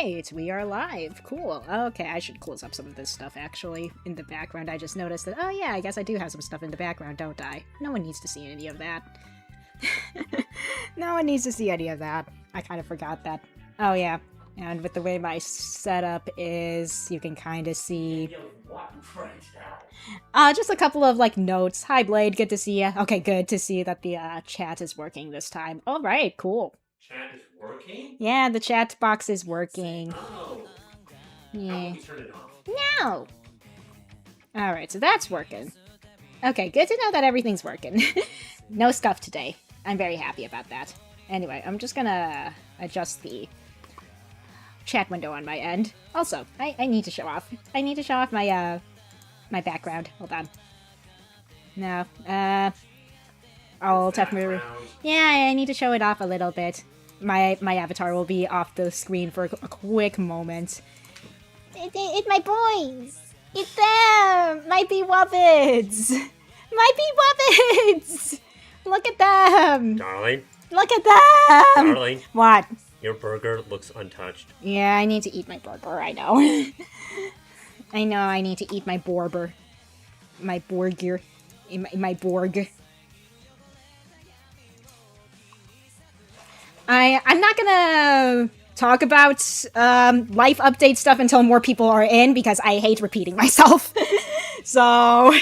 Alright, we are live. Cool. Okay, I should close up some of this stuff, actually, in the background. I just noticed that, oh yeah, I guess I do have some stuff in the background, don't I? No one needs to see any of that. No one needs to see any of that. I kind of forgot that. Oh yeah, and with the way my setup is, you can kind of see... just a couple of, like, notes. Hi, Blade, good to see ya. Okay, good to see that the, chat is working this time. Alright, cool. Chat is working? Yeah, the chat box is working. Oh. Yeah. How turn it off? No! Alright, so that's working. Okay, good to know that everything's working. No scuff today. I'm very happy about that. Anyway, I'm just gonna adjust the chat window on my end. Also, I need to show off. I need to show off my, my background. Hold on. No, Alt F-Mirror. Yeah, I need to show it off a little bit. My avatar will be off the screen for a quick moment. It's my boys! It's them! My Bee-Wubbits! My Bee-Wubbits! Look at them! Darling? Look at them! Darling? What? Your burger looks untouched. Yeah, I need to eat my burger, I know. I know I need to eat my borber. My burger. My Borg. I'm not gonna talk about life update stuff until more people are in, because I hate repeating myself. So,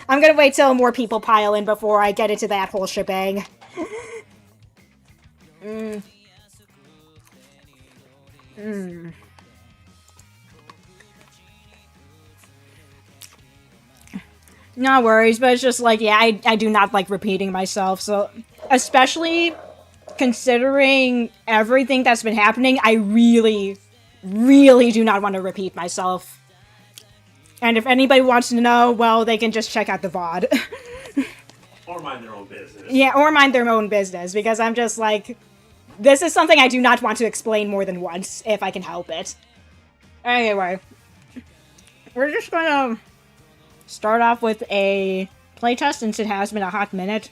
I'm gonna wait till more people pile in before I get into that whole shebang. No worries, but it's just like, yeah, I do not like repeating myself, so... Especially considering everything that's been happening, I really, really do not want to repeat myself. And if anybody wants to know, well, they can just check out the VOD. Or mind their own business. Yeah, or mind their own business, because I'm just like... This is something I do not want to explain more than once, if I can help it. Anyway. We're just gonna start off with a playtest, since it has been a hot minute.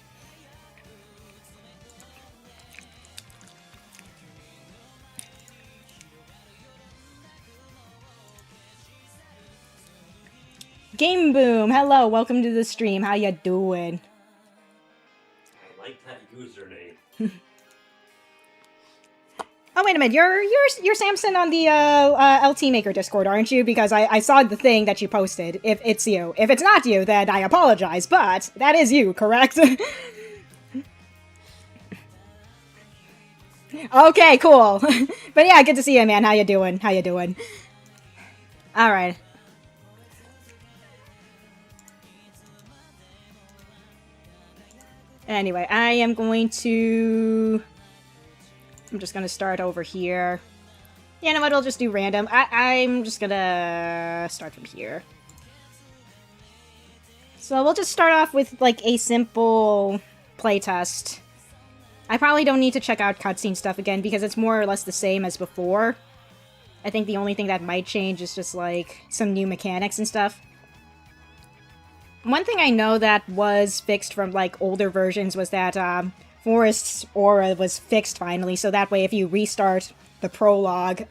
Game Boom, hello, welcome to the stream. How ya doing? I like that username. Oh wait a minute, you're Samson on the LT Maker Discord, aren't you? Because I saw the thing that you posted. If it's you, if it's not you, then I apologize. But that is you, correct? Okay, cool. But yeah, good to see you, man. How you doing? How you doing? All right. Anyway, I am going to... I'm just gonna start over here. You know what, I'll just do random. I'm just gonna start from here. So we'll just start off with, like, a simple playtest. I probably don't need to check out cutscene stuff again, because it's more or less the same as before. I think the only thing that might change is just, like, some new mechanics and stuff. One thing I know that was fixed from, like, older versions was that, Forest's aura was fixed finally, so that way if you restart the prologue,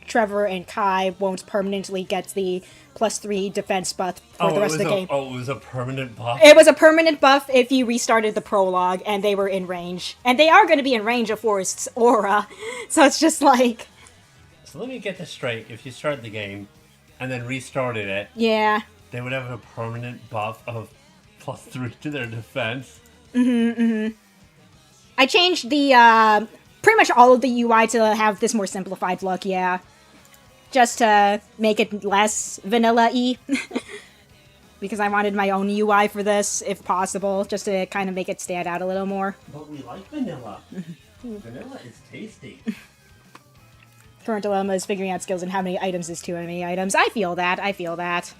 Trevor and Kai won't permanently get the +3 defense buff for the rest of the game. Oh, it was a permanent buff? It was a permanent buff if you restarted the prologue and they were in range. And they are going to be in range of Forest's aura, so it's just like... So let me get this straight. If you started the game and then restarted it... Yeah. They would have a permanent buff of +3 to their defense? I changed the, pretty much all of the UI to have this more simplified look, yeah. Just to make it less vanilla-y. Because I wanted my own UI for this, if possible, just to kind of make it stand out a little more. But we like vanilla. Vanilla is tasty. Current dilemma is figuring out skills and how many items is too many items. I feel that, I feel that.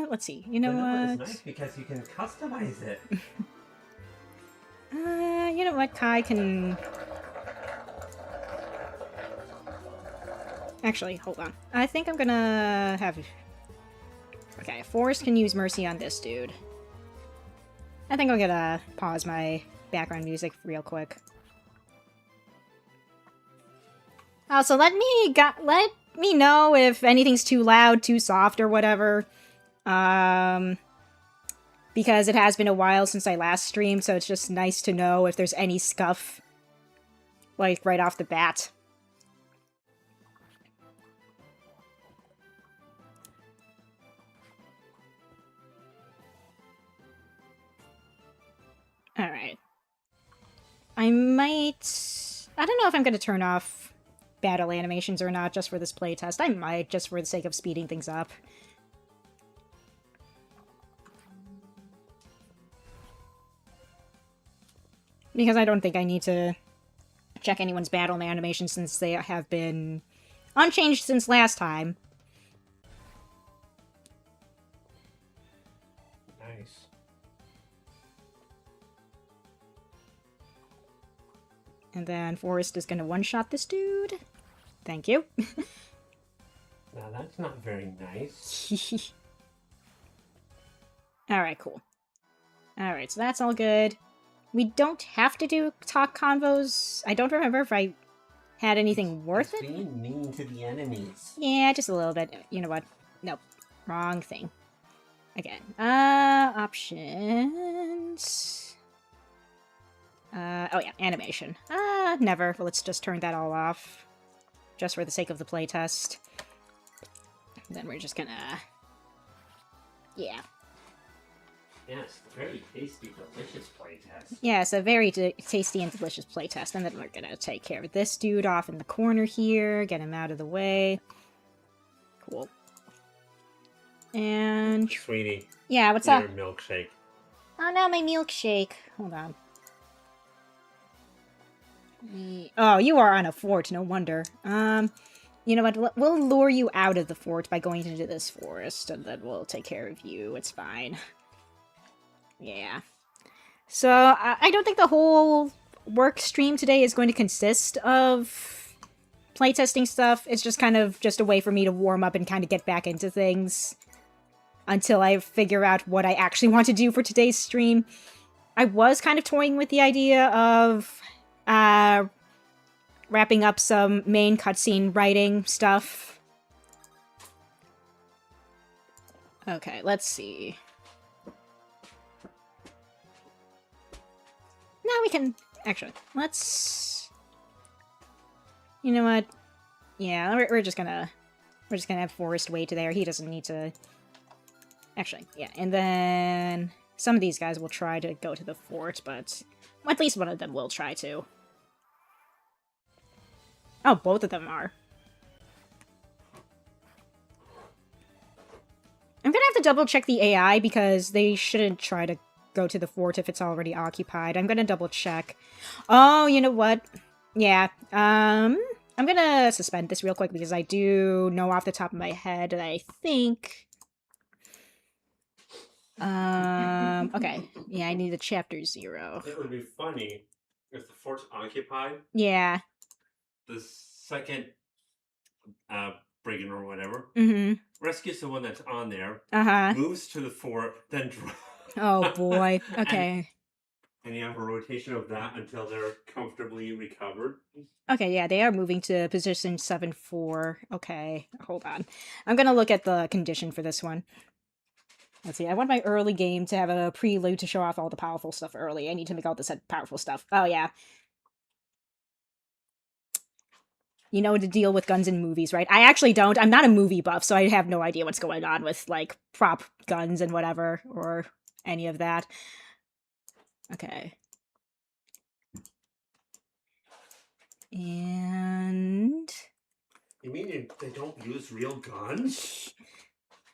Let's see, you know Vanilla what? is nice because you can customize it. You know what, Kai can... Actually, hold on. I think I'm gonna have... Okay, Forrest can use Mercy on this dude. I think I'm gonna pause my background music real quick. Also, let me know if anything's too loud, too soft, or whatever. Because it has been a while since I last streamed, so it's just nice to know if there's any scuff, like, right off the bat. Alright. I don't know if I'm gonna turn off battle animations or not just for this playtest. I might, just for the sake of speeding things up. Because I don't think I need to check anyone's battle animations since they have been unchanged since last time. Nice. And then Forrest is gonna one-shot this dude. Thank you. Now that's not very nice. Alright, cool. Alright, so that's all good. We don't have to do talk convos. I don't remember if I had anything worth it. Being mean to the enemies. Yeah, just a little bit. You know what? Nope. Wrong thing. Again. Options. Oh yeah, animation. Never. Well, let's just turn that all off. Just for the sake of the playtest. Then we're just gonna... Yeah. Yes, very tasty, delicious playtest. Yeah, it's a very tasty and delicious playtest. And then we're gonna take care of this dude off in the corner here. Get him out of the way. Cool. And... Sweetie. Yeah, what's up? Your milkshake. Oh no, my milkshake. Hold on. Oh, you are on a fort, no wonder. You know what, we'll lure you out of the fort by going into this forest, and then we'll take care of you, it's fine. Yeah. So, I don't think the whole work stream today is going to consist of playtesting stuff. It's just kind of just a way for me to warm up and kind of get back into things until I figure out what I actually want to do for today's stream. I was kind of toying with the idea of wrapping up some main cutscene writing stuff. Okay, let's see. Now we can... Actually, let's... You know what? Yeah, we're just gonna... We're just gonna have Forrest wait there. He doesn't need to... Actually, yeah. And then... Some of these guys will try to go to the fort, but... At least one of them will try to. Oh, both of them are. I'm gonna have to double check the AI because they shouldn't try to go to the fort if it's already occupied. I'm gonna double check. Oh, you know what? Yeah, I'm gonna suspend this real quick because I do know off the top of my head that I think... okay. Yeah, I need a chapter 0. It would be funny if the fort's occupied. Yeah. The second brigand or whatever rescues the one that's on there, moves to the fort, then oh boy. Okay. And you have a rotation of that until they're comfortably recovered. Okay, yeah, they are moving to position 7-4. Okay, hold on. I'm gonna look at the condition for this one. Let's see, I want my early game to have a prelude to show off all the powerful stuff early. I need to make all this powerful stuff. Oh, yeah. You know the deal with guns in movies, right? I actually don't. I'm not a movie buff, so I have no idea what's going on with, like, prop guns and whatever, or any of that. Okay. And... You mean they don't use real guns?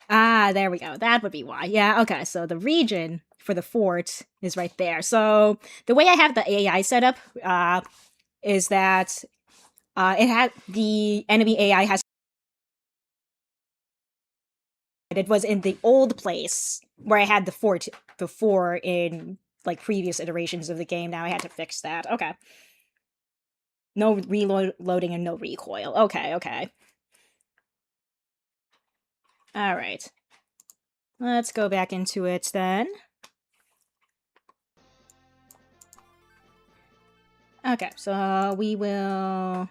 Ah, there we go. That would be why. Yeah, okay, so the region for the fort is right there. So the way I have the AI set up is that the enemy AI has... It was in the old place where I had the fort before in, like, previous iterations of the game. Now I had to fix that. Okay. No reloading and no recoil. Okay, okay. Alright. Let's go back into it then. Okay, so we will...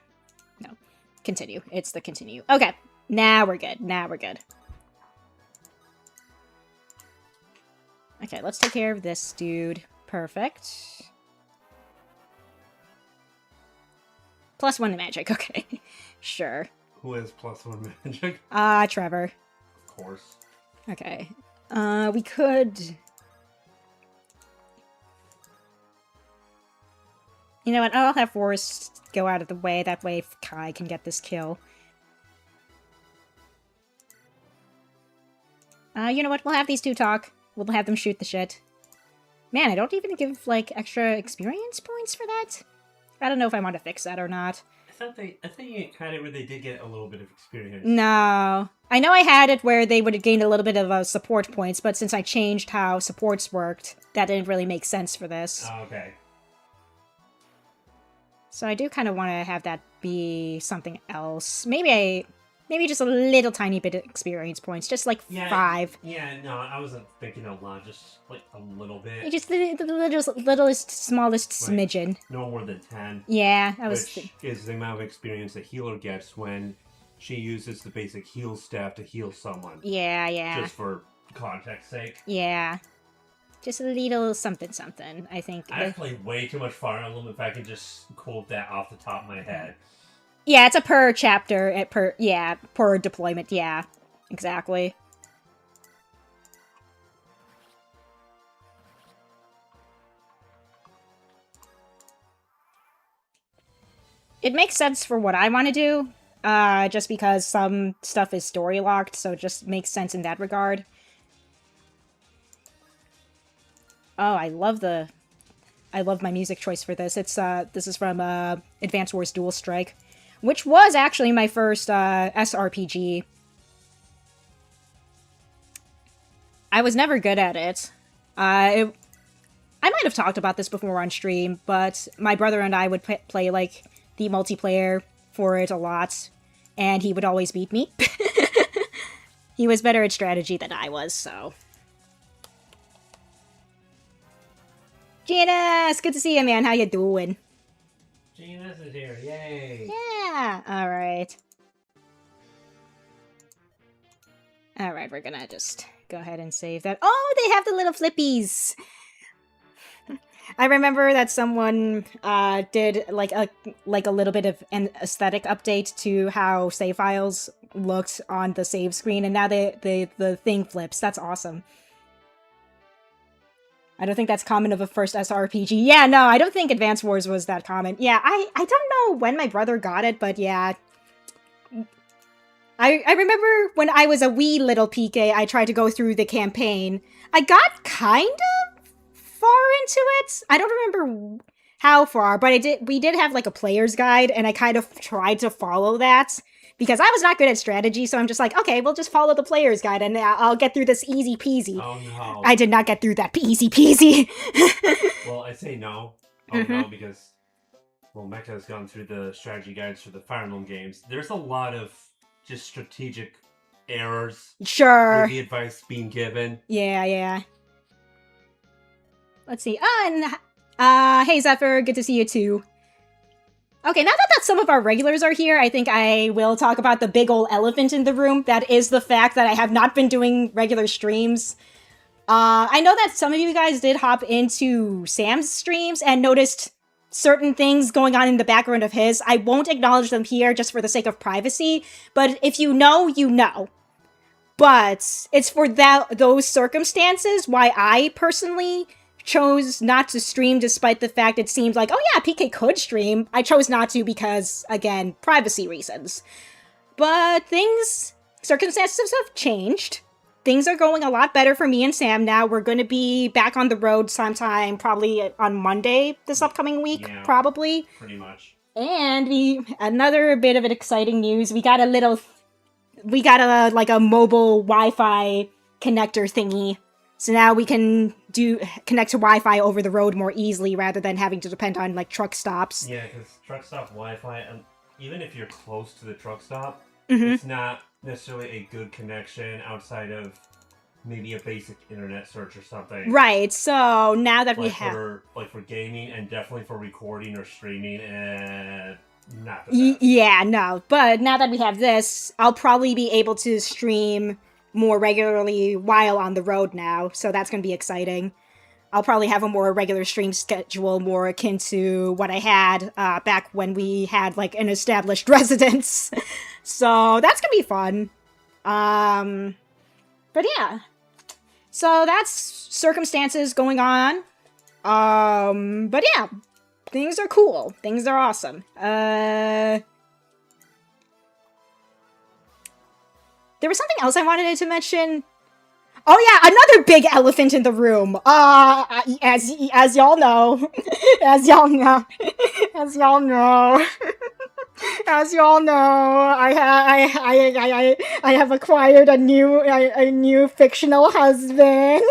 No. continue. It's the continue. Okay, now we're good. Now we're good. Okay, let's take care of this dude. Perfect. +1 to magic. Okay, sure. Who has +1 magic? Trevor. Of course. Okay. We could... You know what? I'll have Forrest go out of the way. That way Kai can get this kill. You know what? We'll have these two talk. We'll have them shoot the shit. Man, I don't even give, like, extra experience points for that? I don't know if I want to fix that or not. I think it kind of where they did get a little bit of experience. No. I know I had it where they would have gained a little bit of support points, but since I changed how supports worked, that didn't really make sense for this. Oh, okay. So I do kind of want to have that be something else. Maybe just a little tiny bit of experience points, just like 5. Yeah, no, I wasn't thinking out loud, just like a little bit. Just the littlest, smallest smidgen. No more than 10. Yeah, I was... Which is the amount of experience a healer gets when she uses the basic heal staff to heal someone. Yeah. Just for context sake. Yeah. Just a little something, I think. I've played way too much Fire Emblem if I can just quote that off the top of my head. Yeah, it's a per chapter, per deployment, yeah. Exactly. It makes sense for what I want to do, just because some stuff is story locked, so it just makes sense in that regard. Oh, I love my music choice for this. It's this is from Advance Wars Dual Strike, which was actually my first SRPG. I was never good at it. I might have talked about this before on stream, but my brother and I would play like the multiplayer for it a lot, and he would always beat me. He was better at strategy than I was, so... Janus! Good to see you, man. How you doing? Janus is here. Yay! Yeah! Alright. Alright, we're gonna just go ahead and save that. Oh, they have the little flippies! I remember that someone did like a little bit of an aesthetic update to how save files looked on the save screen, and now the thing flips. That's awesome. I don't think that's common of a first SRPG. Yeah, no, I don't think Advance Wars was that common. Yeah, I don't know when my brother got it, but yeah. I remember when I was a wee little PK, I tried to go through the campaign. I got kind of far into it. I don't remember how far, but we did have like a player's guide, and I kind of tried to follow that. Because I was not good at strategy, so I'm just like, okay, we'll just follow the player's guide, and I'll get through this easy peasy. Oh, no. I did not get through that easy peasy. Well, I say no. Oh, no, because... Well, Mecha has gone through the strategy guides for the Fire Emblem games. There's a lot of just strategic errors. Sure. With the advice being given. Yeah. Let's see. Hey, Zephyr, good to see you, too. Okay, now that some of our regulars are here, I think I will talk about the big old elephant in the room. That is the fact that I have not been doing regular streams. I know that some of you guys did hop into Sam's streams and noticed certain things going on in the background of his. I won't acknowledge them here just for the sake of privacy, but if you know, you know. But it's for those circumstances why I personally chose not to stream, despite the fact it seemed like, oh yeah, PK could stream. I chose not to because, again, privacy reasons. But circumstances have changed. Things are going a lot better for me and Sam now. We're going to be back on the road sometime, probably on Monday this upcoming week, probably. Pretty much. And another bit of an exciting news. We got a mobile Wi-Fi connector thingy. So now we can connect to Wi-Fi over the road more easily rather than having to depend on, like, truck stops. Yeah, because truck stop Wi-Fi, even if you're close to the truck stop, it's not necessarily a good connection outside of maybe a basic internet search or something. Right, so now that we have... for gaming and definitely for recording or streaming, not the best. Yeah, no. But now that we have this, I'll probably be able to stream more regularly while on the road now, so that's going to be exciting. I'll probably have a more regular stream schedule, more akin to what I had back when we had, like, an established residence. So that's going to be fun. But yeah. So that's circumstances going on. But yeah. Things are cool. Things are awesome. There was something else I wanted to mention. Oh yeah, another big elephant in the room. As y'all know, as y'all know, I have acquired a new fictional husband,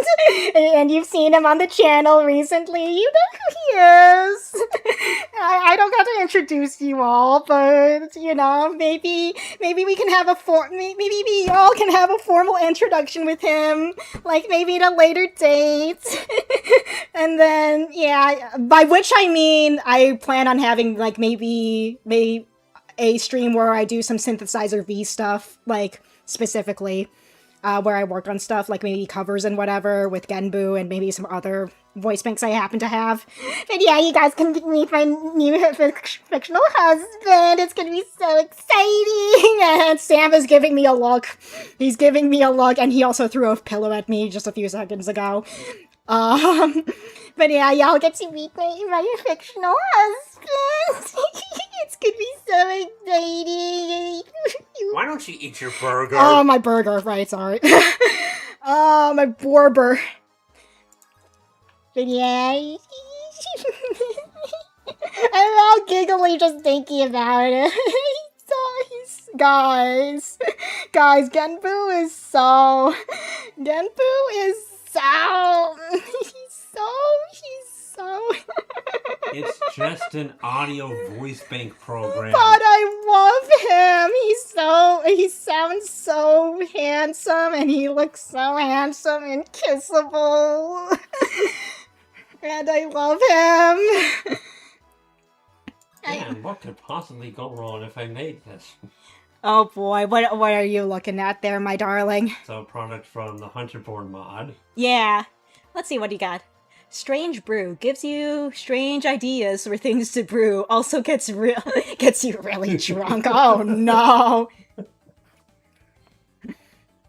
and you've seen him on the channel recently. You know who he is. I don't got to introduce you all, but you know, maybe we can have maybe we all can have a formal introduction with him, like maybe at a later date. And then yeah, by which I mean I plan on having like maybe a stream where I do some synthesizer V stuff, like specifically where I work on stuff like maybe covers and whatever with Genbu and maybe some other voice banks I happen to have. And yeah, you guys can meet my new fictional husband. It's gonna be so exciting. And Sam is giving me a look. He's giving me a look, and he also threw a pillow at me just a few seconds ago. But yeah, y'all get to meet my fictional husband. It's gonna be so exciting. Why don't you eat your burger? Oh, my burger, right, sorry. Oh, my borber. But yeah. I'm all giggly just thinking about it. Guys, Genbu is so... It's just an audio voice bank program. But I love him. He sounds so handsome, and he looks so handsome and kissable. And I love him. Man, what could possibly go wrong if I made this? Oh boy, what are you looking at there, my darling? It's a product from the Hunterborn mod. Yeah. Let's see what you got. Strange brew gives you strange ideas for things to brew. Also gets you really drunk. Oh no!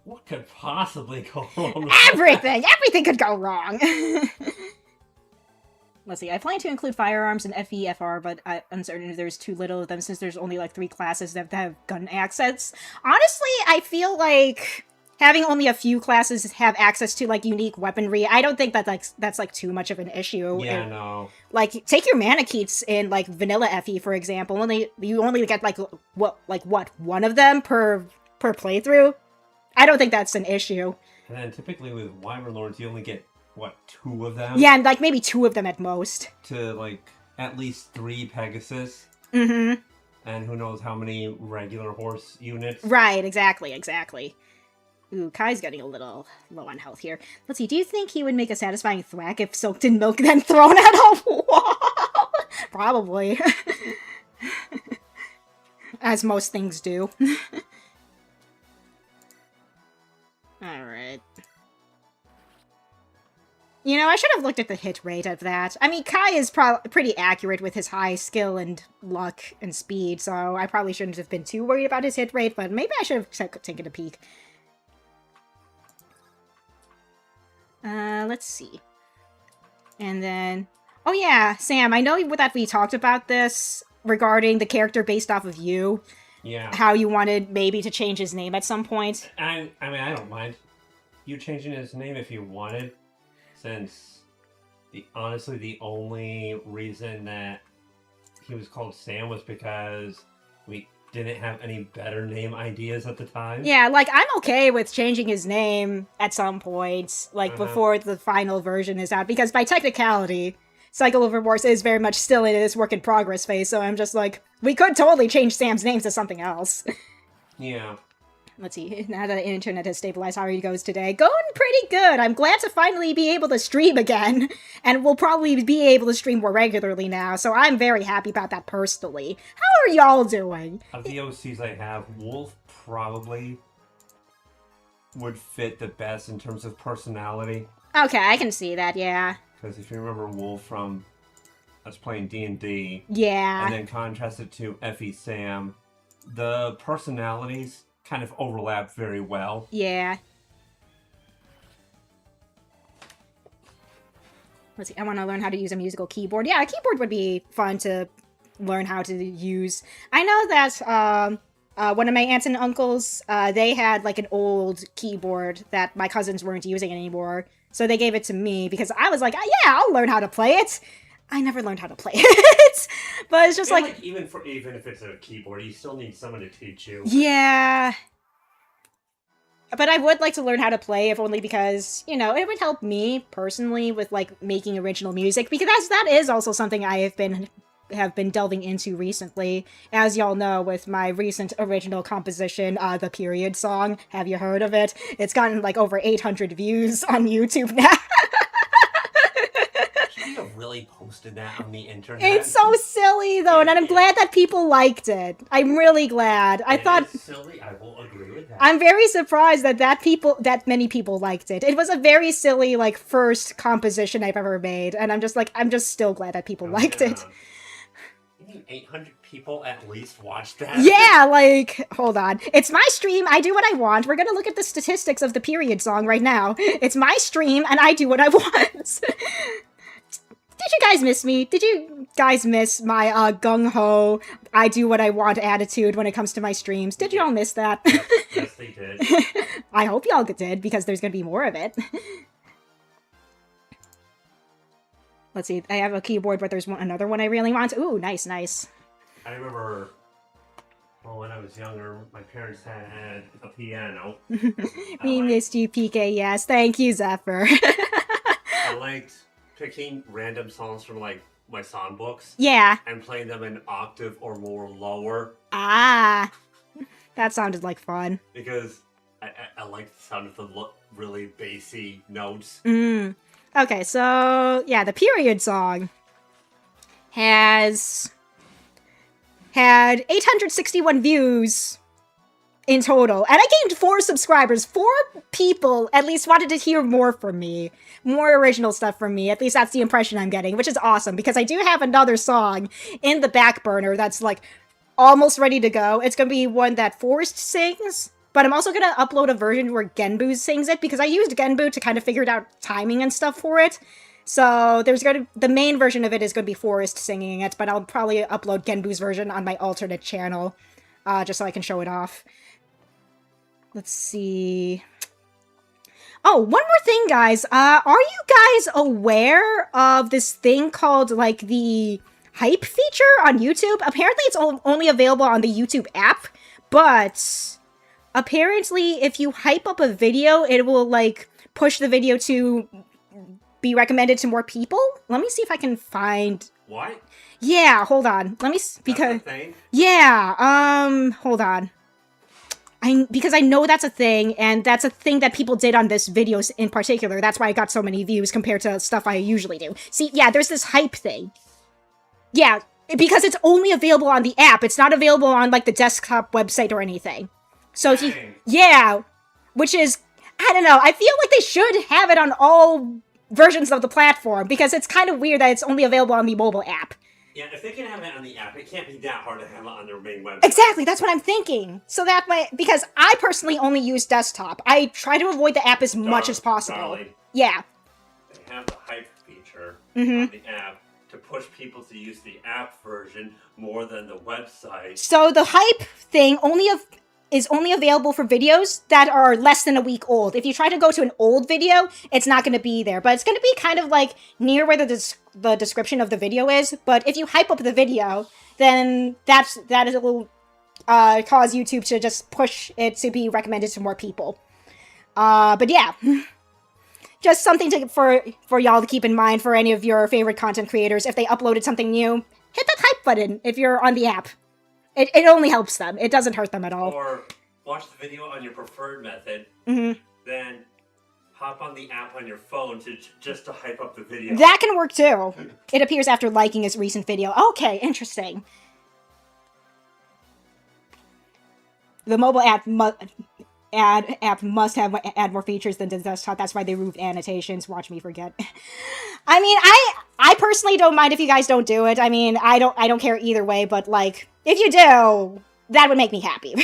What could possibly go wrong? Everything could go wrong. Let's see. I plan to include firearms in FEFR, but I'm uncertain if there's too little of them since there's only like 3 classes that have gun access. Honestly, I feel like having only a few classes have access to, like, unique weaponry, I don't think that's like, too much of an issue. Yeah, no. Like, take your Manikeets in, like, vanilla FE, for example. You only get, like, one of them per playthrough? I don't think that's an issue. And then typically with Wyvern Lords, you only get, 2 of them? Yeah, and, like, maybe 2 of them at most. To, like, at least 3 Pegasus. Mm-hmm. And who knows how many regular horse units. Right, exactly. Ooh, Kai's getting a little low on health here. Let's see, do you think he would make a satisfying thwack if soaked in milk then thrown at a wall? Probably. As most things do. Alright. You know, I should have looked at the hit rate of that. I mean, Kai is pretty accurate with his high skill and luck and speed, so I probably shouldn't have been too worried about his hit rate, but maybe I should have taken a peek. Let's see. And then... Oh yeah, Sam, I know that we talked about this regarding the character based off of you. Yeah. How you wanted maybe to change his name at some point. I mean, I don't mind you changing his name if you wanted, since honestly the only reason that he was called Sam was because we didn't have any better name ideas at the time. Yeah, like, I'm okay with changing his name at some point, like, before the final version is out, because by technicality, Cycle of Remorse is very much still in its work-in-progress phase, so I'm just like, we could totally change Sam's name to something else. Yeah. let's see, now that the internet has stabilized, how it goes today. Going pretty good. I'm glad to finally be able to stream again. And we'll probably be able to stream more regularly now, so I'm very happy about that personally. How are y'all doing? Of the OCs I have, Wolf probably would fit the best in terms of personality. Okay, I can see that, yeah. Because if you remember Wolf from us playing D&D, yeah, and then contrast it to Effie Sam, the personalities kind of overlap very well. Yeah. Let's see, I want to learn how to use a musical keyboard. Yeah, a keyboard would be fun to learn how to use. I know that one of my aunts and uncles, they had like an old keyboard that my cousins weren't using anymore. So they gave it to me because I was like, yeah, I'll learn how to play it. I never learned how to play it. But it's just like even if it's a keyboard, you still need someone to teach you. Yeah. But I would like to learn how to play, if only because, you know, it would help me personally with like making original music, because that is also something I have been delving into recently. As y'all know, with my recent original composition, the Period song. Have you heard of it? It's gotten like over 800 views on YouTube now. You have really posted that on the internet. It's so silly though, and I'm glad that people liked it. I'm really glad. I thought it's silly. I will agree with that. I'm very surprised that many people liked it. It was a very silly like first composition I've ever made, and I'm just still glad that people liked it. 800 people at least watched that? Yeah, like, hold on. It's my stream, I do what I want. We're gonna look at the statistics of the Period song right now. It's my stream, and I do what I want. Did you guys miss me? Did you guys miss my gung-ho, I do what I want attitude when it comes to my streams? Did y'all miss that? Yes, they did. I hope y'all did, because there's gonna be more of it. Let's see, I have a keyboard, but there's another one I really want. Ooh, nice, nice. I remember, well, when I was younger, my parents had a piano. We missed you, PK, yes. Thank you, Zephyr. I liked picking random songs from, like, my songbooks. Yeah. And playing them an octave or more lower. Ah. That sounded like fun. Because I like the sound of the really bassy notes. Okay, so, yeah, the Period song has had 861 views in total, and I gained 4 subscribers. 4 people at least wanted to hear more from me. More original stuff from me. At least that's the impression I'm getting, which is awesome, because I do have another song in the back burner that's, like, almost ready to go. It's gonna be one that Forrest sings. But I'm also gonna upload a version where Genbu sings it, because I used Genbu to kind of figure out timing and stuff for it. So the main version of it is gonna be Forrest singing it, but I'll probably upload Genbu's version on my alternate channel, just so I can show it off. Let's see. Oh, one more thing, guys. Are you guys aware of this thing called, like, the hype feature on YouTube? Apparently it's only available on the YouTube app, but apparently, if you hype up a video, it will, like, push the video to be recommended to more people. Let me see if I can find... What? Yeah, hold on. Let me... Because... That's a thing? Yeah, hold on. Because I know that's a thing, and that's a thing that people did on this video in particular. That's why I got so many views compared to stuff I usually do. See, yeah, there's this hype thing. Yeah, because it's only available on the app. It's not available on, like, the desktop website or anything. So, yeah, which is, I don't know, I feel like they should have it on all versions of the platform, because it's kind of weird that it's only available on the mobile app. Yeah, if they can have it on the app, it can't be that hard to have it on their main website. Exactly, that's what I'm thinking. So that way, because I personally only use desktop. I try to avoid the app as much as possible. Darling, yeah. They have the hype feature on the app to push people to use the app version more than the website. So the hype thing is only available for videos that are less than a week old. If you try to go to an old video, it's not going to be there. But it's going to be kind of like near where the description of the video is. But if you hype up the video, then that will cause YouTube to just push it to be recommended to more people. But yeah, just something for y'all to keep in mind for any of your favorite content creators. If they uploaded something new, hit that hype button if you're on the app. It only helps them. It doesn't hurt them at all. Or watch the video on your preferred method, Mm-hmm. then hop on the app on your phone just to hype up the video. That can work too. It appears after liking his recent video. Okay, interesting. The mobile app must add more features than the desktop. That's why they removed annotations. Watch me forget. I mean, I personally don't mind if you guys don't do it. I mean, I don't care either way, but like if you do, that would make me happy.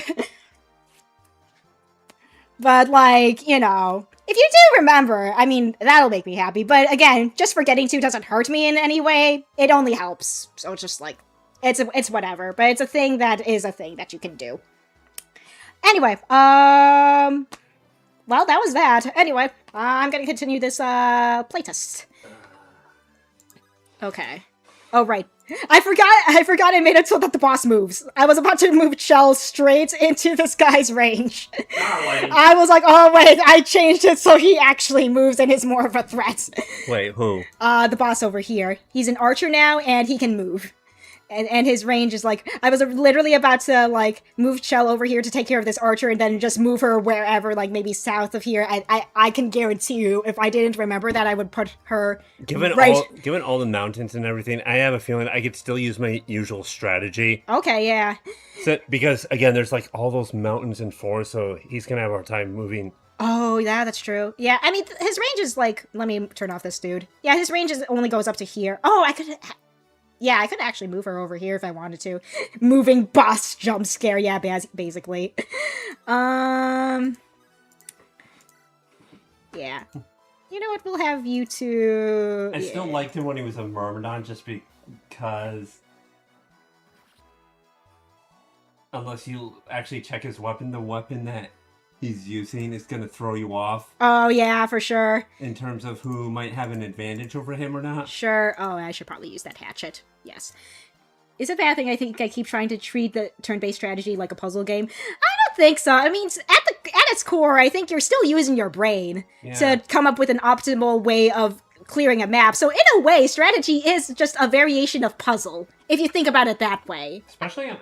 But like, you know, if you do remember, I mean, that'll make me happy. But again, just forgetting to doesn't hurt me in any way. It only helps. So it's just like it's whatever, but it's a thing that is a thing that you can do. Anyway, well, that was that. Anyway, I'm gonna continue this, playtest. Okay. Oh, right. I forgot I made it so that the boss moves. I was about to move Chell straight into this guy's range. I was like, oh, wait, I changed it so he actually moves and is more of a threat. Wait, who? The boss over here. He's an archer now, and he can move. And his range is like, I was literally about to, like, move Chell over here to take care of this archer and then just move her wherever, like, maybe south of here. I can guarantee you, if I didn't remember that, I would put her given all the mountains and everything, I have a feeling I could still use my usual strategy. Okay, yeah. So, because, again, there's, like, all those mountains and forests, so he's gonna have a hard time moving. Oh, yeah, that's true. Yeah, I mean, his range is, like, let me turn off this dude. Yeah, his range only goes up to here. Oh, I could... Yeah, I could actually move her over here if I wanted to. Moving boss jump scare, yeah, basically. Yeah. You know what, we'll have you two... I still liked him when he was a Myrmidon, just because... Unless you actually check his weapon, the weapon that he's using is going to throw you off. Oh, yeah, for sure. In terms of who might have an advantage over him or not. Sure. Oh, I should probably use that hatchet. Yes. Is it a bad thing I think I keep trying to treat the turn-based strategy like a puzzle game? I don't think so. I mean, at its core, I think you're still using your brain to come up with an optimal way of clearing a map. So in a way, strategy is just a variation of puzzle, if you think about it that way. Especially...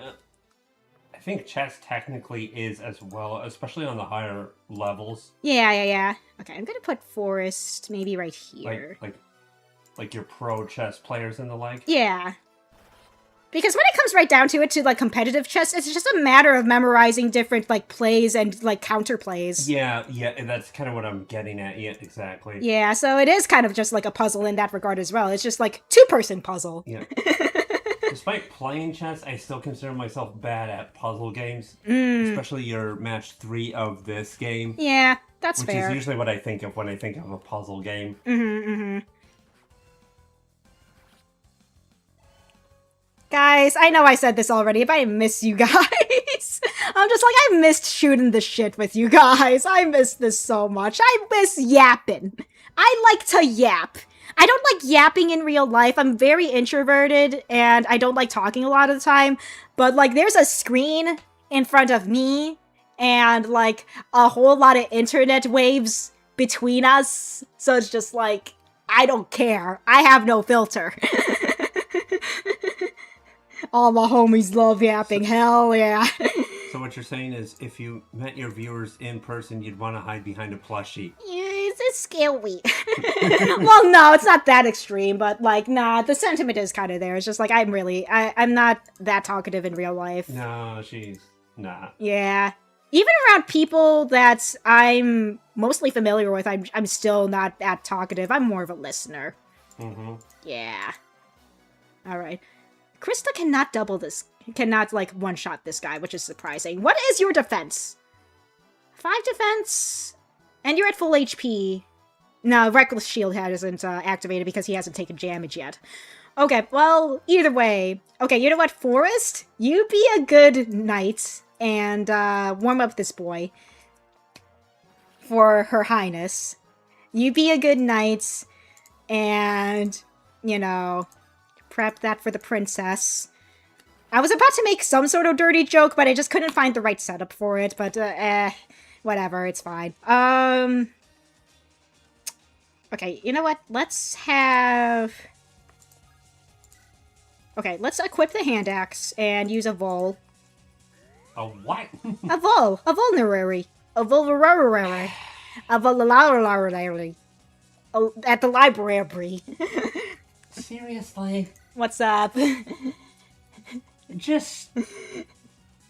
I think chess technically is as well, especially on the higher levels. Yeah. Okay, I'm gonna put forest maybe right here. Like your pro chess players and the like. Yeah. Because when it comes right down to it, to like competitive chess, it's just a matter of memorizing different like plays and like counter plays. Yeah, and that's kind of what I'm getting at. Yeah, exactly. Yeah, so it is kind of just like a puzzle in that regard as well. It's just like two-person puzzle. Yeah. Despite playing chess, I still consider myself bad at puzzle games. Especially your match 3 of this game. Yeah, that's fair. Which is usually what I think of when I think of a puzzle game. Guys, I know I said this already, but I miss you guys. I'm just like, I missed shooting the shit with you guys. I miss this so much. I miss yapping. I like to yap. I don't like yapping in real life. I'm very introverted, and I don't like talking a lot of the time. But, like, there's a screen in front of me, and, like, a whole lot of internet waves between us. So it's just like, I don't care. I have no filter. All my homies love yapping. Hell yeah. So what you're saying is, if you met your viewers in person, you'd want to hide behind a plushie. Yeah, it's scary. Well, no, it's not that extreme, but, like, nah, the sentiment is kind of there. It's just like, I'm not that talkative in real life. No, she's not. Yeah. Even around people that I'm mostly familiar with, I'm still not that talkative. I'm more of a listener. Yeah. Alright. Krista cannot, like, one-shot this guy, which is surprising. What is your defense? 5 defense? And you're at full HP. No, Reckless Shield hasn't activated because he hasn't taken damage yet. Okay, well, either way. Okay, you know what, Forest? You be a good knight and warm up this boy for Her Highness. You be a good knight and, you know, prep that for the princess. I was about to make some sort of dirty joke, but I just couldn't find the right setup for it, but, whatever, it's fine. Okay, you know what? Let's equip the hand axe and use a Vol. A what? A vulnerary. A vulnerary. A vulnerary. At the library. Seriously? What's up? Just...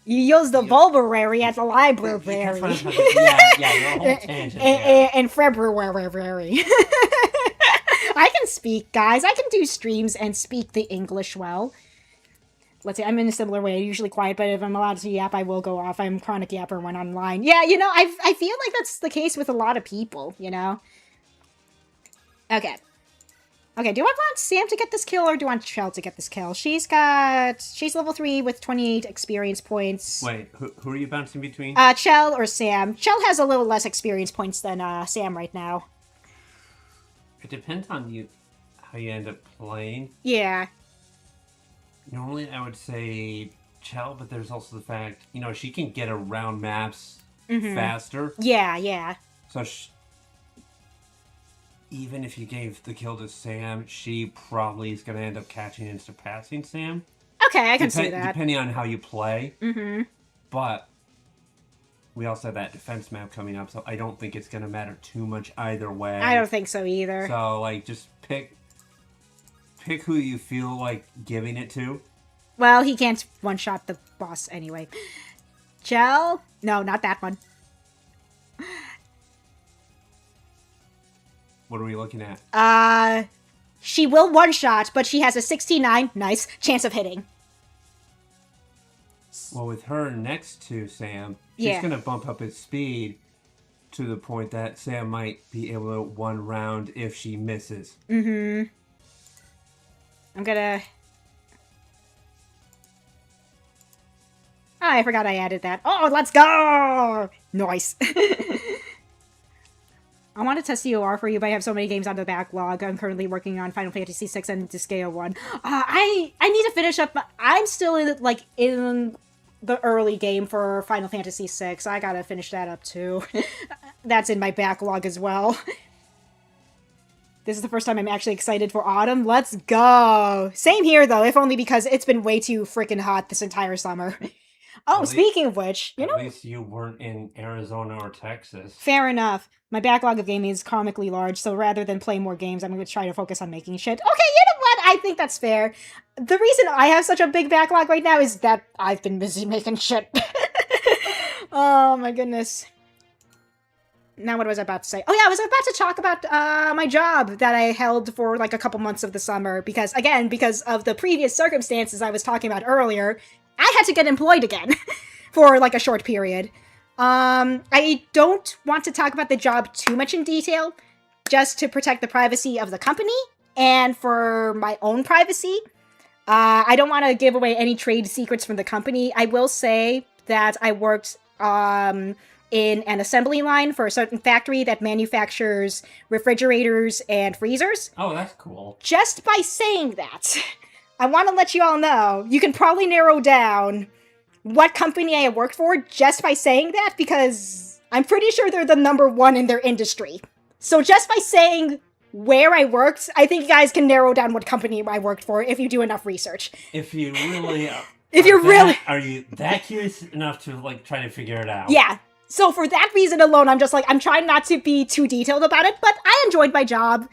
You use the vulnerary at the library. Yeah, you're a whole tangent there. In February. I can speak, guys. I can do streams and speak the English well. Let's see, I'm in a similar way. I'm usually quiet, but if I'm allowed to yap, I will go off. I'm a chronic yapper when online. Yeah, you know, I feel like that's the case with a lot of people, you know? Okay. Okay, do I want Sam to get this kill, or do I want Chell to get this kill? She's level 3 with 28 experience points. Wait, who are you bouncing between? Chell or Sam. Chell has a little less experience points than, Sam right now. It depends on you, how you end up playing. Yeah. Normally, I would say Chell, but there's also the fact, you know, she can get around maps faster. Yeah. So, even if you gave the kill to Sam, she probably is going to end up catching and surpassing Sam. Okay, I can see that. Depending on how you play. Mm-hmm. But we also have that defense map coming up, so I don't think it's going to matter too much either way. I don't think so either. So, like, just pick who you feel like giving it to. Well, he can't one-shot the boss anyway. Chell? No, not that one. What are we looking at? She will one-shot, but she has a 69, nice, chance of hitting. Well, with her next to Sam, she's going to bump up his speed to the point that Sam might be able to one round if she misses. Mm-hmm. I'm gonna... Oh, I forgot I added that. Oh, let's go! Nice. I want to test COR for you, but I have so many games on the backlog. I'm currently working on Final Fantasy VI and Disgaea 1. I need to finish up... I'm still in the early game for Final Fantasy VI. I gotta finish that up, too. That's in my backlog as well. This is the first time I'm actually excited for autumn. Let's go! Same here, though, if only because it's been way too freaking hot this entire summer. Oh, speaking of which, you know... At least you weren't in Arizona or Texas. Fair enough. My backlog of gaming is comically large, so rather than play more games, I'm going to try to focus on making shit. Okay, you know what? I think that's fair. The reason I have such a big backlog right now is that I've been busy making shit. Oh, my goodness. Now what was I about to say? Oh yeah, I was about to talk about my job that I held for like a couple months of the summer because, again, because of the previous circumstances I was talking about earlier, I had to get employed again for like a short period. I don't want to talk about the job too much in detail, just to protect the privacy of the company and for my own privacy. I don't want to give away any trade secrets from the company. I will say that I worked in an assembly line for a certain factory that manufactures refrigerators and freezers. Oh, that's cool. Just by saying that, I want to let you all know, you can probably narrow down what company I worked for just by saying that, because I'm pretty sure they're the #1 in their industry. So just by saying where I worked, I think you guys can narrow down what company I worked for if you do enough research. If you really... Are you that curious enough to, like, try to figure it out? Yeah. So for that reason alone, I'm just like, I'm trying not to be too detailed about it, but I enjoyed my job.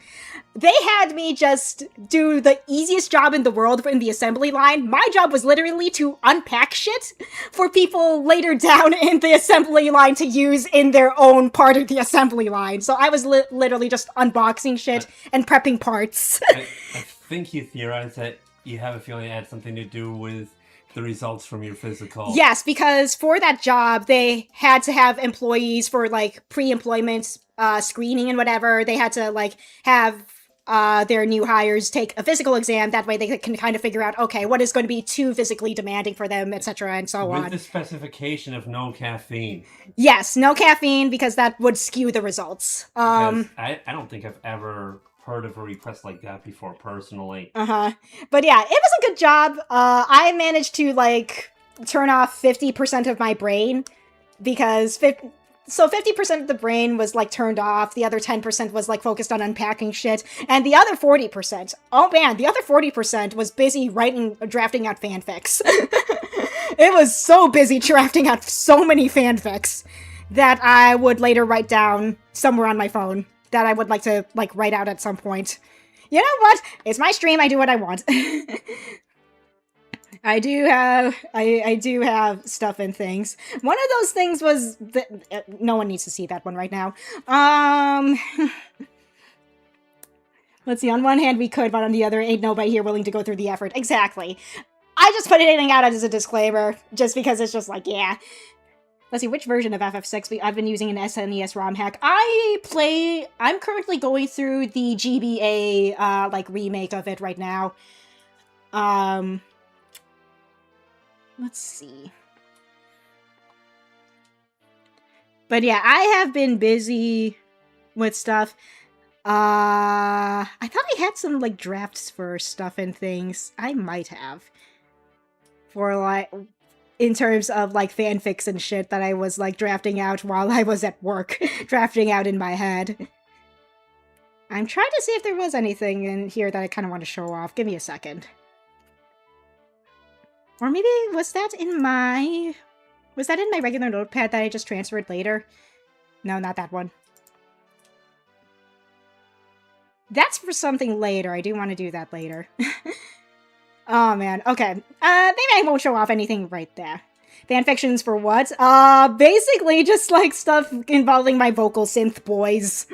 They had me just do the easiest job in the world in the assembly line. My job was literally to unpack shit for people later down in the assembly line to use in their own part of the assembly line. So I was literally just unboxing shit and prepping parts. I think you theorized that you have a feeling it had something to do with the results from your physical. Yes, because for that job, they had to have employees for, like, pre-employment screening and whatever. They had to, like, have their new hires take a physical exam. That way they can kind of figure out, okay, what is going to be too physically demanding for them, etc., and so on. With the specification of no caffeine. Yes, no caffeine, because that would skew the results. Because I don't think I've ever heard of a request like that before, personally. But yeah, it was a good job. I managed to, like, turn off 50% of my brain, because 50% of the brain was, like, turned off, the other 10% was, like, focused on unpacking shit, and the other 40%, oh man, the other 40% was busy drafting out fanfics. It was so busy drafting out so many fanfics that I would later write down somewhere on my phone that I would like to, like, write out at some point. You know what? It's my stream, I do what I want. I do have stuff and things. One of those things was... no one needs to see that one right now. Let's see, on one hand we could, but on the other, ain't nobody here willing to go through the effort. Exactly. I just put anything out as a disclaimer, just because it's just like, yeah. Let's see, which version of FF6 I've been using an SNES ROM hack. I'm currently going through the GBA, like, remake of it right now. Let's see. But yeah, I have been busy with stuff. I thought I had some, like, drafts for stuff and things. I might have. For, like, in terms of, like, fanfics and shit that I was, like, drafting out while I was at work. Drafting out in my head. I'm trying to see if there was anything in here that I kind of want to show off. Give me a second. Or maybe, was that in my regular notepad that I just transferred later? No, not that one. That's for something later. I do want to do that later. Oh, man. Okay. Maybe I won't show off anything right there. Fanfictions for what? Basically just, like, stuff involving my vocal synth boys.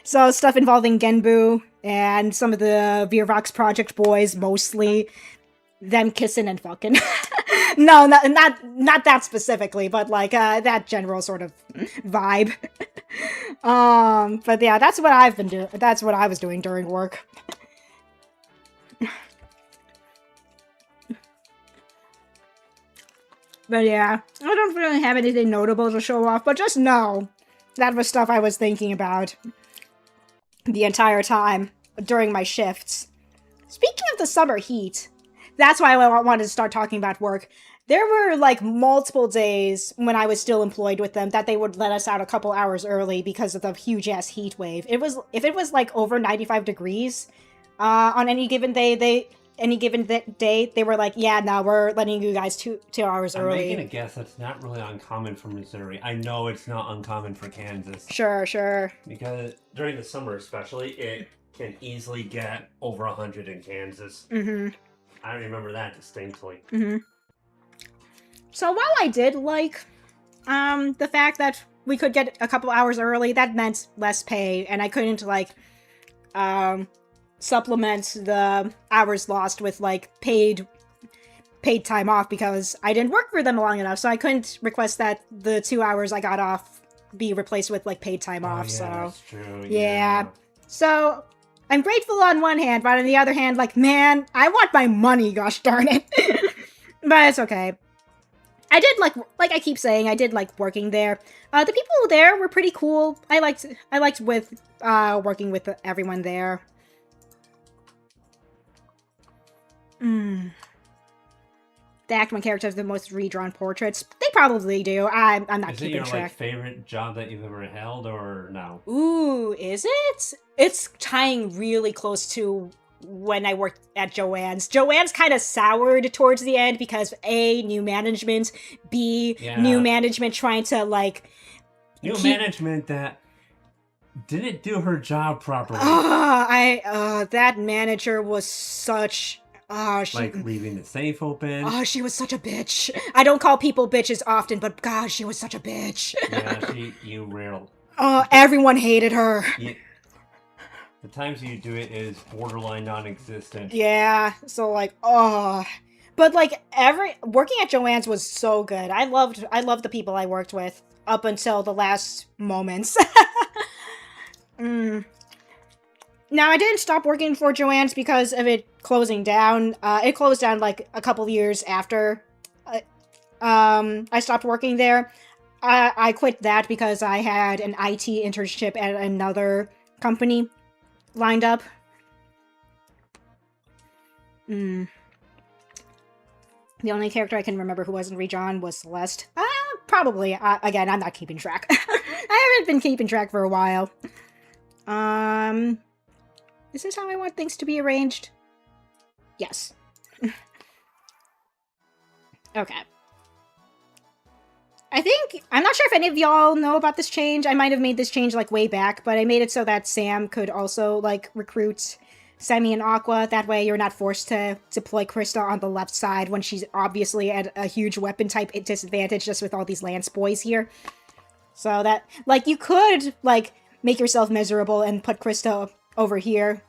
So, stuff involving Genbu and some of the Veervox Project boys, mostly. Them kissing and fucking. No, not that specifically, but, like, that general sort of vibe. But yeah, that's what I've been doing. That's what I was doing during work. But yeah, I don't really have anything notable to show off, but just know that was stuff I was thinking about the entire time during my shifts. Speaking of the summer heat, that's why I wanted to start talking about work. There were, like, multiple days when I was still employed with them that they would let us out a couple hours early because of the huge-ass heat wave. If it was, like, over 95 degrees on any given day, they were like, yeah, no, we're letting you guys two hours early. I'm making a guess that's not really uncommon for Missouri. I know it's not uncommon for Kansas. Sure. Because during the summer especially, it can easily get over 100 in Kansas. Mm-hmm. I remember that distinctly. Mm-hmm. So while I did like the fact that we could get a couple hours early, that meant less pay, and I couldn't, like, supplement the hours lost with, like, paid time off because I didn't work for them long enough, so I couldn't request that the 2 hours I got off be replaced with, like, paid time off. Yeah, so that's true. yeah. So I'm grateful on one hand, but on the other hand, like, man, I want my money, gosh darn it. But it's okay. I did like I keep saying, I did like working there. The people there were pretty cool. I liked working with everyone there. The Act 1 characters have the most redrawn portraits. They probably do. I'm not keeping track. Is it your, like, favorite job that you've ever held, or no? Ooh, is it? It's tying really close to when I worked at Joanne's. Joanne's kind of soured towards the end because A, new management, B, new management trying to, like... management that didn't do her job properly. That manager was such... like, leaving the safe open. Oh, she was such a bitch. I don't call people bitches often, but God, she was such a bitch. Yeah, you real. Everyone hated her. The times you do it is borderline non-existent. Yeah, so, like, but, like, working at Joanne's was so good. I loved the people I worked with up until the last moments. Now, I didn't stop working for Joanne's because of it closing down. It closed down, like, a couple years after I stopped working there. I quit that because I had an IT internship at another company lined up. The only character I can remember who wasn't redrawn was Celeste. Probably. Again, I'm not keeping track. I haven't been keeping track for a while. Is this how I want things to be arranged? Yes. Okay. I think, I'm not sure if any of y'all know about this change. I might have made this change, like, way back, but I made it so that Sam could also, like, recruit Semi and Aqua. That way you're not forced to deploy Krista on the left side when she's obviously at a huge weapon type disadvantage just with all these Lance boys here. So that, like, you could, like, make yourself miserable and put Krista over here,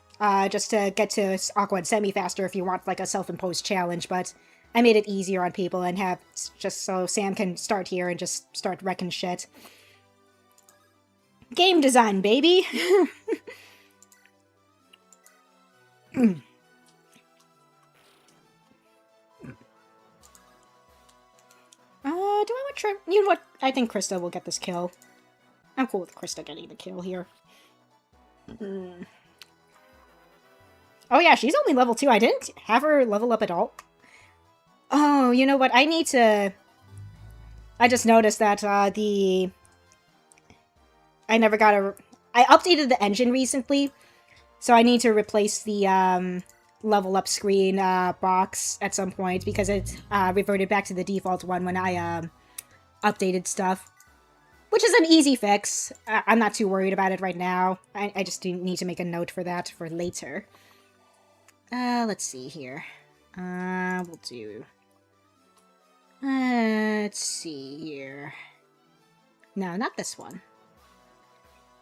just to get to Aqua and Semi faster if you want, like, a self-imposed challenge, but I made it easier on people and have just so Sam can start here and just start wrecking shit. Game design, baby! Do I want Trip? You know what? I think Krista will get this kill. I'm cool with Krista getting the kill here. Oh yeah, she's only level 2. I didn't have her level up at all. Oh, you know what? I need to... I just noticed that, I never got a... I updated the engine recently, so I need to replace the, level up screen, box at some point, because it, reverted back to the default one when I, updated stuff. Which is an easy fix. I'm not too worried about it right now. I just need to make a note for that for later. Let's see here. We'll do... let's see here. No, not this one.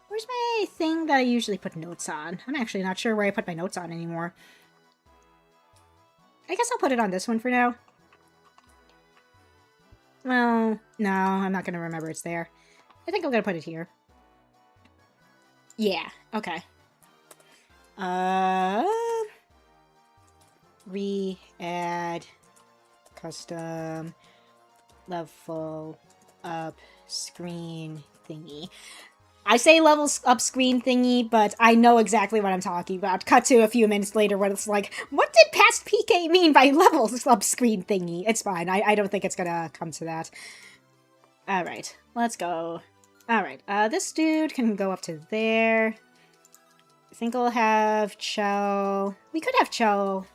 Where's my thing that I usually put notes on? I'm actually not sure where I put my notes on anymore. I guess I'll put it on this one for now. Well, no, I'm not going to remember it's there. I think I'm going to put it here. Yeah, okay. Re-add custom level up screen thingy. I say levels up screen thingy, but I know exactly what I'm talking about. Cut to a few minutes later when it's like, what did past PK mean by levels up screen thingy? It's fine. I don't think it's gonna come to that. Alright, let's go. Alright, this dude can go up to there. I think I'll have Chell... We could have Chell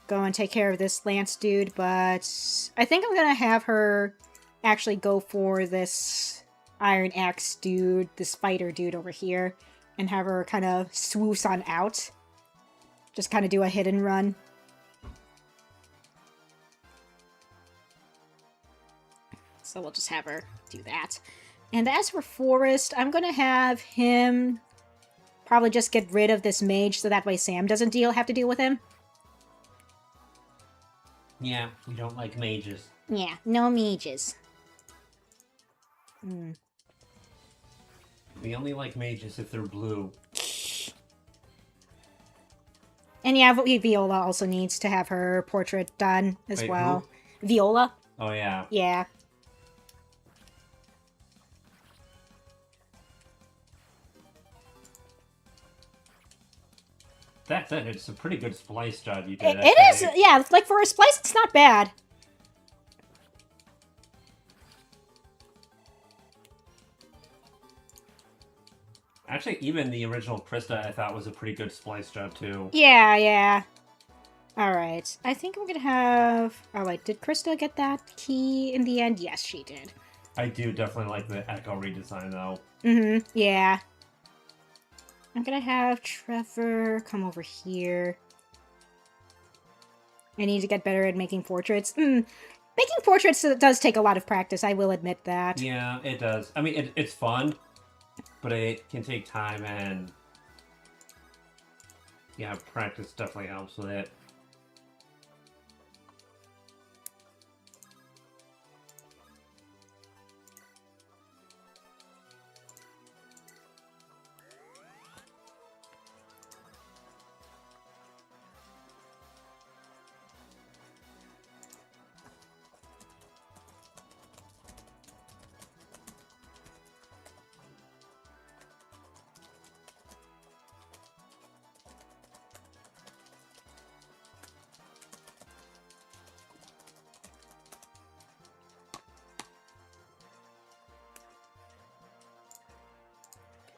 go and take care of this Lance dude, but I think I'm gonna have her actually go for this Iron Axe dude, the spider dude over here, and have her kind of swoosh on out. Just kind of do a hit and run. So we'll just have her do that. And as for Forrest, I'm gonna have him probably just get rid of this mage so that way Sam doesn't have to deal with him. Yeah, we don't like mages. Yeah, no mages. We only like mages if they're blue. And yeah, Viola also needs to have her portrait done as well. Who? Viola? Oh, yeah. Yeah. That's it. It's a pretty good splice job you did. It is, yeah. Like, for a splice, it's not bad. Actually, even the original Krista, I thought was a pretty good splice job, too. Yeah, yeah. Alright. I think I'm gonna have... Oh, wait. Did Krista get that key in the end? Yes, she did. I do definitely like the Echo redesign, though. Mm-hmm. Yeah. I'm gonna have Trevor come over here. I need to get better at making portraits. Making portraits does take a lot of practice, I will admit that. Yeah, it does. I mean, it's fun, but it can take time, and yeah, practice definitely helps with it.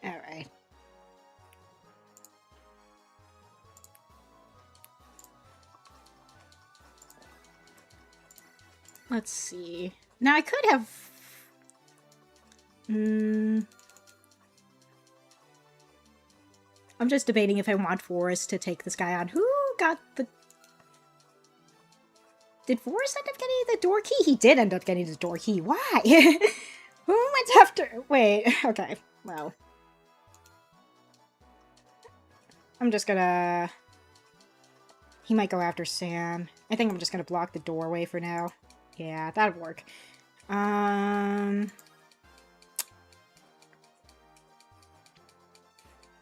Alright. Let's see. Now, I could have I'm just debating if I want Forrest to take this guy on. Who got the... Did Forrest end up getting the door key? He did end up getting the door key. Why? Who went after... Wait, okay. Well. I'm just gonna... He might go after Sam. I think I'm just gonna block the doorway for now. Yeah, that'd work.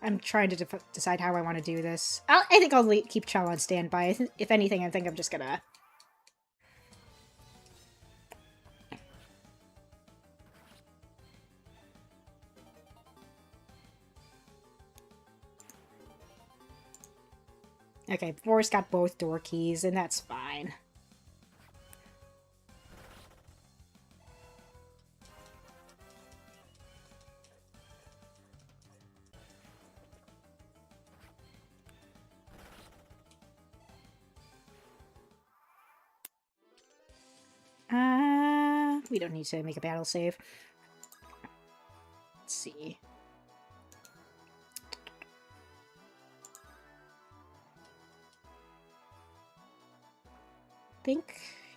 I'm trying to decide how I want to do this. I think I'll keep Chell on standby. If anything, I think I'm just gonna... Okay, Forrest got both door keys, and that's fine. We don't need to make a battle save. Let's see.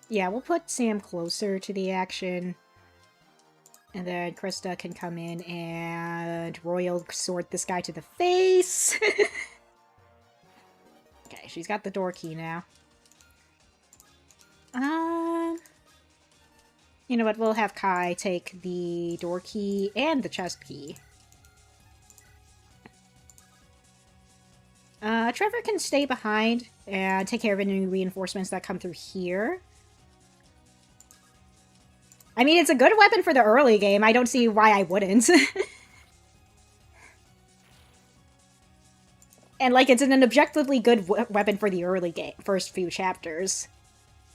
Yeah, we'll put Sam closer to the action. And then Krista can come in and Royal Sword this guy to the face. Okay, she's got the door key now. You know what, we'll have Kai take the door key and the chest key. Trevor can stay behind and take care of any reinforcements that come through here. I mean, it's a good weapon for the early game. I don't see why I wouldn't. And, like, it's an objectively good weapon for the early game, first few chapters.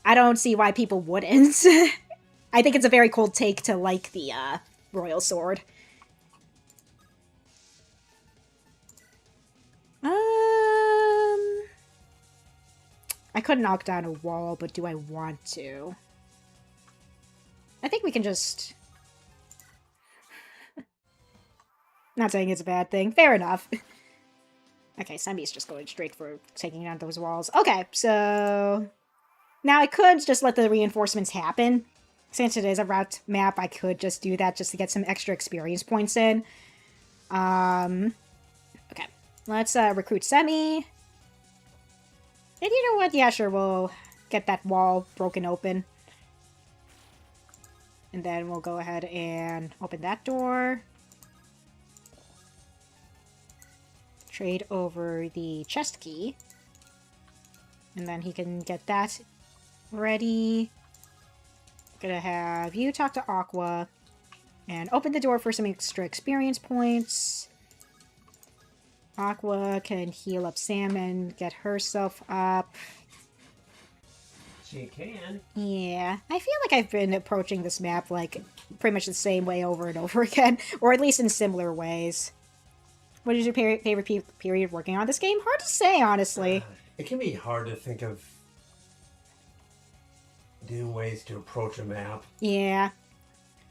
I don't see why people wouldn't. I think it's a very cool take to like the, Royal Sword. I could knock down a wall, but do I want to? I think we can just... Not saying it's a bad thing. Fair enough. Okay, Semi's just going straight for taking down those walls. Okay, so... Now I could just let the reinforcements happen. Since it is a route map, I could just do that just to get some extra experience points in. Okay. Let's recruit Semi. And you know what? Yeah, sure, we'll get that wall broken open. And then we'll go ahead and open that door. Trade over the chest key. And then he can get that ready. Gonna have you talk to Aqua. And open the door for some extra experience points. Aqua can heal up Sam and get herself up. She can. Yeah. I feel like I've been approaching this map, like, pretty much the same way over and over again. Or at least in similar ways. What is your favorite period working on this game? Hard to say, honestly. It can be hard to think of new ways to approach a map. Yeah.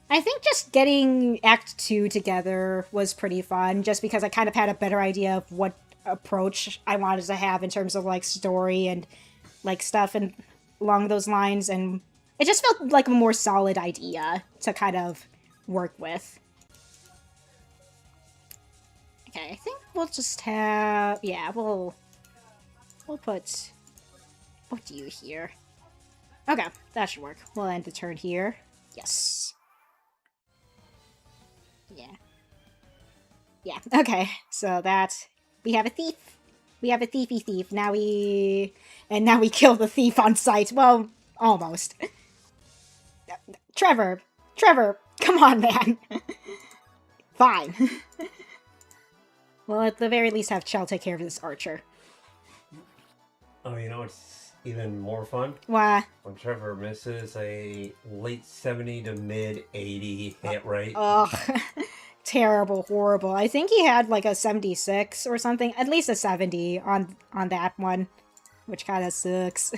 I think just getting Act 2 together was pretty fun, just because I kind of had a better idea of what approach I wanted to have in terms of, like, story and, like, stuff and along those lines, and it just felt like a more solid idea to kind of work with. Okay, I think we'll just have... Yeah, we'll put... What do you here? Okay, that should work. We'll end the turn here. Yes. Yeah. Yeah, okay. So that... We have a thief. We have a thiefy thief. Now we kill the thief on sight. Well, almost. Trevor! Come on, man! Fine. Well, at the very least have Chell take care of this archer. Oh, you know what's even more fun? Why? When Trevor misses a late 70 to mid 80 hit rate. Ugh. Terrible, horrible. I think he had like a 76 or something. At least a 70 on that one. Which kind of sucks.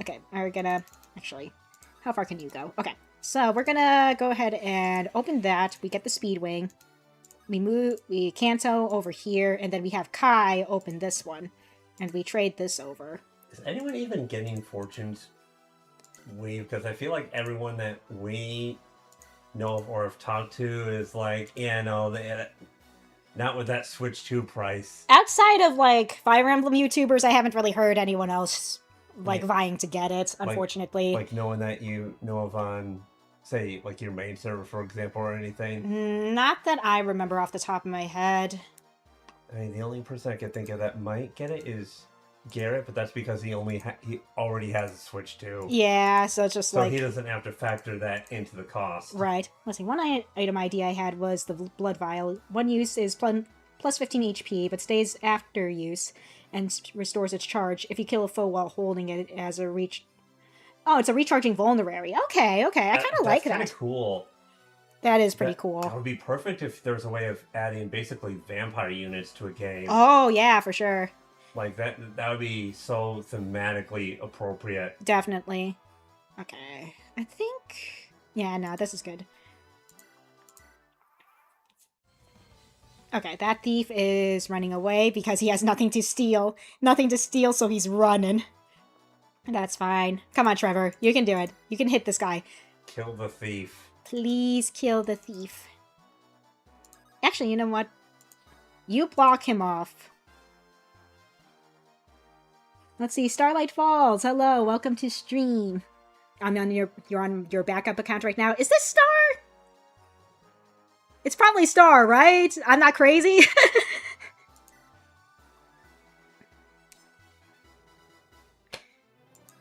Okay, we're gonna... Actually, how far can you go? Okay, So we're gonna go ahead and open that. We get the speed wing. We cancel over here, and then we have Kai open this one. And we trade this over. Is anyone even getting Fortune's Wave? Because I feel like everyone that we know of or have talked to is like, yeah, no, not with that Switch 2 price. Outside of, like, Fire Emblem YouTubers, I haven't really heard anyone else, like, vying to get it, unfortunately. Like knowing that you know of on, say, like your main server, for example, or anything? Not that I remember off the top of my head. I mean, the only person I can think of that might get it is Garrett, but that's because he already has a Switch 2. Yeah, so it's just so like... he doesn't have to factor that into the cost. Right. Let's see, one item ID I had was the Blood Vial. One use is plus 15 HP, but stays after use and restores its charge if you kill a foe while holding it as a reach... Oh, it's a recharging vulnerary. Okay, I kind of like that. That's kind of cool. That is pretty cool. That would be perfect if there's a way of adding basically vampire units to a game. Oh, yeah, for sure. Like, that would be so thematically appropriate. Definitely. Okay. I think... Yeah, no, this is good. Okay, that thief is running away because he has nothing to steal. Nothing to steal, so he's running. That's fine. Come on, Trevor. You can do it. You can hit this guy. Kill the thief. Please kill the thief. Actually, you know what? You block him off. Let's see. Starlight Falls. Hello. Welcome to stream. You're on your backup account right now. Is this Star? It's probably Star, right? I'm not crazy.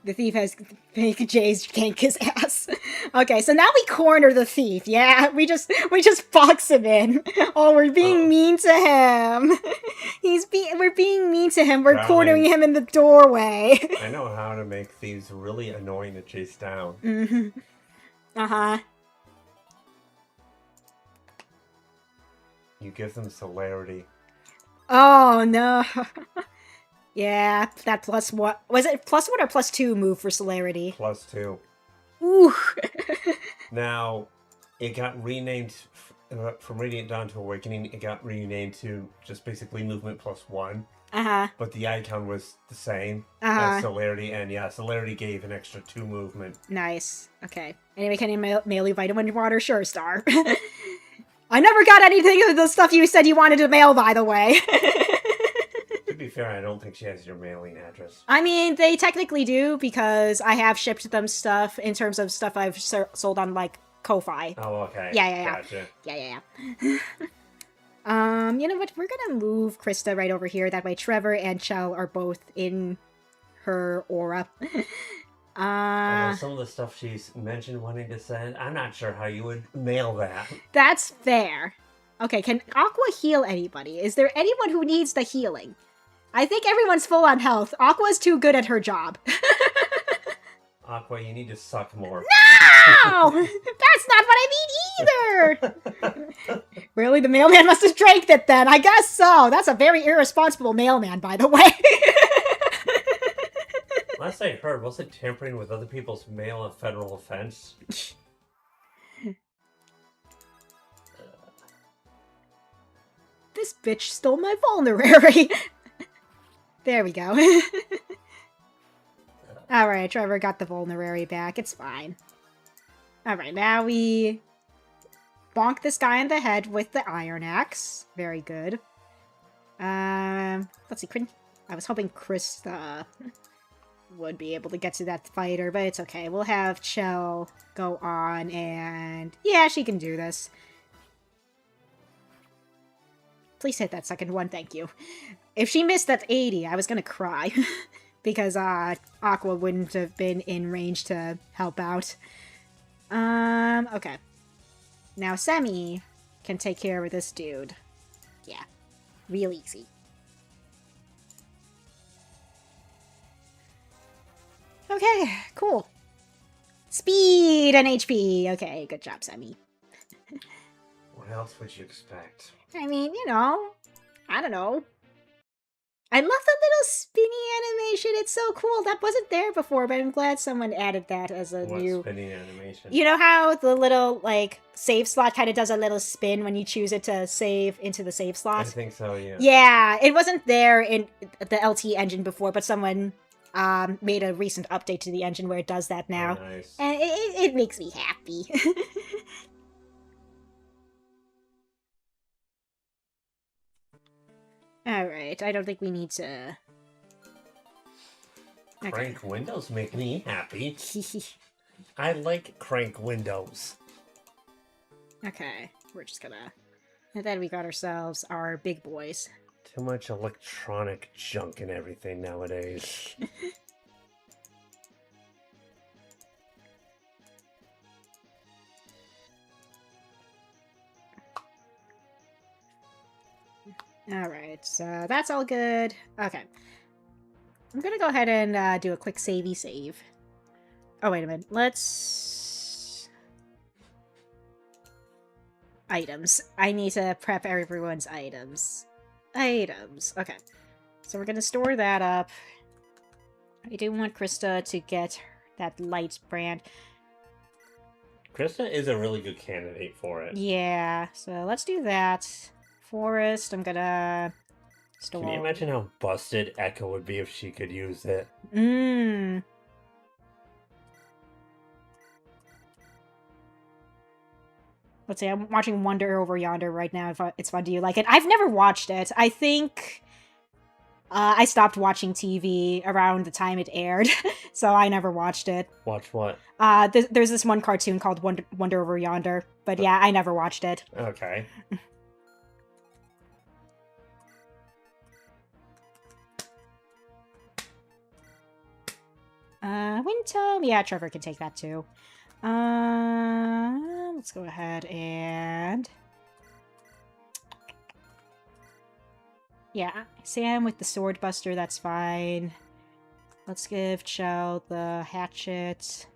The thief has fake Jay's gank his ass. Okay, so now we corner the thief. Yeah, we just box him in. Oh, we're being mean to him. We're being mean to him. We're cornering him in the doorway. I know how to make thieves really annoying to chase down. Mm-hmm. Uh-huh. You give them celerity. Oh no. Yeah, that plus what was it? Plus one or plus two move for celerity? +2. Ooh. Now, it got renamed from Radiant Dawn to Awakening. It got renamed to just basically movement +1. Uh-huh. But the icon was the same as celerity, and yeah, celerity gave an extra 2 movement. Nice. Okay. Anyway, can you mail you vitamin water? Sure, Star. I never got anything of the stuff you said you wanted to mail, by the way. To be fair, I don't think she has your mailing address. I mean, they technically do, because I have shipped them stuff in terms of stuff I've sold on, like, Ko-Fi. Oh, okay. Yeah. Gotcha. Yeah. You know what? We're gonna move Krista right over here. That way Trevor and Chell are both in her aura. Although some of the stuff she's mentioned wanting to send, I'm not sure how you would mail that. That's fair. Okay, can Aqua heal anybody? Is there anyone who needs the healing? I think everyone's full on health. Aqua's too good at her job. Aqua, you need to suck more. No! That's not what I mean either! Really? The mailman must have drank it then. I guess so. That's a very irresponsible mailman, by the way. Last I heard, wasn't tampering with other people's mail a federal offense? This bitch stole my vulnerary. There we go. Alright, Trevor got the vulnerary back. It's fine. Alright, now we bonk this guy in the head with the iron axe. Very good. Let's see. I was hoping Krista would be able to get to that fighter, but it's okay. We'll have Chell go on, and yeah, she can do this. Please hit that second one, thank you. If she missed that 80, I was gonna cry. Because Aqua wouldn't have been in range to help out. Okay. Now Semi can take care of this dude. Yeah. Real easy. Okay, cool. Speed and HP. Okay, good job, Semi. What else would you expect? I mean, you know, I don't know. I love the little spinny animation. It's so cool. That wasn't there before, but I'm glad someone added that as a What new... spinning animation? You know how the little, like, save slot kind of does a little spin when you choose it to save into the save slot? I think so, yeah. Yeah, it wasn't there in the LT engine before, but someone made a recent update to the engine where it does that now. Oh, nice. And it makes me happy. Alright, I don't think we need to... Okay. Crank windows make me happy. I like crank windows. Okay, we're just gonna... And then we got ourselves our big boys. Too much electronic junk and everything nowadays. Alright, so that's all good. Okay. I'm gonna go ahead and do a quick savey save. Oh, wait a minute. Let's... Items. I need to prep everyone's items. Items. Okay. So we're gonna store that up. I do want Krista to get that light brand. Krista is a really good candidate for it. Yeah, so let's do that. Forest, I'm gonna store... Can you imagine how busted Echo would be if she could use it? Let's see, I'm watching Wonder Over Yonder right now. If it's fun, do you like it? I've never watched it. I think I stopped watching TV around the time it aired, so I never watched it. Watch what? There's this one cartoon called Wonder Over Yonder, but yeah, I never watched it. Okay. Wind tome. Yeah, Trevor can take that too. Let's go ahead and... Yeah, Sam with the sword buster, that's fine. Let's give Chell the hatchet.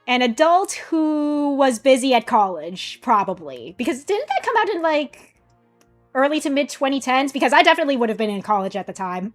An adult who was busy at college, probably. Because didn't that come out in, like... early to mid 2010s? Because I definitely would have been in college at the time.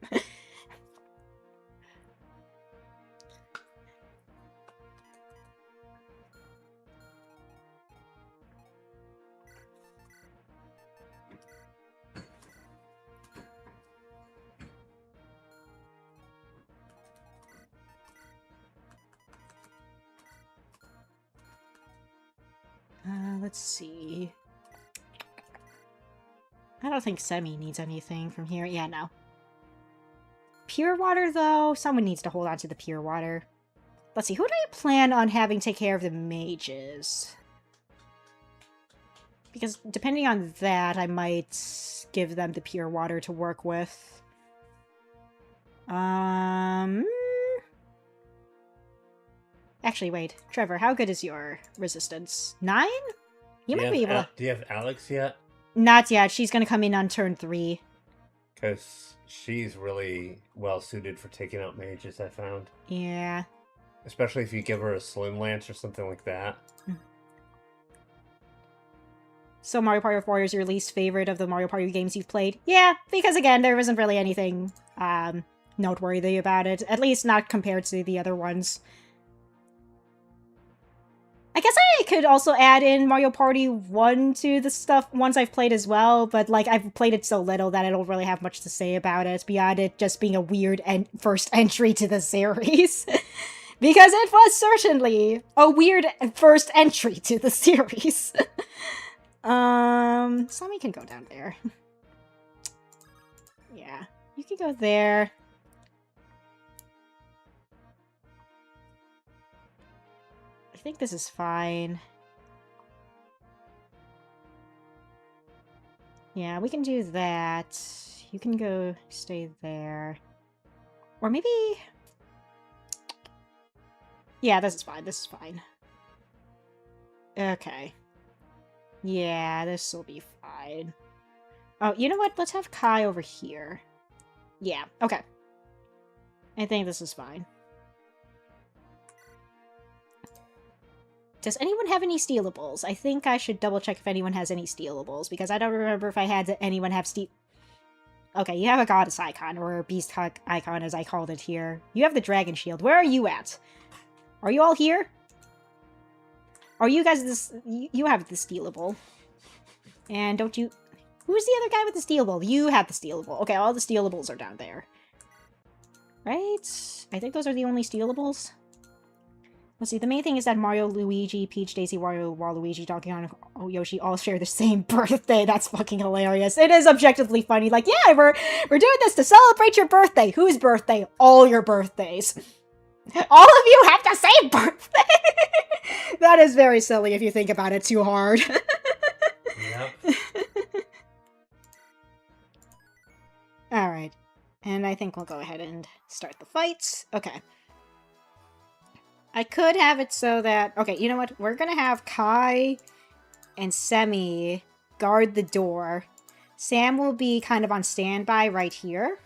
Let's see. I don't think Semi needs anything from here. Yeah, no. Pure water, though? Someone needs to hold on to the pure water. Let's see, who do I plan on having take care of the mages? Because depending on that, I might give them the pure water to work with. Actually, wait. Trevor, how good is your resistance? 9? You might be able to... Do you have Alex yet? Not yet. She's gonna come in on turn 3. Because she's really well suited for taking out mages, I found. Yeah. Especially if you give her a slim lance or something like that. So Mario Party 4 is your least favorite of the Mario Party games you've played? Yeah, because again, there wasn't really anything noteworthy about it. At least not compared to the other ones. I guess I could also add in Mario Party 1 to the ones I've played as well, but like I've played it so little that I don't really have much to say about it, beyond it just being a weird first entry to the series. Because it was certainly a weird first entry to the series. Sammy can go down there. Yeah, you can go there. I think this is fine. Yeah, we can do that. You can go stay there. Or maybe... Yeah, this is fine. This is fine. Okay. Yeah, this will be fine. Oh, you know what? Let's have Kai over here. Yeah, okay. I think this is fine. does anyone have any stealables? I think I should double check if anyone has any stealables, because I don't remember if I had anyone have Okay, you have a goddess icon, or a beast icon as I called it here. You have the dragon shield. Where are you at? Are you all here? Are you guys this? You have the stealable. And don't you... Who's the other guy with the stealable? You have the stealable. Okay, all the stealables are down there. Right? I think those are the only stealables. Let's see, the main thing is that Mario, Luigi, Peach, Daisy, Wario, Waluigi, Donkey Kong, Yoshi all share the same birthday. That's fucking hilarious. It is objectively funny. Like, yeah, we're doing this to celebrate your birthday. Whose birthday? All your birthdays. All of you have the same birthday! That is very silly if you think about it too hard. Yep. Alright. And I think we'll go ahead and start the fights. Okay. I could have it so that... Okay, you know what? We're gonna have Kai and Semi guard the door. Sam will be kind of on standby right here.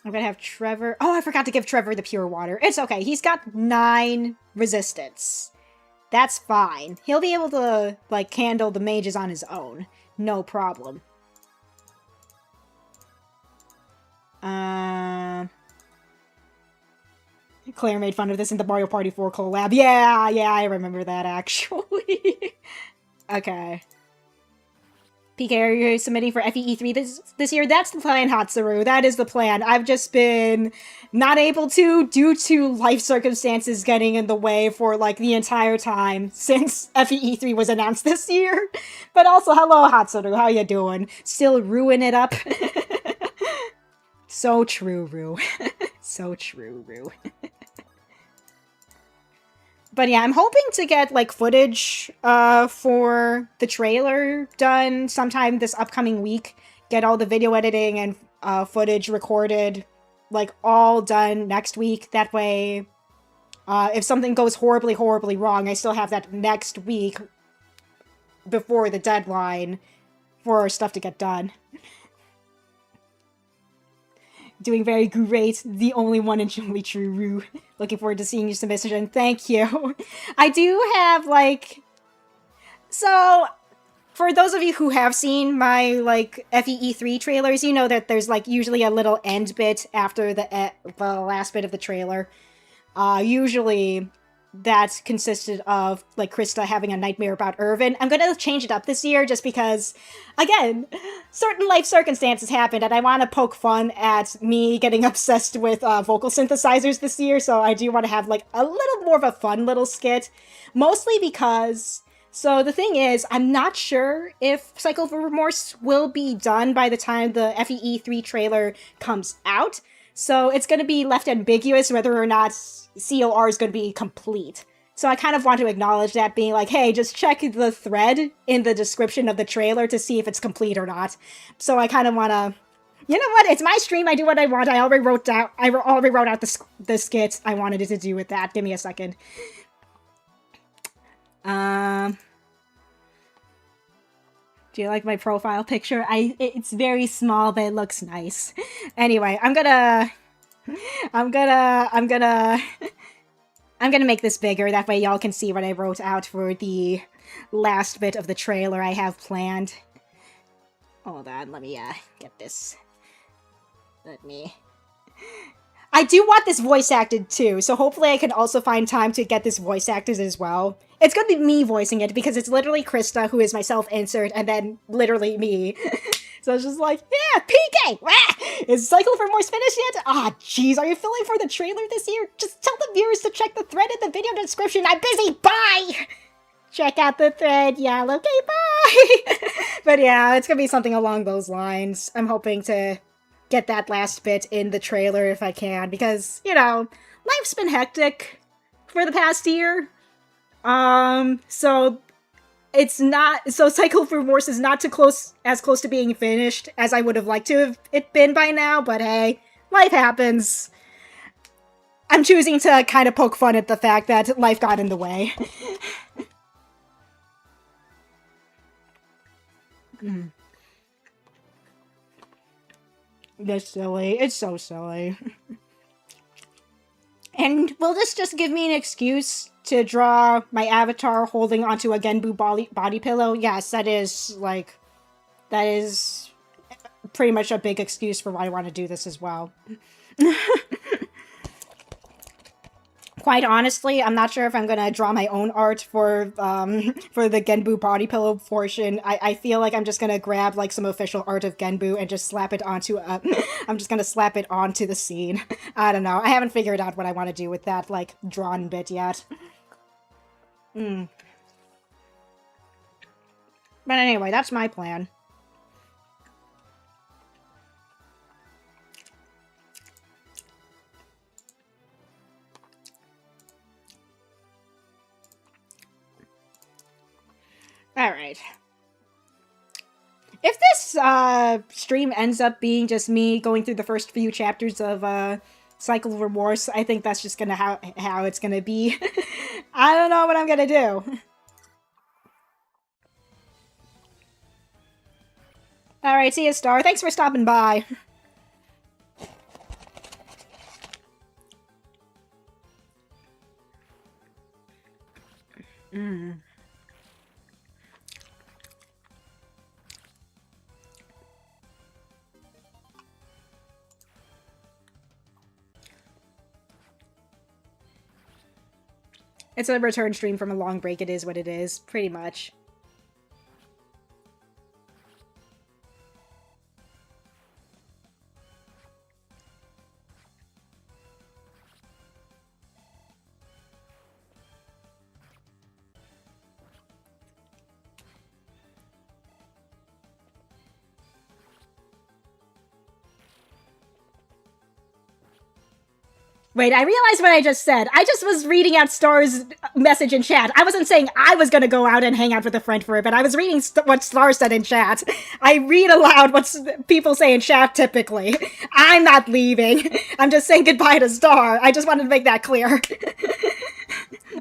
I'm gonna have Trevor... Oh, I forgot to give Trevor the pure water. It's okay. He's got 9 resistance. That's fine. He'll be able to, like, handle the mages on his own. No problem. Claire made fun of this in the Mario Party 4 collab. Yeah, I remember that, actually. Okay. PK, are you submitting for FEE3 this year? That's the plan, Hatsuru. That is the plan. I've just been not able to due to life circumstances getting in the way for, like, the entire time since FEE3 was announced this year. But also, hello, Hatsuru. How you doing? Still ruin it up? So true, Rue. So true, Rue. But yeah, I'm hoping to get, like, footage for the trailer done sometime this upcoming week. Get all the video editing and footage recorded, like, all done next week. That way, if something goes horribly, horribly wrong, I still have that next week before the deadline for stuff to get done. Doing very great. The only one and only true Rue. Looking forward to seeing your submission. Thank you. I do have, like... So, for those of you who have seen my, like, FEE3 trailers, you know that there's, like, usually a little end bit after the last bit of the trailer. Usually, that consisted of, like, Krista having a nightmare about Irvin. I'm gonna change it up this year just because, again, certain life circumstances happened and I want to poke fun at me getting obsessed with vocal synthesizers this year, so I do want to have, like, a little more of a fun little skit. Mostly because... So the thing is, I'm not sure if Cycle for Remorse will be done by the time the FEE3 trailer comes out, so it's gonna be left ambiguous whether or not COR is going to be complete. So I kind of want to acknowledge that, being like, hey, just check the thread in the description of the trailer to see if it's complete or not. So I kind of want to... You know what? It's my stream. I do what I want. I already wrote out the skit I wanted it to do with that. Give me a second. Do you like my profile picture? It's very small, but it looks nice. Anyway, I'm gonna make this bigger, that way y'all can see what I wrote out for the last bit of the trailer I have planned. Hold on, let me, get this. I do want this voice acted too, so hopefully I can also find time to get this voice acted as well. It's gonna be me voicing it, because it's literally Krista, who is my self-insert, and then literally me. So it's just like, yeah, PK! Is Cycle for Remorse finished yet? Ah, jeez, are you filling for the trailer this year? Just tell the viewers to check the thread in the video description. I'm busy, bye! Check out the thread, yeah, okay, bye! But yeah, it's gonna be something along those lines. I'm hoping to get that last bit in the trailer if I can, because, you know, life's been hectic for the past year. So it's not, so Cycle for Remorse is not as close to being finished as I would have liked to have it been by now, but hey, life happens. I'm choosing to kind of poke fun at the fact that life got in the way. That's silly. It's so silly. And will this just give me an excuse to draw my avatar holding onto a Genbu body pillow? Yes, that is, like, that is pretty much a big excuse for why I want to do this as well. Quite honestly, I'm not sure if I'm gonna draw my own art for the Genbu body pillow portion. I feel like I'm just gonna grab like some official art of Genbu and just slap it onto I'm just gonna slap it onto the scene. I don't know. I haven't figured out what I want to do with that like drawn bit yet. But anyway, that's my plan. Alright. If this stream ends up being just me going through the first few chapters of Cycle of Remorse, I think that's just gonna how it's gonna be. I don't know what I'm gonna do. Alright, see ya, Star. Thanks for stopping by. It's a return stream from a long break, it is what it is, pretty much. Wait, I realized what I just said. I just was reading out Star's message in chat. I wasn't saying I was gonna go out and hang out with a friend for a bit. I was reading what Star said in chat. I read aloud what people say in chat typically. I'm not leaving. I'm just saying goodbye to Star. I just wanted to make that clear.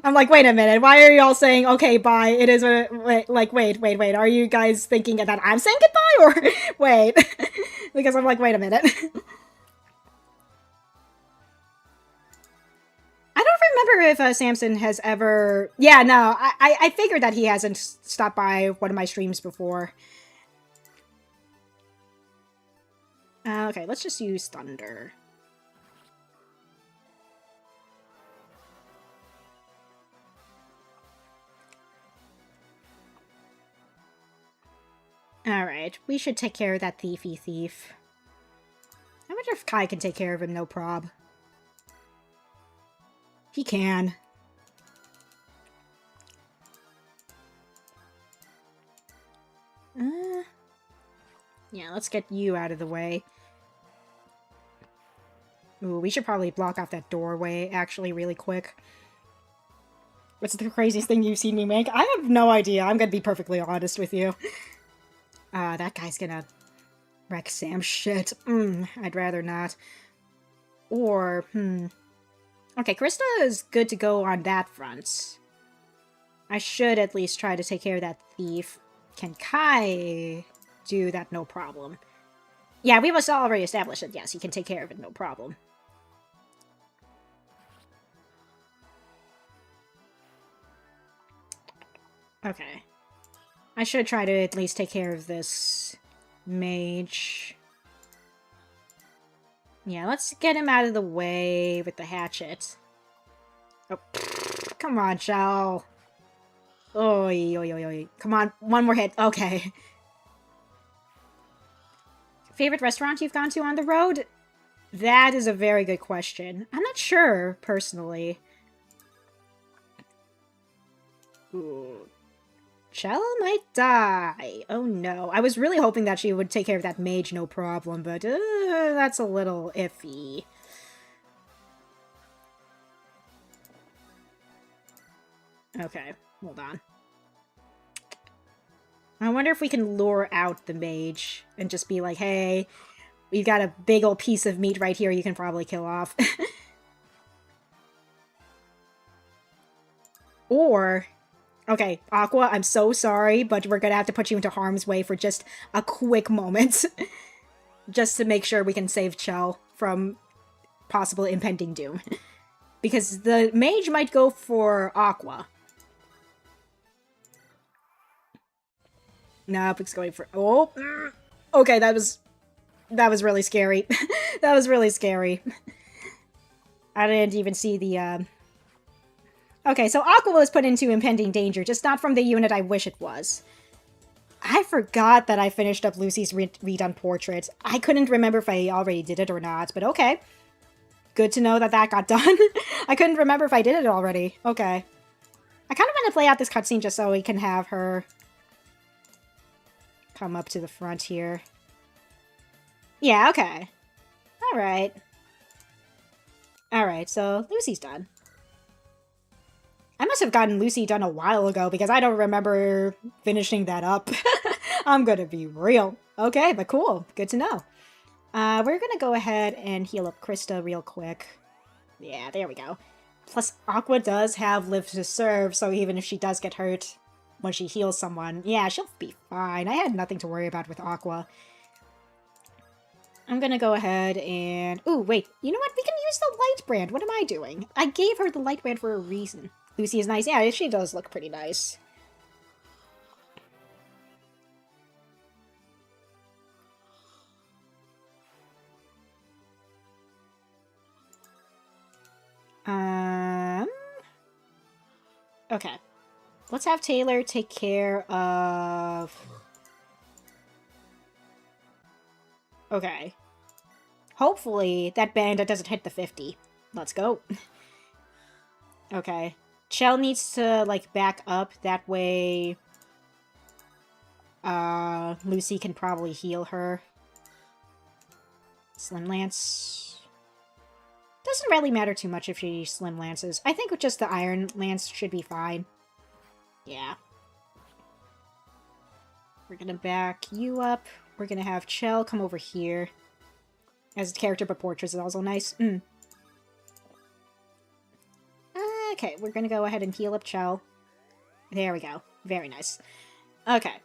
I'm like, wait a minute. Why are y'all saying, okay, bye? It is a... Wait. Are you guys thinking that I'm saying goodbye? Or... Wait. Because I'm like, wait a minute. I don't remember if Samson has ever... Yeah, no, I figured that he hasn't stopped by one of my streams before. Okay, let's just use Thunder. Alright, we should take care of that thiefy thief. I wonder if Kai can take care of him, no prob. He can. Yeah, let's get you out of the way. Ooh, we should probably block off that doorway, actually, really quick. What's the craziest thing you've seen me make? I have no idea. I'm gonna be perfectly honest with you. That guy's gonna wreck Sam's shit. I'd rather not. Or, Okay, Krista is good to go on that front. I should at least try to take care of that thief. Can Kai do that? No problem. Yeah, we must already establish that, yes, he can take care of it, no problem. Okay. I should try to at least take care of this mage. Yeah, let's get him out of the way with the hatchet. Oh, come on, Shell. Oi. Come on, one more hit. Okay. Favorite restaurant you've gone to on the road? That is a very good question. I'm not sure, personally. Ooh. Shell might die. Oh no. I was really hoping that she would take care of that mage no problem, but that's a little iffy. Okay, hold on. I wonder if we can lure out the mage and just be like, hey, we've got a big old piece of meat right here you can probably kill off. Or... Okay, Aqua, I'm so sorry, but we're gonna have to put you into harm's way for just a quick moment. Just to make sure we can save Chell from possible impending doom. Because the mage might go for Aqua. Nope, it's going for... Oh! Okay, that was really scary. That was really scary. I didn't even see the, Okay, so Aqua was put into impending danger, just not from the unit I wish it was. I forgot that I finished up Lucy's redone portrait. I couldn't remember if I already did it or not, but okay. Good to know that that got done. I couldn't remember if I did it already. Okay. I kind of want to play out this cutscene just so we can have her come up to the front here. Yeah, okay. Alright. Alright, so Lucy's done. I must have gotten Lucy done a while ago because I don't remember finishing that up. I'm gonna be real. Okay, but cool. Good to know. We're gonna go ahead and heal up Krista real quick. Yeah, there we go. Plus, Aqua does have Live to Serve, so even if she does get hurt when she heals someone, yeah, she'll be fine. I had nothing to worry about with Aqua. I'm gonna go ahead and... Ooh, wait. You know what? We can use the light brand. What am I doing? I gave her the light brand for a reason. Lucy is nice. Yeah, she does look pretty nice. Okay. Let's have Taylor take care of... Okay. Hopefully, that bandit doesn't hit the 50. Let's go. Okay. Chell needs to, like, back up. That way... Lucy can probably heal her. Slim Lance... Doesn't really matter too much if she Slim Lances. I think with just the Iron Lance should be fine. Yeah. We're gonna back you up. We're gonna have Chell come over here. As a character, but portraits is also nice. Okay, we're gonna go ahead and heal up Chell. There we go. Very nice. Okay.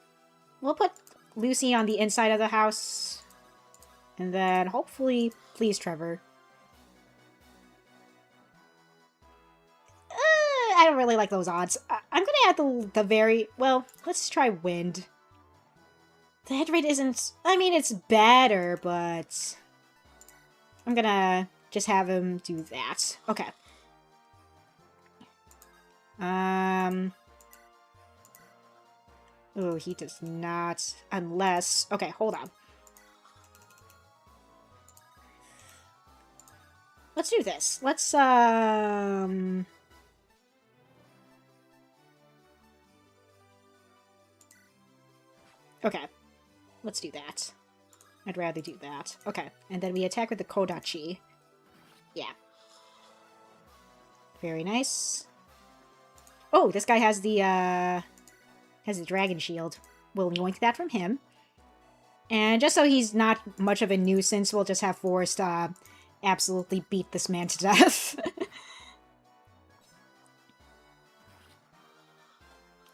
We'll put Lucy on the inside of the house. And then, hopefully, please, Trevor. I don't really like those odds. I'm gonna add the very... Well, let's try Wind. The hit rate isn't... I mean, it's better, but... I'm gonna just have him do that. Okay. Oh, he does not... Unless... Okay, hold on. Let's do this. Let's, Okay. Let's do that. I'd rather do that. Okay. And then we attack with the Kodachi. Yeah. Very nice. Oh, this guy has the dragon shield. We'll yoink that from him. And just so he's not much of a nuisance, we'll just have Forrest, absolutely beat this man to death.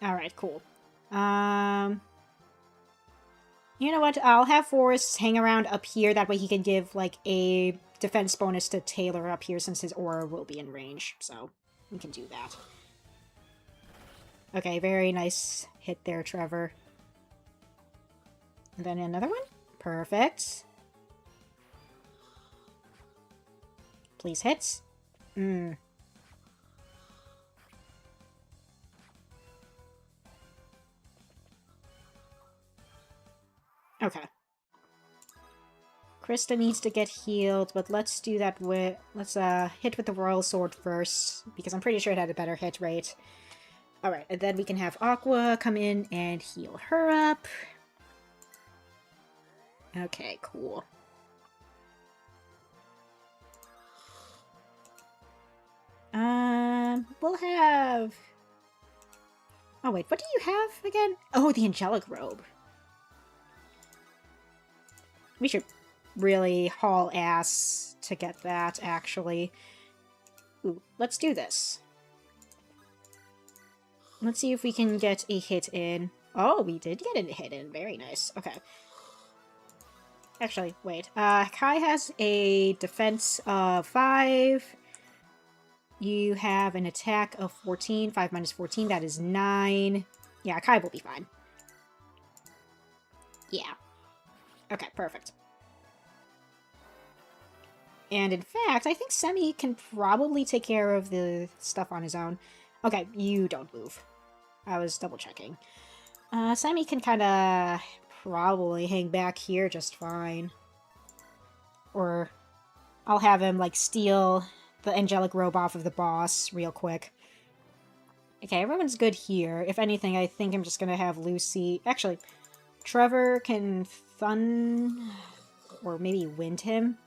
Alright, cool. You know what? I'll have Forrest hang around up here. That way he can give, like, a defense bonus to Taylor up here since his aura will be in range. So, we can do that. Okay, very nice hit there, Trevor. And then another one? Perfect. Please hit. Okay. Krista needs to get healed, but let's do that with... Let's hit with the Royal Sword first, because I'm pretty sure it had a better hit rate. Alright, and then we can have Aqua come in and heal her up. Okay, cool. We'll have... Oh wait, what do you have again? Oh, the Angelic Robe. We should really haul ass to get that, actually. Ooh, let's do this. Let's see if we can get a hit in. Oh, we did get a hit in. Very nice. Okay. Actually, wait. Kai has a defense of 5. You have an attack of 14. 5 minus 14, that is 9. Yeah, Kai will be fine. Yeah. Okay, perfect. And in fact, I think Semi can probably take care of the stuff on his own. Okay, you don't move. I was double checking. Semi can kind of probably hang back here just fine. Or I'll have him, like, steal the angelic robe off of the boss real quick. Okay, everyone's good here. If anything, I think I'm just gonna have Lucy... Actually, Trevor can thun... or maybe wind him.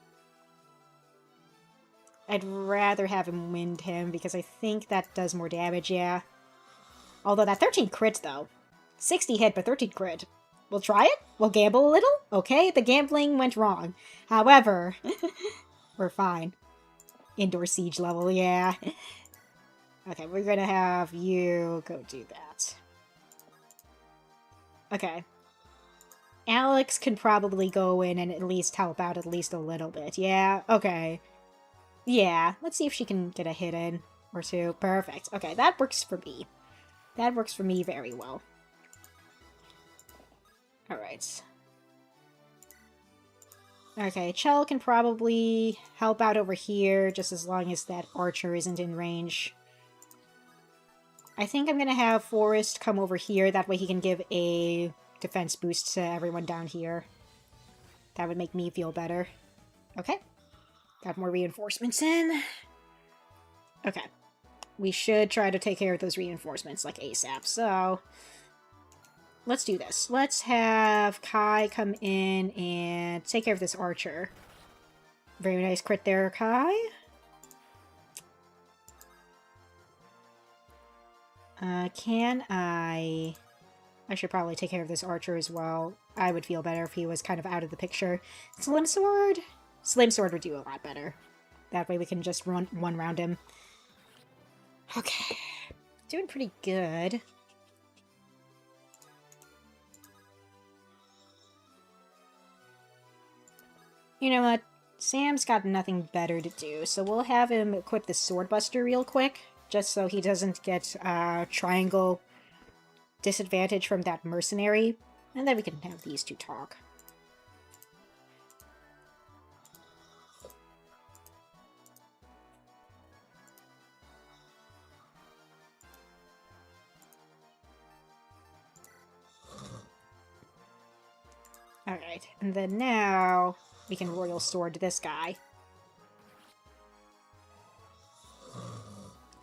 I'd rather have him wind him, because I think that does more damage, yeah. Although that 13 crit, though. 60 hit, but 13 crit. We'll try it? We'll gamble a little? Okay, the gambling went wrong. However, we're fine. Indoor siege level, yeah. Okay, we're gonna have you go do that. Okay. Alex can probably go in and at least help out at least a little bit. Yeah, okay. Yeah, let's see if she can get a hit in or two. Perfect. Okay, that works for me. That works for me very well. Alright. Okay, Chell can probably help out over here, just as long as that archer isn't in range. I think I'm gonna have Forrest come over here, that way he can give a defense boost to everyone down here. That would make me feel better. Okay. Got more reinforcements in. Okay. We should try to take care of those reinforcements, like, ASAP, so... Let's do this. Let's have Kai come in and take care of this archer. Very nice crit there, Kai. Can I... I should probably take care of this archer as well. I would feel better if he was kind of out of the picture. Slim Sword? Slim Sword would do a lot better. That way we can just run one round him. Okay. Doing pretty good. You know what? Sam's got nothing better to do, so we'll have him equip the Swordbuster real quick, just so he doesn't get triangle disadvantage from that mercenary, and then we can have these two talk. Alright, and then now we can Royal Sword this guy.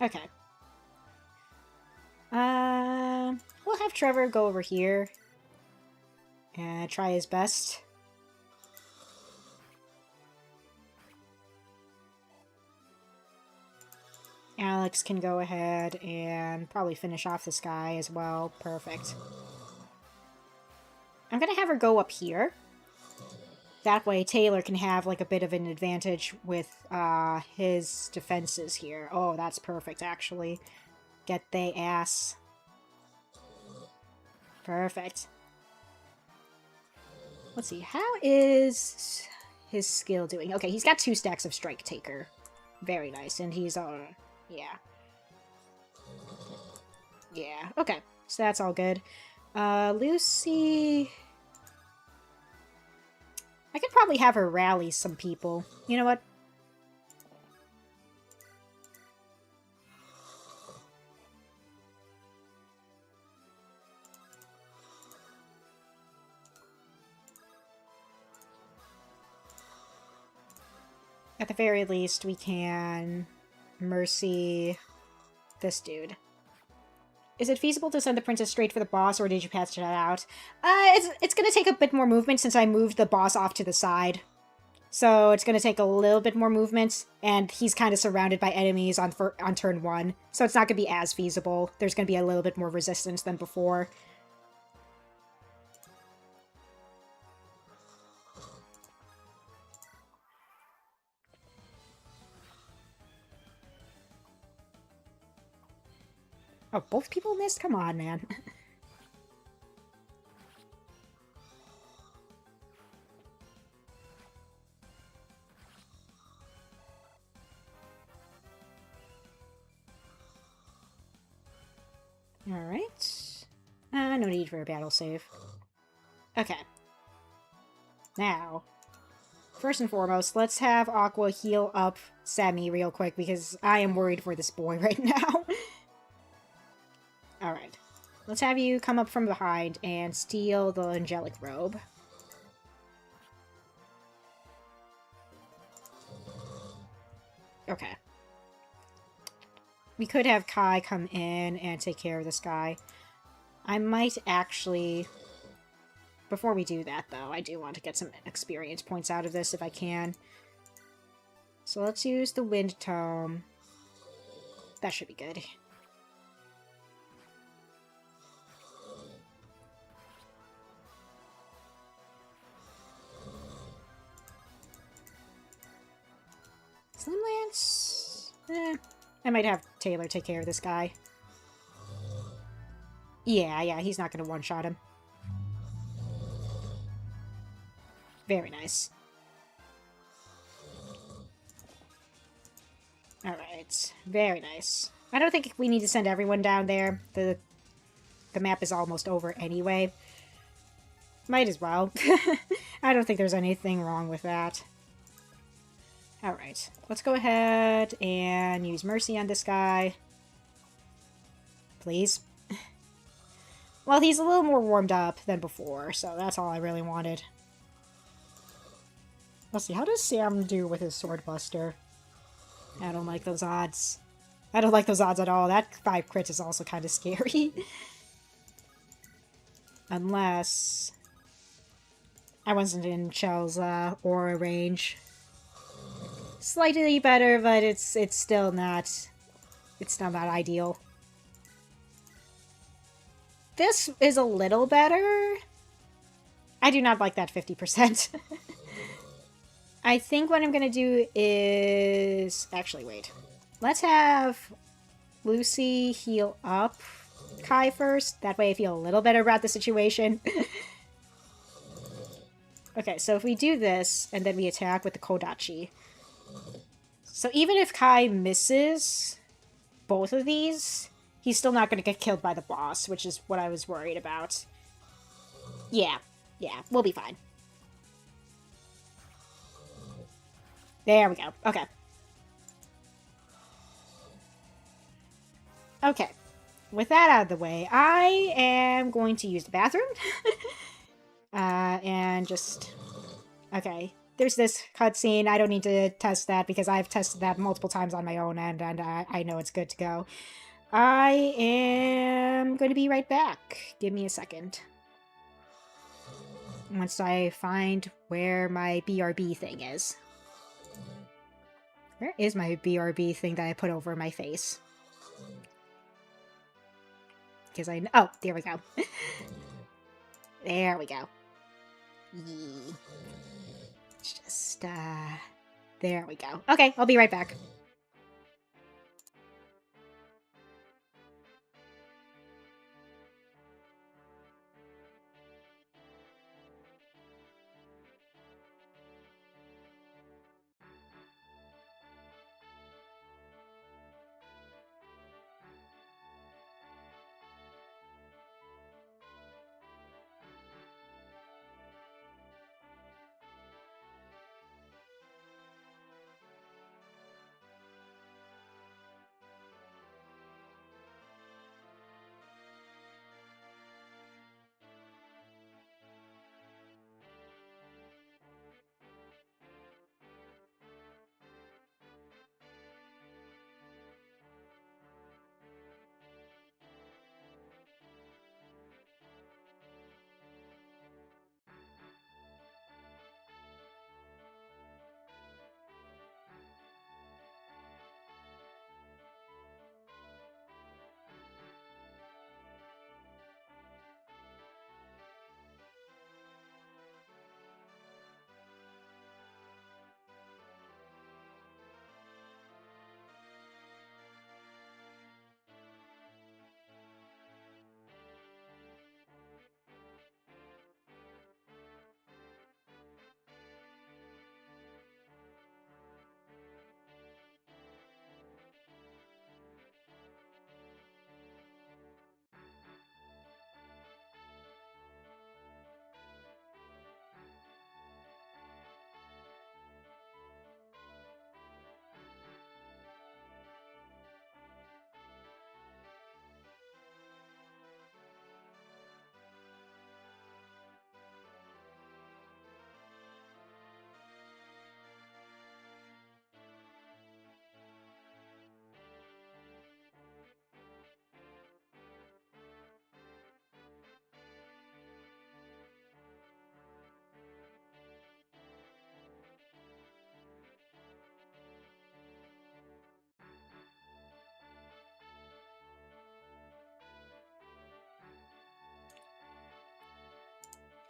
Okay. We'll have Trevor go over here and try his best. Alex can go ahead and probably finish off this guy as well. Perfect. I'm gonna have her go up here. That way Taylor can have, like, a bit of an advantage with his defenses here. Oh, that's perfect, actually. Get they ass. Perfect. Let's see, how is his skill doing? Okay, he's got 2 stacks of Strike Taker. Very nice, and he's, yeah. Yeah, okay, so that's all good. Lucy... I could probably have her rally some people. You know what? At the very least, we can mercy this dude. Is it feasible to send the princess straight for the boss, or did you patch that out? It's gonna take a bit more movement since I moved the boss off to the side. So it's gonna take a little bit more movement, and he's kind of surrounded by enemies on turn 1. So it's not gonna be as feasible. There's gonna be a little bit more resistance than before. Oh, both people missed? Come on, man. Alright. No need for a battle save. Okay. Now, first and foremost, let's have Aqua heal up Sammy real quick, because I am worried for this boy right now. Alright. Let's have you come up from behind and steal the angelic robe. Okay. We could have Kai come in and take care of this guy. I might actually... Before we do that, though, I do want to get some experience points out of this if I can. So let's use the Wind Tome. That should be good. Slim Lance? I might have Taylor take care of this guy. Yeah, he's not going to one-shot him. Very nice. Alright, very nice. I don't think we need to send everyone down there. The map is almost over anyway. Might as well. I don't think there's anything wrong with that. Alright, let's go ahead and use Mercy on this guy. Please. Well, he's a little more warmed up than before, so that's all I really wanted. Let's see, how does Sam do with his Sword Buster? I don't like those odds. I don't like those odds at all. That 5 crit is also kind of scary. Unless... I wasn't in Chell's aura range. Slightly better, but it's still not... It's still not ideal. This is a little better. I do not like that 50%. I think what I'm going to do is... Actually, wait. Let's have Lucy heal up Kai first. That way I feel a little better about the situation. Okay, so if we do this, and then we attack with the Kodachi. So even if Kai misses both of these, he's still not going to get killed by the boss, which is what I was worried about. Yeah, we'll be fine. There we go. Okay. Okay. With that out of the way, I am going to use the bathroom. And just... Okay. There's this cutscene. I don't need to test that because I've tested that multiple times on my own end, and I know it's good to go. I am going to be right back. Give me a second. Once I find where my BRB thing is. Where is my BRB thing that I put over my face? Because I... Oh, there we go. There we go. Yee. It's just, there we go. Okay, I'll be right back.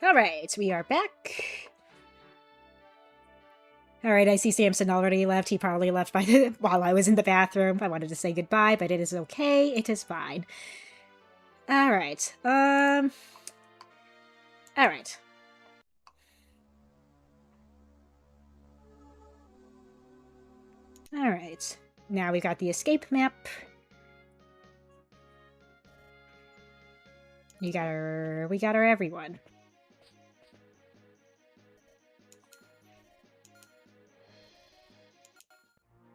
Alright, we are back. Alright, I see Samson already left. He probably left while I was in the bathroom. I wanted to say goodbye, but it is okay. It is fine. Alright, Alright. Alright. Now we've got the escape map. We got our everyone.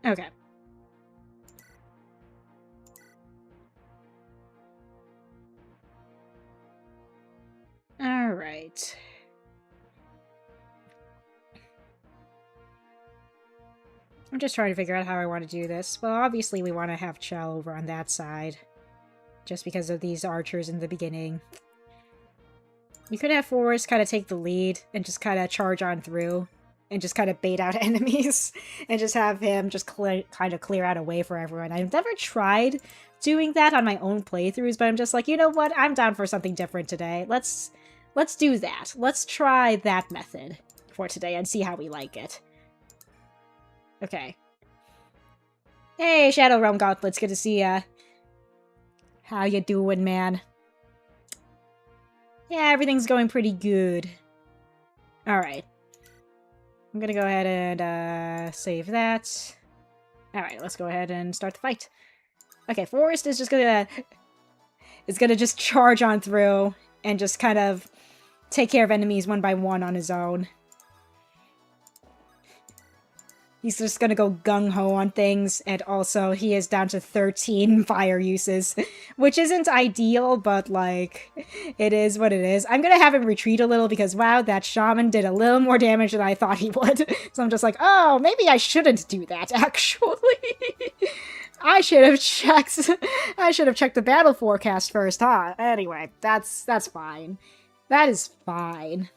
Okay. Alright. I'm just trying to figure out how I want to do this. Well, obviously we want to have Chell over on that side. Just because of these archers in the beginning. We could have Forrest kind of take the lead and just kind of charge on through. And just kind of bait out enemies. And just have him just kind of clear out a way for everyone. I've never tried doing that on my own playthroughs, but I'm just like, you know what? I'm down for something different today. Let's do that. Let's try that method for today and see how we like it. Okay. Hey, Shadow Realm Gauntlets, good to see ya. How you doing, man? Yeah, everything's going pretty good. Alright. I'm gonna go ahead and save that. Alright, let's go ahead and start the fight. Okay, Forrest is just gonna just charge on through and just kind of take care of enemies one by one on his own. He's just gonna go gung-ho on things, and also he is down to 13 fire uses, which isn't ideal, but, like, it is what it is. I'm gonna have him retreat a little because, wow, that shaman did a little more damage than I thought he would. So I'm just like, oh, maybe I shouldn't do that, actually. I should have checked the battle forecast first, huh? Anyway, that's fine. That is fine.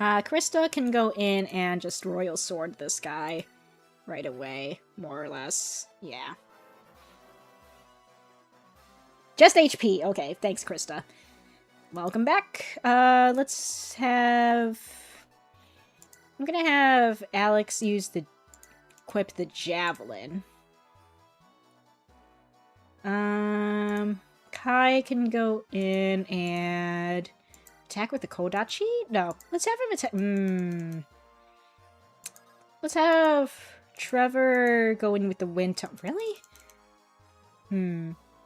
Krista can go in and just Royal Sword this guy right away, more or less. Yeah. Just HP. Okay, thanks, Krista. Welcome back. Let's have... I'm gonna have Alex equip the Javelin. Kai can go in and... attack with the Kodachi? No. Let's have him attack... Let's have Trevor go in with the Wind Tone. Really?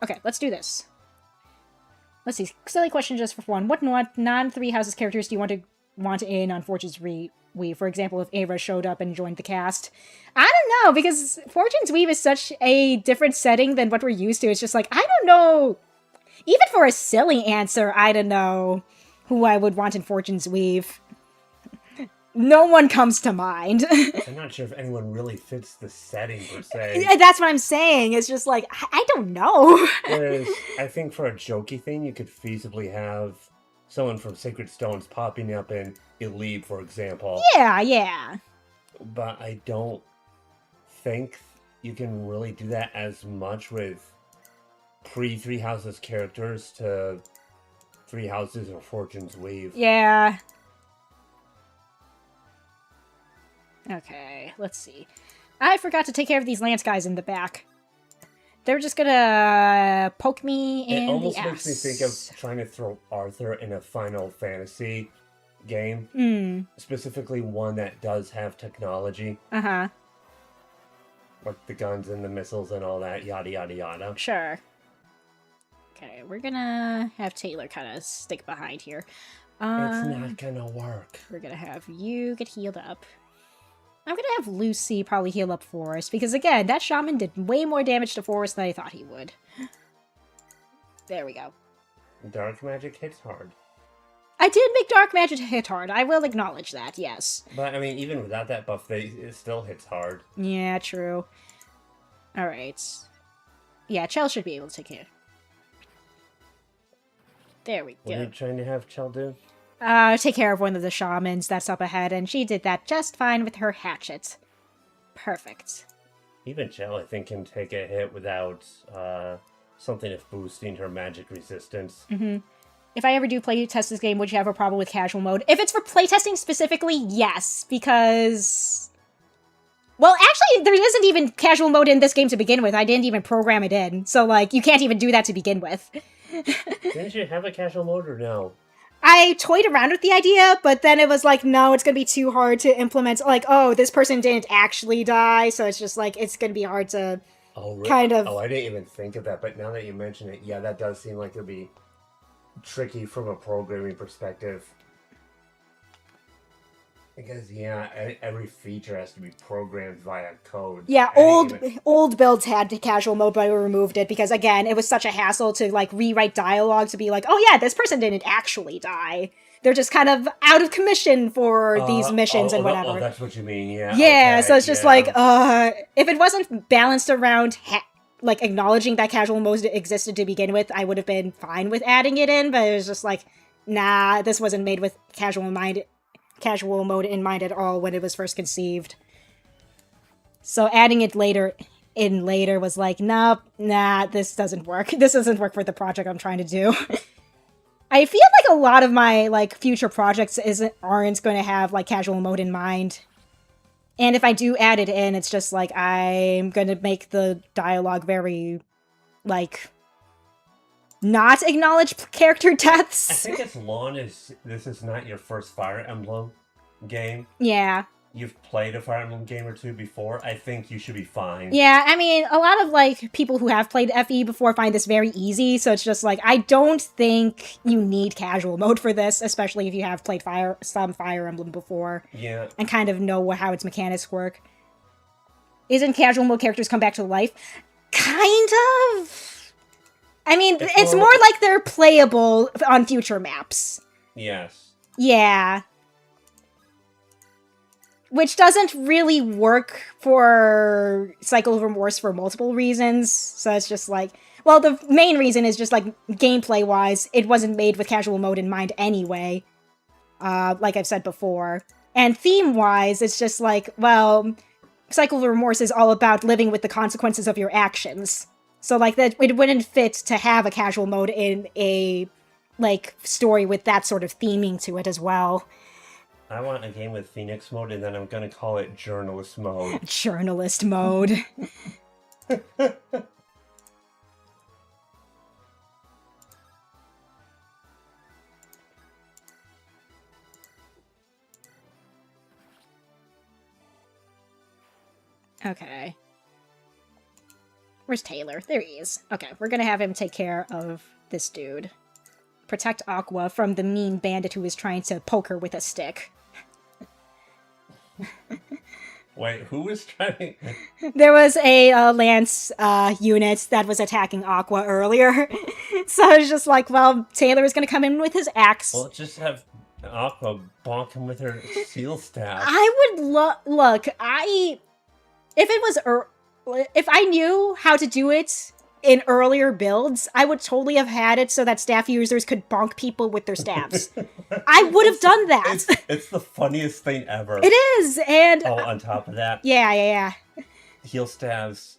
Okay, let's do this. Let's see. Silly question just for fun. What non-Three Houses characters do you want in on Fortune's Weave? For example, if Ava showed up and joined the cast. I don't know, because Fortune's Weave is such a different setting than what we're used to. It's just like, I don't know. Even for a silly answer, I don't know who I would want in Fortune's Weave. No one comes to mind. I'm not sure if anyone really fits the setting, per se. That's what I'm saying. It's just like, I don't know. Whereas, I think for a jokey thing, you could feasibly have someone from Sacred Stones popping up in Elib, for example. Yeah. But I don't think you can really do that as much with pre-Three Houses characters to Three Houses or Fortune's Weave. Yeah. Okay, let's see. I forgot to take care of these Lance guys in the back. They're just gonna poke me in the ass. It almost makes me think of trying to throw Arthur in a Final Fantasy game. Specifically one that does have technology. Uh-huh. Like the guns and the missiles and all that, yada yada yada. Sure. Okay, we're gonna have Taylor kind of stick behind here. It's not gonna work. We're gonna have you get healed up. I'm gonna have Lucy probably heal up Forrest, because again, that shaman did way more damage to Forrest than I thought he would. There we go. Dark magic hits hard. I did make dark magic hit hard, I will acknowledge that, yes. But, I mean, even without that buff, it still hits hard. Yeah, true. Alright. Yeah, Chell should be able to take care. There we go. What are you trying to have Chell do? Take care of one of the shamans that's up ahead, and she did that just fine with her hatchet. Perfect. Even Chell, I think, can take a hit without something if boosting her magic resistance. if I ever do playtest this game, would you have a problem with casual mode? If it's for playtesting specifically, yes, because... Well, actually, there isn't even casual mode in this game to begin with. I didn't even program it in, so, like, you can't even do that to begin with. Didn't you have a casual mode or no? I toyed around with the idea, but then it was like, no, it's gonna be too hard to implement. Like, oh, this person didn't actually die, so it's just like, it's gonna be hard to kind of... Oh, I didn't even think of that, but now that you mention it, yeah, that does seem like it'd be tricky from a programming perspective. Because, yeah, every feature has to be programmed via code. Yeah, old builds had casual mode, but I removed it because, again, it was such a hassle to, like, rewrite dialogue to be like, oh yeah, this person didn't actually die. They're just kind of out of commission for these missions and whatever. Oh, that's what you mean, yeah. Yeah, okay, so it's just like, if it wasn't balanced around, like, acknowledging that casual mode existed to begin with, I would have been fine with adding it in, but it was just like, nah, this wasn't made with casual mode in mind at all when it was first conceived. So adding it later was like, nope, nah, this doesn't work. This doesn't work for the project I'm trying to do. I feel like a lot of my, like, future projects aren't going to have, like, casual mode in mind. And if I do add it in, it's just like, I'm going to make the dialogue very, like, not acknowledge character deaths. I think as long as this is not your first Fire Emblem game. Yeah. You've played a Fire Emblem game or two before, I think you should be fine. Yeah, I mean, a lot of, like, people who have played FE before find this very easy, so it's just like, I don't think you need casual mode for this, especially if you have played some Fire Emblem before. Yeah. And kind of know how its mechanics work. Isn't casual mode characters come back to life? Kind of! I mean, it's more like they're playable on future maps. Yes. Yeah. Which doesn't really work for Cycle of Remorse for multiple reasons. So it's just like... Well, the main reason is just, like, gameplay-wise, it wasn't made with casual mode in mind anyway. Like I've said before. And theme-wise, it's just like, well, Cycle of Remorse is all about living with the consequences of your actions. So, like, that it wouldn't fit to have a casual mode in a, like, story with that sort of theming to it as well. I want a game with Phoenix mode, and then I'm gonna call it Journalist mode. Journalist mode. Okay. Where's Taylor? There he is. Okay, we're gonna have him take care of this dude. Protect Aqua from the mean bandit who is trying to poke her with a stick. Wait, who was trying? There was a Lance unit that was attacking Aqua earlier. So it's just like, well, Taylor is going to come in with his axe. Well, just have Aqua bonk him with her seal staff. I would look, if I knew how to do it in earlier builds, I would totally have had it so that staff users could bonk people with their staffs. I would have done that. It's the funniest thing ever. It is, and... Oh, on top of that... Yeah. Heal staves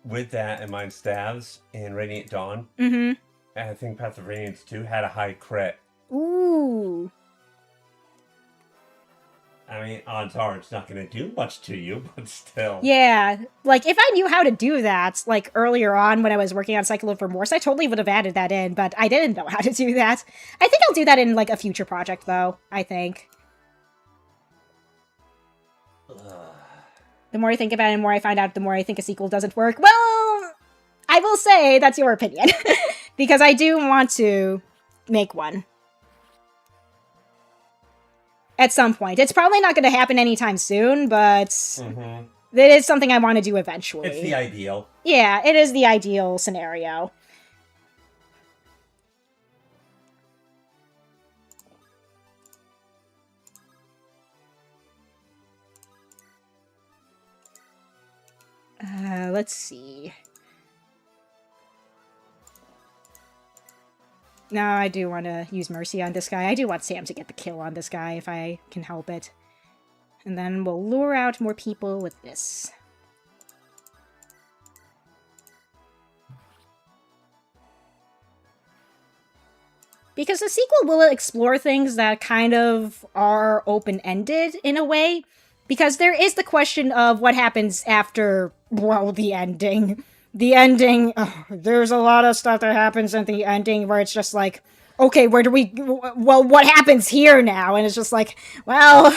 with that and mine staves in Radiant Dawn. Mm-hmm. And I think Path of Radiance 2 had a high crit. Ooh. I mean, odds are it's not going to do much to you, but still. Yeah, like, if I knew how to do that, like, earlier on when I was working on Cycle of Remorse, I totally would have added that in, but I didn't know how to do that. I think I'll do that in, like, a future project, though, I think. The more I think about it, the more I find out, the more I think a sequel doesn't work. Well, I will say that's your opinion, because I do want to make one. At some point. It's probably not going to happen anytime soon, but it is something I want to do eventually. It's the ideal. Yeah, it is the ideal scenario. Let's see. No, I do want to use Mercy on this guy. I do want Sam to get the kill on this guy if I can help it. And then we'll lure out more people with this. Because the sequel will explore things that kind of are open-ended in a way. Because there is the question of what happens after, well, the ending. The ending, there's a lot of stuff that happens at the ending where it's just like, okay, where do we, well, what happens here now? And it's just like, well,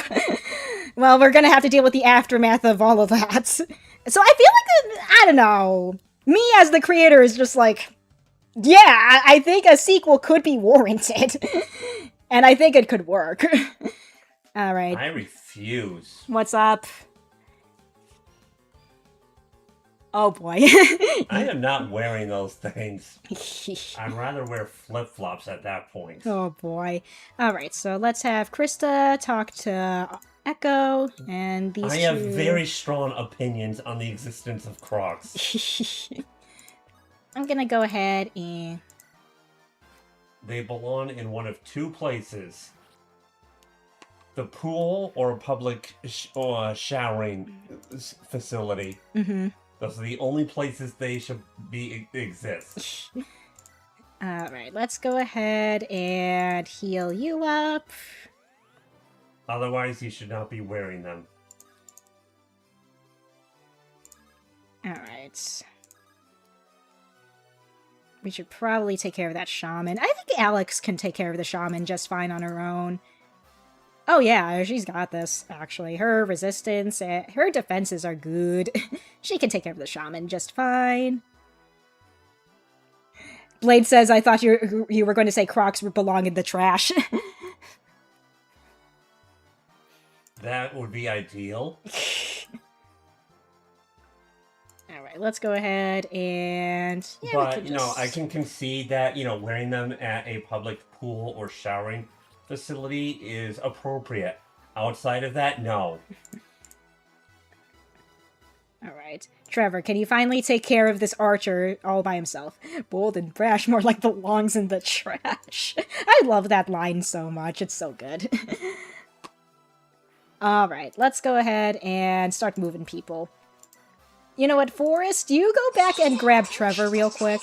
well, we're gonna have to deal with the aftermath of all of that. So I feel like, I don't know, me as the creator is just like, yeah, I think a sequel could be warranted. And I think it could work. Alright. I refuse. What's up? Oh boy. I am not wearing those things. I'd rather wear flip-flops at that point. Oh boy. Alright, so let's have Krista talk to Echo, and these I two... have very strong opinions on the existence of Crocs. I'm gonna go ahead and... They belong in one of two places. The pool or a public showering facility. Mm-hmm. Those are the only places they should exist. Alright, let's go ahead and heal you up. Otherwise, you should not be wearing them. Alright. We should probably take care of that shaman. I think Alex can take care of the shaman just fine on her own. Oh yeah, she's got this, actually. Her resistance, her defenses are good. She can take care of the shaman just fine. Blade says, I thought you were going to say Crocs belong in the trash. That would be ideal. Alright, let's go ahead and... Yeah, but, you know, I can concede that, you know, wearing them at a public pool or showering facility is appropriate. Outside of that, no. Alright. Trevor, can you finally take care of this archer all by himself? Bold and brash, more like belongs in the trash. I love that line so much. It's so good. Alright, let's go ahead and start moving people. You know what, Forrest? You go back and grab Trevor real quick.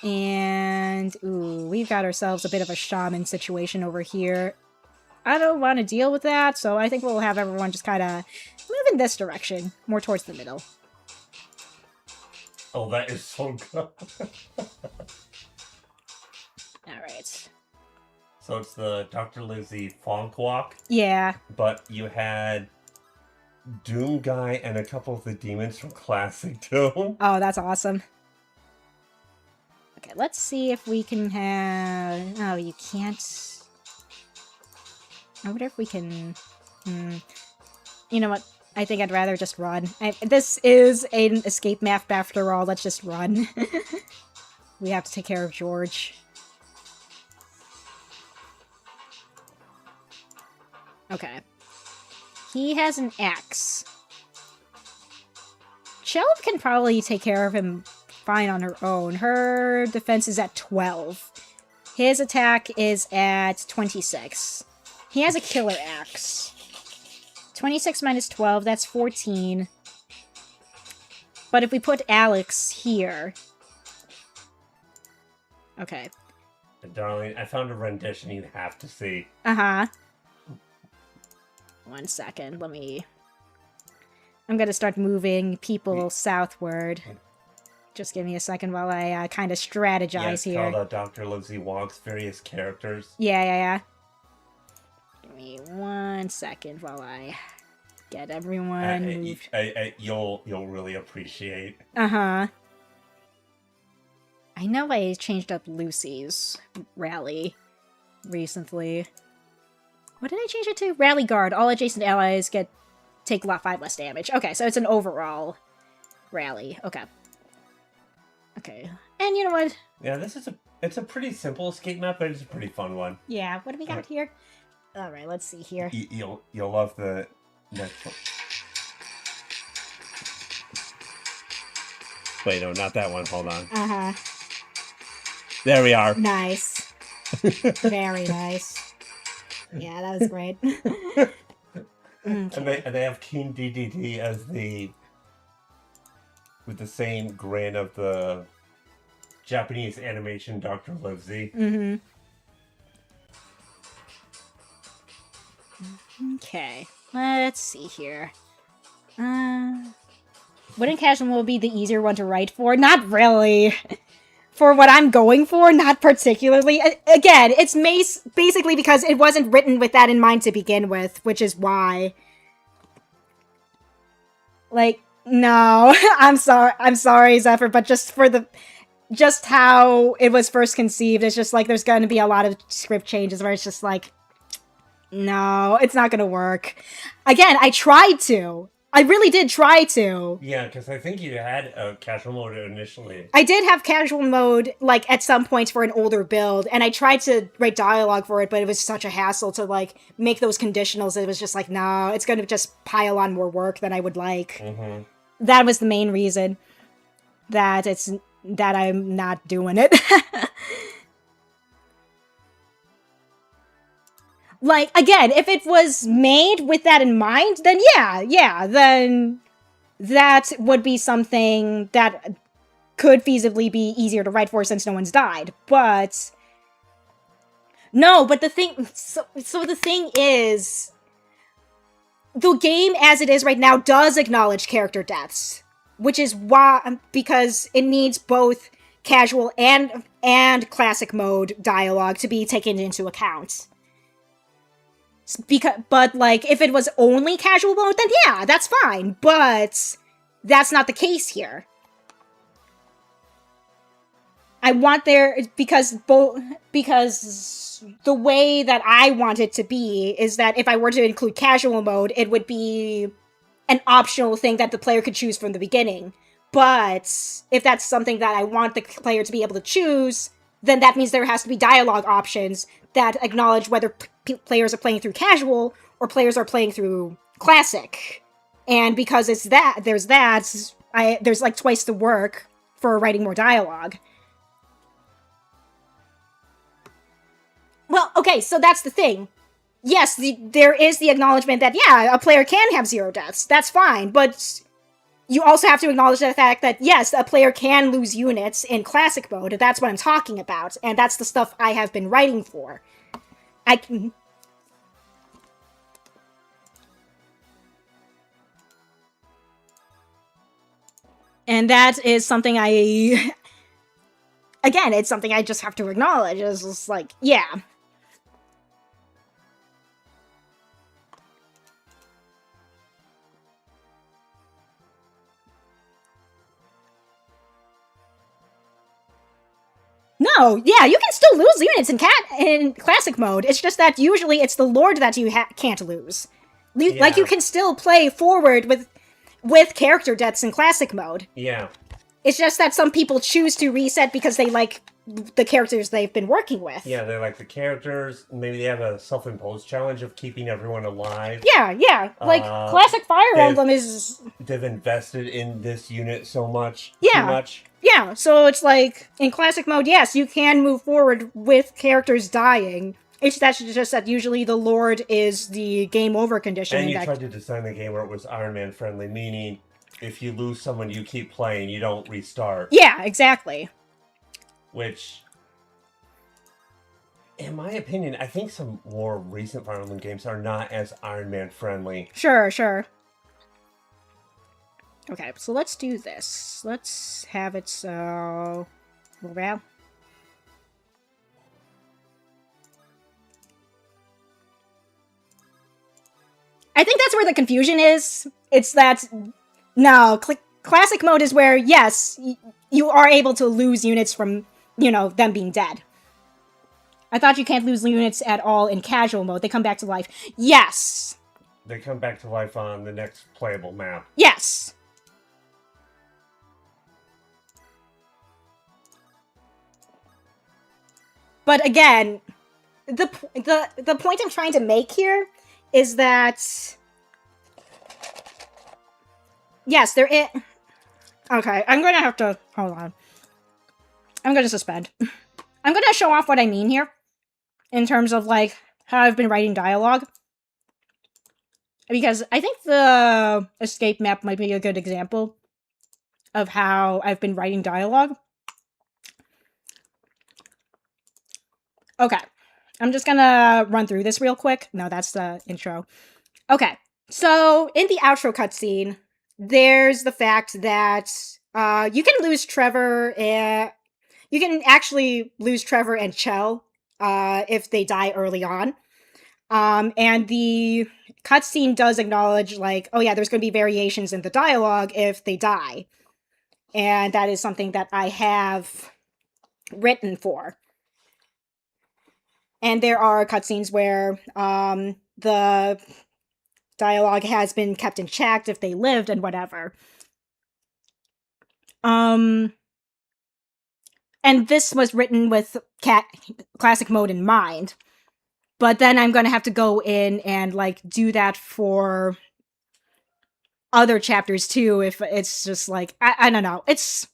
And, ooh, we've got ourselves a bit of a shaman situation over here. I don't want to deal with that, so I think we'll have everyone just kind of move in this direction, more towards the middle. Oh, that is so good. Alright. So it's the Dr. Lizzie Funk Walk. Yeah. But you had Doom Guy and a couple of the demons from Classic Doom. Oh, that's awesome. Okay, let's see if we can have... Oh, you can't... I wonder if we can... You know what? I think I'd rather just run. This is an escape map after all. Let's just run. We have to take care of George. Okay. He has an axe. Shelv can probably take care of him fine on her own. Her defense is at 12. His attack is at 26. He has a killer axe. 26 minus 12, that's 14. But if we put Alex here... Okay. Darling, I found a rendition you have to see. Uh-huh. 1 second, let me... I'm gonna start moving people southward. Just give me a second while I kind of strategize here. Yes, how the Dr. Lizzie walks various characters. Yeah. Give me 1 second while I get everyone moved. You'll really appreciate. Uh-huh. I know I changed up Lucy's rally recently. What did I change it to? Rally Guard. All adjacent allies take 5 less damage. Okay, so it's an overall rally. Okay. Okay. And you know what? Yeah, it's a pretty simple escape map, but it's a pretty fun one. Yeah, what do we got here? Alright, let's see here. You'll love the next one. Wait, no, not that one. Hold on. Uh-huh. There we are. Nice. Very nice. Yeah, that was great. Okay. And they have King DDD as with the same grain of the Japanese animation Dr. Livesey. Mm-hmm. Okay, let's see here. Wouldn't casual mode be the easier one to write for? Not really. For what I'm going for, not particularly. Again, it's basically because it wasn't written with that in mind to begin with, which is why. Like, no, I'm sorry, Zephyr, but just how it was first conceived, it's just like there's going to be a lot of script changes where it's just like, no, it's not going to work. Again, I tried to. I really did try to. Yeah, because I think you had a casual mode initially. I did have casual mode, like, at some points for an older build, and I tried to write dialogue for it, but it was such a hassle to, like, make those conditionals. It was just like, no, it's going to just pile on more work than I would like. Mm-hmm. That was the main reason that I'm not doing it. Like, again, if it was made with that in mind, then yeah, then that would be something that could feasibly be easier to write for since no one's died. But no, but the thing, so the thing is, the game as it is right now does acknowledge character deaths, which is why, because it needs both casual and classic mode dialogue to be taken into account. But, like, if it was only casual mode, then yeah, that's fine. But that's not the case here. I want there, because the way that I want it to be is that if I were to include casual mode, it would be an optional thing that the player could choose from the beginning. But if that's something that I want the player to be able to choose, then that means there has to be dialogue options that acknowledge whether players are playing through casual or players are playing through classic. And because there's like twice the work for writing more dialogue. Well, okay, so that's the thing. Yes, there is the acknowledgement that, yeah, a player can have 0 deaths. That's fine, but you also have to acknowledge the fact that, yes, a player can lose units in classic mode. That's what I'm talking about, and that's the stuff I have been writing for. And that is something again, it's something I just have to acknowledge. It's just like, yeah. No, yeah, you can still lose units in classic mode. It's just that usually it's the Lord that you can't lose. Like, you can still play forward with character deaths in classic mode. Yeah. It's just that some people choose to reset because they like the characters they've been working with. Yeah, they like the characters. Maybe they have a self-imposed challenge of keeping everyone alive. Yeah. Like, classic Fire Emblem is... They've invested in this unit so much. Yeah. Too much. Yeah, so it's like, in classic mode, yes, you can move forward with characters dying. It's just that usually the Lord is the game over condition. And you tried to design the game where it was Iron Man friendly, meaning if you lose someone, you keep playing, you don't restart. Yeah, exactly. Which, in my opinion, I think some more recent Fire Emblem games are not as Iron Man friendly. Sure. Okay, so let's do this. Let's have it so... Well... I think that's where the confusion is. It's that... No, classic mode is where, yes, you are able to lose units from, them being dead. I thought you can't lose units at all in casual mode. They come back to life. Yes! They come back to life on the next playable map. Yes! But again, the point I'm trying to make here is that... Yes, there is... Okay, I'm gonna have to... Hold on. I'm gonna suspend. I'm gonna show off what I mean here. In terms of, like, how I've been writing dialogue. Because I think the escape map might be a good example of how I've been writing dialogue. Okay. I'm just gonna run through this real quick. No, that's the intro. Okay. So, in the outro cutscene, there's the fact that you can lose Trevor. You can actually lose Trevor and Chell if they die early on. And the cutscene does acknowledge, like, oh yeah, there's going to be variations in the dialogue if they die. And that is something that I have written for. And there are cutscenes where the dialogue has been kept in check if they lived and whatever. And this was written with classic mode in mind. But then I'm going to have to go in and, like, do that for other chapters too, if it's just like, I don't know. It's...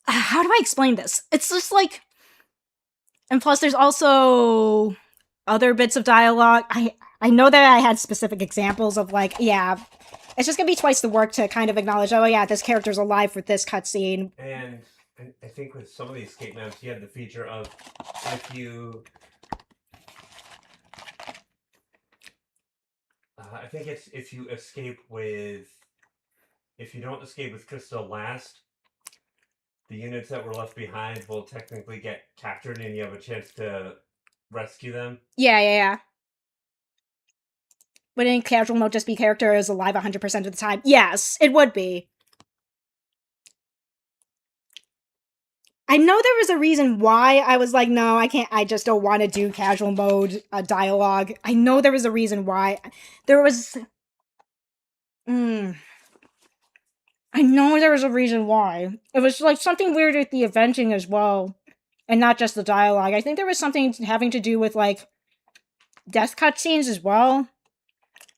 How do I explain this? It's just like... And plus there's also other bits of dialogue. I know that I had specific examples of, like, yeah, it's just gonna be twice the work to kind of acknowledge, oh yeah, this character's alive with this cutscene. And I think with some of the escape maps, you have the feature of if you... I think it's if you escape with... If you don't escape with Crystal last, the units that were left behind will technically get captured and you have a chance to rescue them. Yeah. Would in casual mode just be character is alive 100% of the time? Yes, it would be. I know there was a reason why I was like, no, I can't, I just don't want to do casual mode dialogue. I know there was a reason why. There was... I know there was a reason why. It was like something weird with the eventing as well. And not just the dialogue. I think there was something having to do with, like, death cutscenes as well.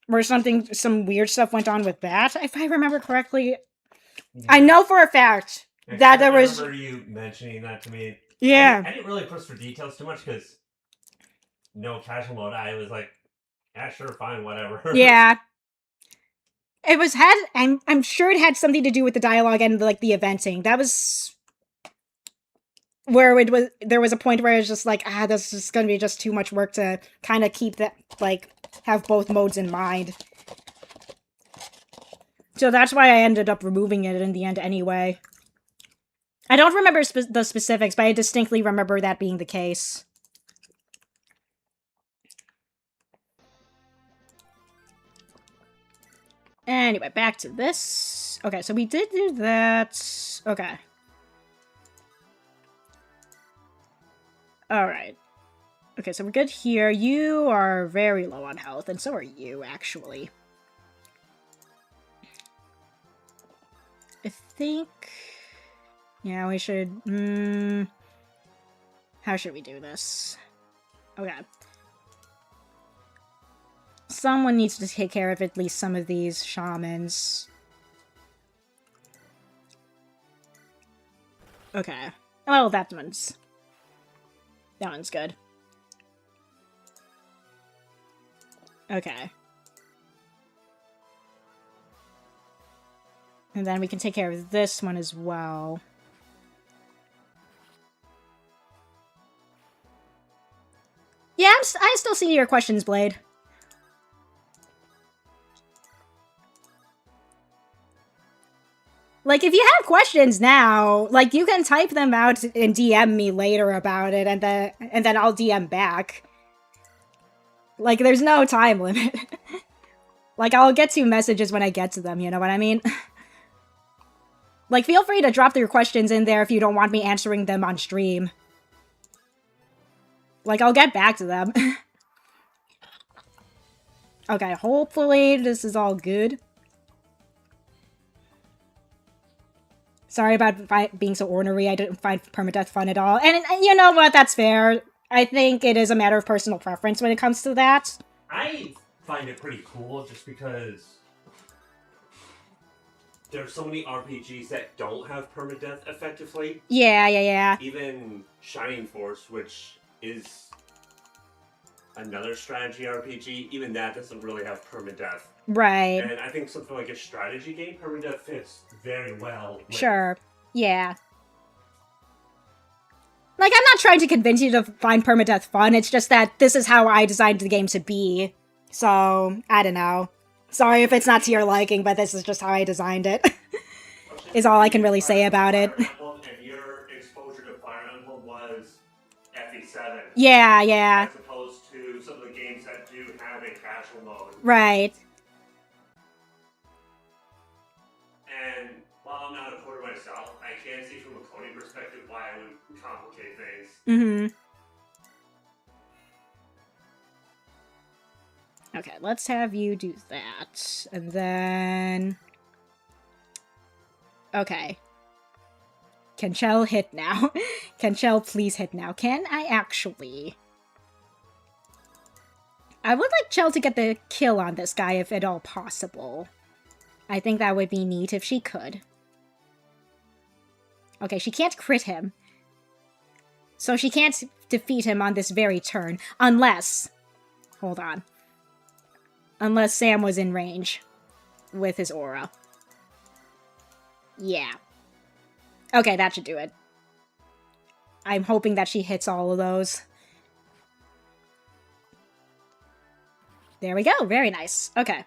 Where some weird stuff went on with that, if I remember correctly. Yeah. I know for a fact that there was... I remember you mentioning that to me. Yeah. I didn't really push for details too much because no casual mode. I was like, yeah, sure, fine, whatever. Yeah. It was I'm sure it had something to do with the dialogue and, like, the eventing. That was where there was a point where it was just like, this is gonna be just too much work to kind of keep that, like, have both modes in mind. So that's why I ended up removing it in the end anyway. I don't remember the specifics, but I distinctly remember that being the case. Anyway, back to this. Okay, so we did do that. Okay. Alright. Okay, so we're good here. You are very low on health, and so are you, actually. I think... Yeah, we should... How should we do this? Okay. Someone needs to take care of at least some of these shamans. Okay. Well, that one's good. Okay. And then we can take care of this one as well. Yeah, I still see your questions, Blade. Like, if you have questions now, like, you can type them out and DM me later about it, and then I'll DM back. Like, there's no time limit. Like, I'll get to messages when I get to them, you know what I mean? Like, feel free to drop your questions in there if you don't want me answering them on stream. Like, I'll get back to them. Okay, hopefully this is all good. Sorry about being so ornery. I didn't find permadeath fun at all. And you know what? That's fair. I think it is a matter of personal preference when it comes to that. I find it pretty cool just because there's so many RPGs that don't have permadeath effectively. Yeah. Even Shining Force, which is another strategy RPG, even that doesn't really have permadeath. Right. And I think something like a strategy game, permadeath fits very well. Sure. Yeah. Like, I'm not trying to convince you to find permadeath fun, it's just that this is how I designed the game to be. So, I don't know. Sorry if it's not to your liking, but this is just how I designed it. Is all I can really say about it. And your exposure to Fire Emblem was FE7. Yeah, yeah. As opposed to some of the games that do have a casual mode. Right. And while I'm not a coder myself, I can see from a coding perspective why I would complicate things. Mm-hmm. Okay, let's have you do that. And then... Okay. Can Chell hit now? Can Chell please hit now? Can I actually... I would like Chell to get the kill on this guy if at all possible. I think that would be neat if she could. Okay, she can't crit him. So she can't defeat him on this very turn. Unless... Hold on. Unless Sam was in range with his aura. Yeah. Okay, that should do it. I'm hoping that she hits all of those. There we go. Very nice. Okay.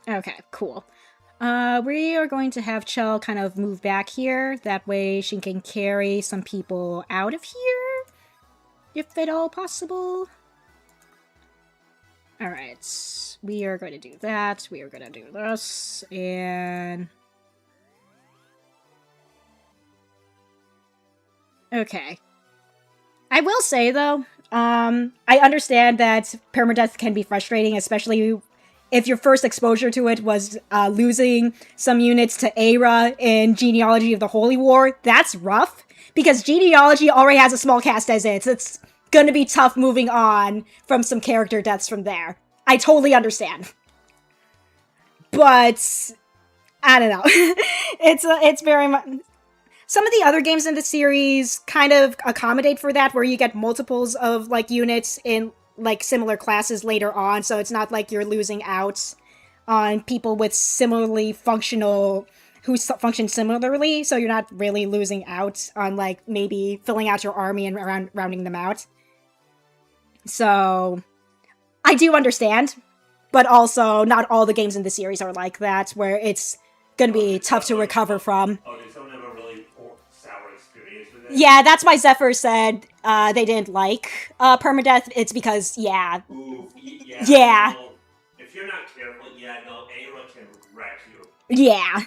Okay, cool. We are going to have Chell kind of move back here. That way she can carry some people out of here. If at all possible. Alright. We are going to do that. We are going to do this. And... Okay. I will say, though, I understand that permadeath can be frustrating, especially if your first exposure to it was losing some units to Aira in Genealogy of the Holy War. That's rough, because Genealogy already has a small cast as is. It's gonna be tough moving on from some character deaths from there. I totally understand. But, I don't know. It's very much... Some of the other games in the series kind of accommodate for that, where you get multiples of, like, units in, like, similar classes later on, so it's not like you're losing out on people with similarly functional... who function similarly, so you're not really losing out on, like, maybe filling out your army and rounding them out. So, I do understand, but also not all the games in the series are like that, where it's gonna be tough to recover from. Oh, did someone have a really sour experience with it? Yeah, that's why Zephyr said they didn't like permadeath. It's because, yeah. Ooh, yeah. Yeah. Well, if you're not careful, yeah, no, Aira can wreck you. Yeah.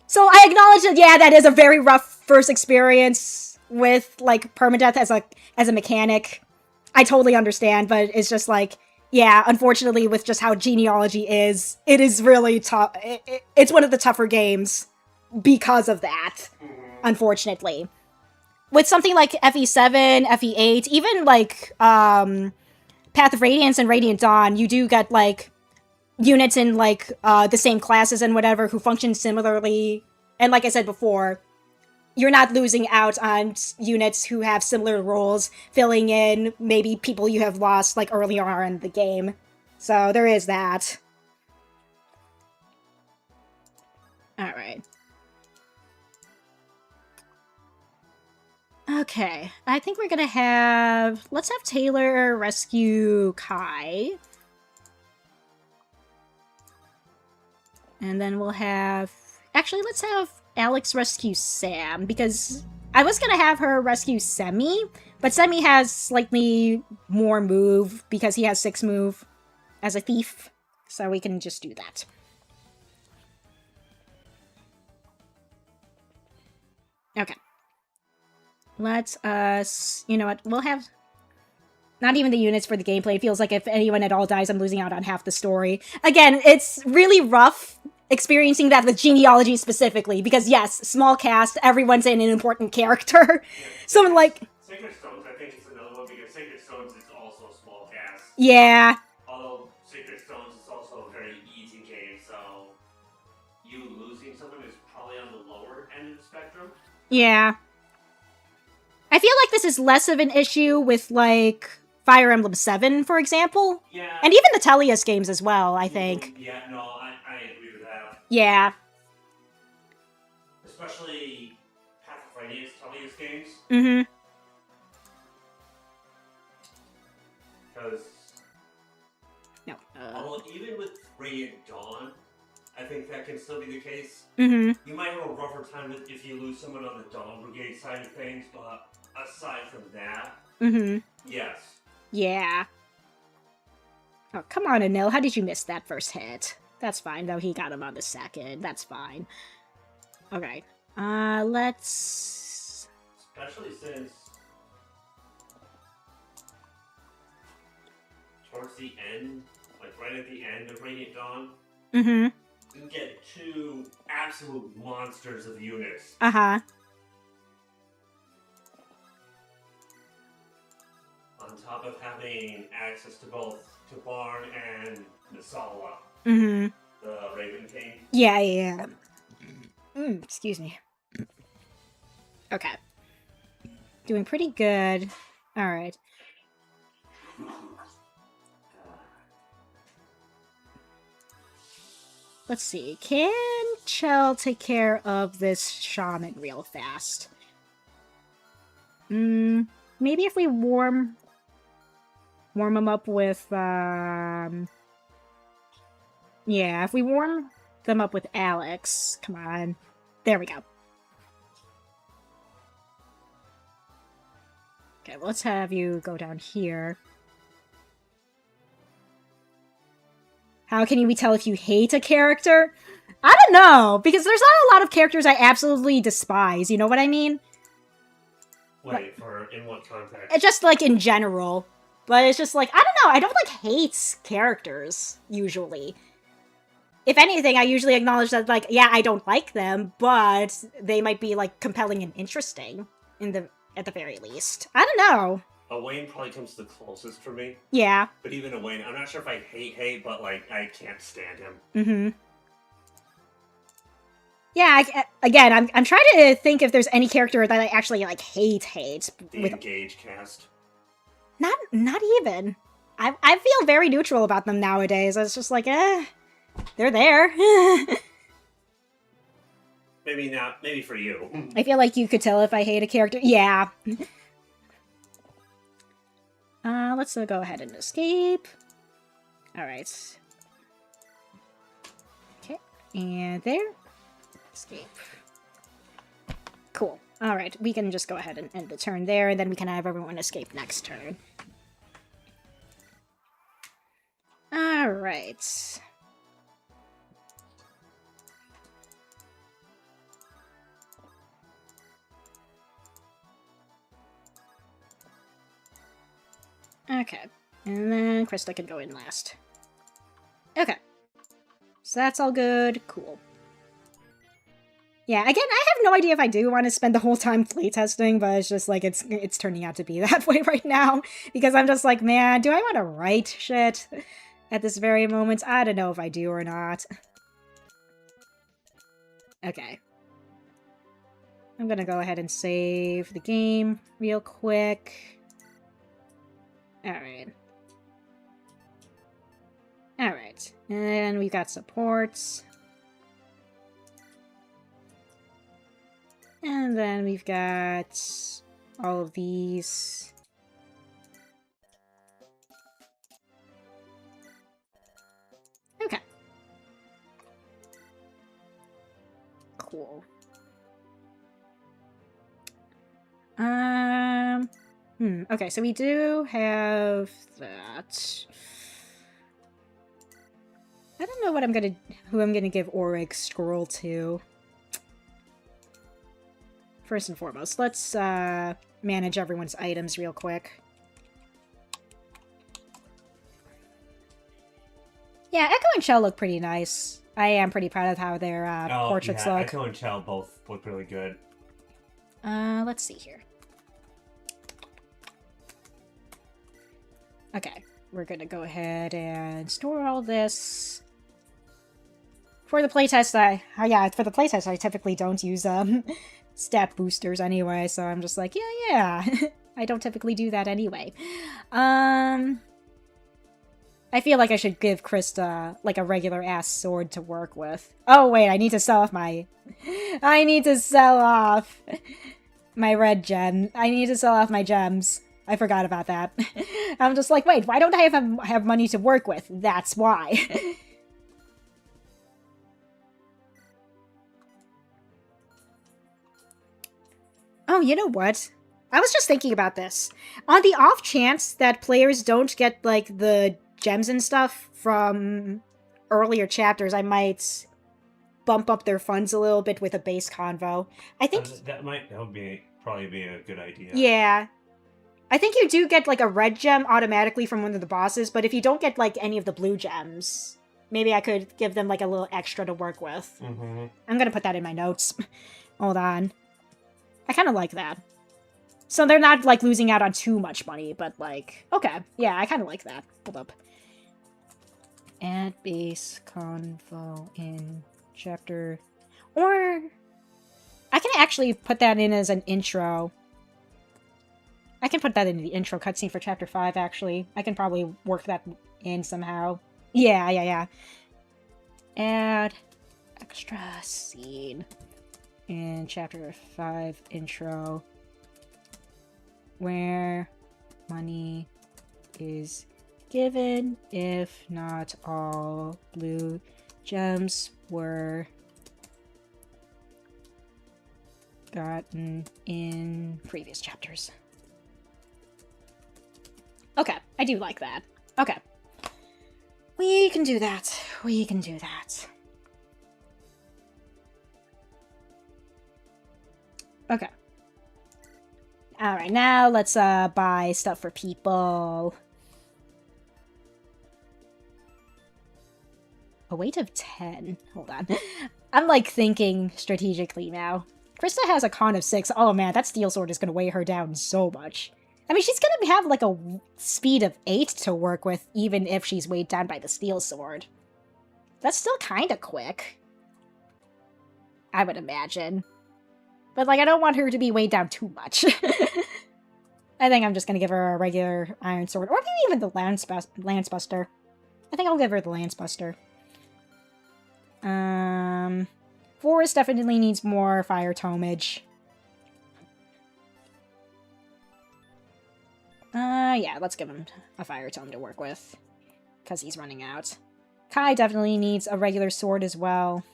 So I acknowledge that, yeah, that is a very rough first experience with, like, permadeath as a mechanic. I totally understand, but it's just like, yeah, unfortunately, with just how Genealogy is, it is really tough. It's one of the tougher games because of that, unfortunately. With something like FE7, FE8, even, like, Path of Radiance and Radiant Dawn, you do get, like, units in, like, the same classes and whatever who function similarly. And like I said before, you're not losing out on units who have similar roles, filling in maybe people you have lost, like, earlier on in the game. So there is that. Alright. Okay, I think we're gonna have... Let's have Taylor rescue Kai. And then we'll have... Actually, let's have Alex rescue Sam, because I was gonna have her rescue Semi, but Semi has slightly more move, because he has 6 move as a thief, so we can just do that. Okay. Let's us... You know what, we'll have... Not even the units for the gameplay. It feels like if anyone at all dies, I'm losing out on half the story. Again, it's really rough experiencing that with Genealogy specifically, because yes, small cast, everyone's an important character. Yeah, Someone like... Sacred Stones, I think, is another one, because Sacred Stones is also a small cast. Yeah. Although Sacred Stones is also a very easy game, so you losing someone is probably on the lower end of the spectrum. Yeah. I feel like this is less of an issue with, like, Fire Emblem 7, for example. Yeah. And even the Tellius games as well, I think. Yeah, no, I agree with that. Yeah. Especially Pathfinders, Tellius games. Mm-hmm. Because... No. Although even with Radiant Dawn, I think that can still be the case. Mm-hmm. You might have a rougher time with if you lose someone on the Dawn Brigade side of things, but aside from that, yes. Yeah. Oh, come on, Anil. How did you miss that first hit? That's fine, though. He got him on the second. That's fine. Okay. Let's... Especially since... towards the end, like right at the end of Radiant Dawn, you get 2 absolute monsters of units. Uh-huh. On top of having access to both Tabarn and Nasala, the Raven King. Yeah. Excuse me. Okay. Doing pretty good. Alright. Let's see. Can Chell take care of this shaman real fast? Maybe if we warm him up with, yeah, if we warm them up with Alex. Come on. There we go. Okay, let's have you go down here. How can you tell if you hate a character? I don't know, because there's not a lot of characters I absolutely despise, you know what I mean? Wait, in what context? It's just, like, in general. But it's just, like, I don't know, I don't, like, hate characters, usually. If anything, I usually acknowledge that, like, yeah, I don't like them, but they might be, like, compelling and interesting, at the very least. I don't know. Owain probably comes the closest for me. Yeah. But even Owain, I'm not sure if I hate, but, like, I can't stand him. Yeah, again, I'm trying to think if there's any character that I actually, like, hate. The Engage cast. Not even. I feel very neutral about them nowadays. It's just like, they're there. Maybe not, maybe for you. I feel like you could tell if I hate a character. Yeah. Let's go ahead and escape. Alright. Okay, and there. Escape. Cool. Alright, we can just go ahead and end the turn there, and then we can have everyone escape next turn. Alright. Okay, and then Krista can go in last. Okay. So that's all good. Cool. Yeah, again, I have no idea if I do want to spend the whole time playtesting, but it's just like, it's turning out to be that way right now. Because I'm just like, man, do I want to write shit at this very moment? I don't know if I do or not. Okay. I'm gonna go ahead and save the game real quick. Alright. Alright. And then we've got supports. And then we've got all of these. Okay. Cool. Okay, so we do have that. I don't know what who I'm gonna give Auric Scroll to. First and foremost, let's manage everyone's items real quick. Yeah, Echo and Shell look pretty nice. I am pretty proud of how their portraits look. Echo and Shell both look really good. Let's see here. Okay, we're gonna go ahead and store all this. For the playtest, for the playtest, I typically don't use stat boosters anyway, so I'm just like, yeah, I don't typically do that anyway. I feel like I should give Krista, like, a regular-ass sword to work with. Oh, wait, I need to sell off my... I need to sell off my red gem. I need to sell off my gems. I forgot about that. I'm just like, wait, why don't I have money to work with? That's why. Oh, you know what? I was just thinking about this. On the off chance that players don't get, like, the gems and stuff from earlier chapters, I might bump up their funds a little bit with a base convo. I think... that would probably be a good idea. Yeah. I think you do get, like, a red gem automatically from one of the bosses, but if you don't get, like, any of the blue gems, maybe I could give them, like, a little extra to work with. Mm-hmm. I'm gonna put that in my notes. Hold on. I kind of like that. So they're not, like, losing out on too much money, but, like... Okay, yeah, I kind of like that. Hold up. Add base convo in chapter... Or... I can actually put that in as an intro. I can put that in the intro cutscene for chapter 5, actually. I can probably work that in somehow. Yeah. Add extra scene in chapter 5 intro where money is given if not all blue gems were gotten in previous chapters. Okay, I do like that. Okay. We can do that. We can do that. Okay. Alright, now let's buy stuff for people. A weight of 10. Hold on. I'm, like, thinking strategically now. Krista has a con of 6. Oh, man, that steel sword is going to weigh her down so much. I mean, she's going to have, like, a speed of 8 to work with, even if she's weighed down by the steel sword. That's still kind of quick. I would imagine. But, like, I don't want her to be weighed down too much. I think I'm just going to give her a regular iron sword. Or maybe even the Lancebuster. I think I'll give her the Lancebuster. Forest definitely needs more fire tomage. Yeah, let's give him a fire tome to work with. Because he's running out. Kai definitely needs a regular sword as well.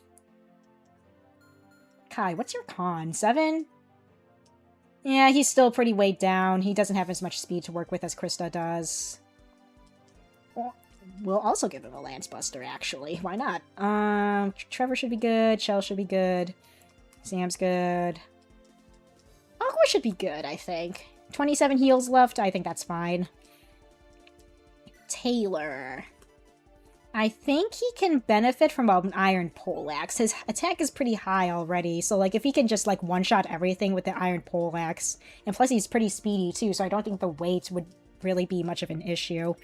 Kai, what's your con? 7? Yeah, he's still pretty weighed down. He doesn't have as much speed to work with as Krista does. We'll also give him a Lancebuster, actually. Why not? Trevor should be good. Shell should be good. Sam's good. Aqua should be good, I think. 27 heals left. I think that's fine. Taylor. I think he can benefit from an iron poleaxe. His attack is pretty high already, so like if he can just like one-shot everything with the iron poleaxe, and plus he's pretty speedy too, so I don't think the weight would really be much of an issue.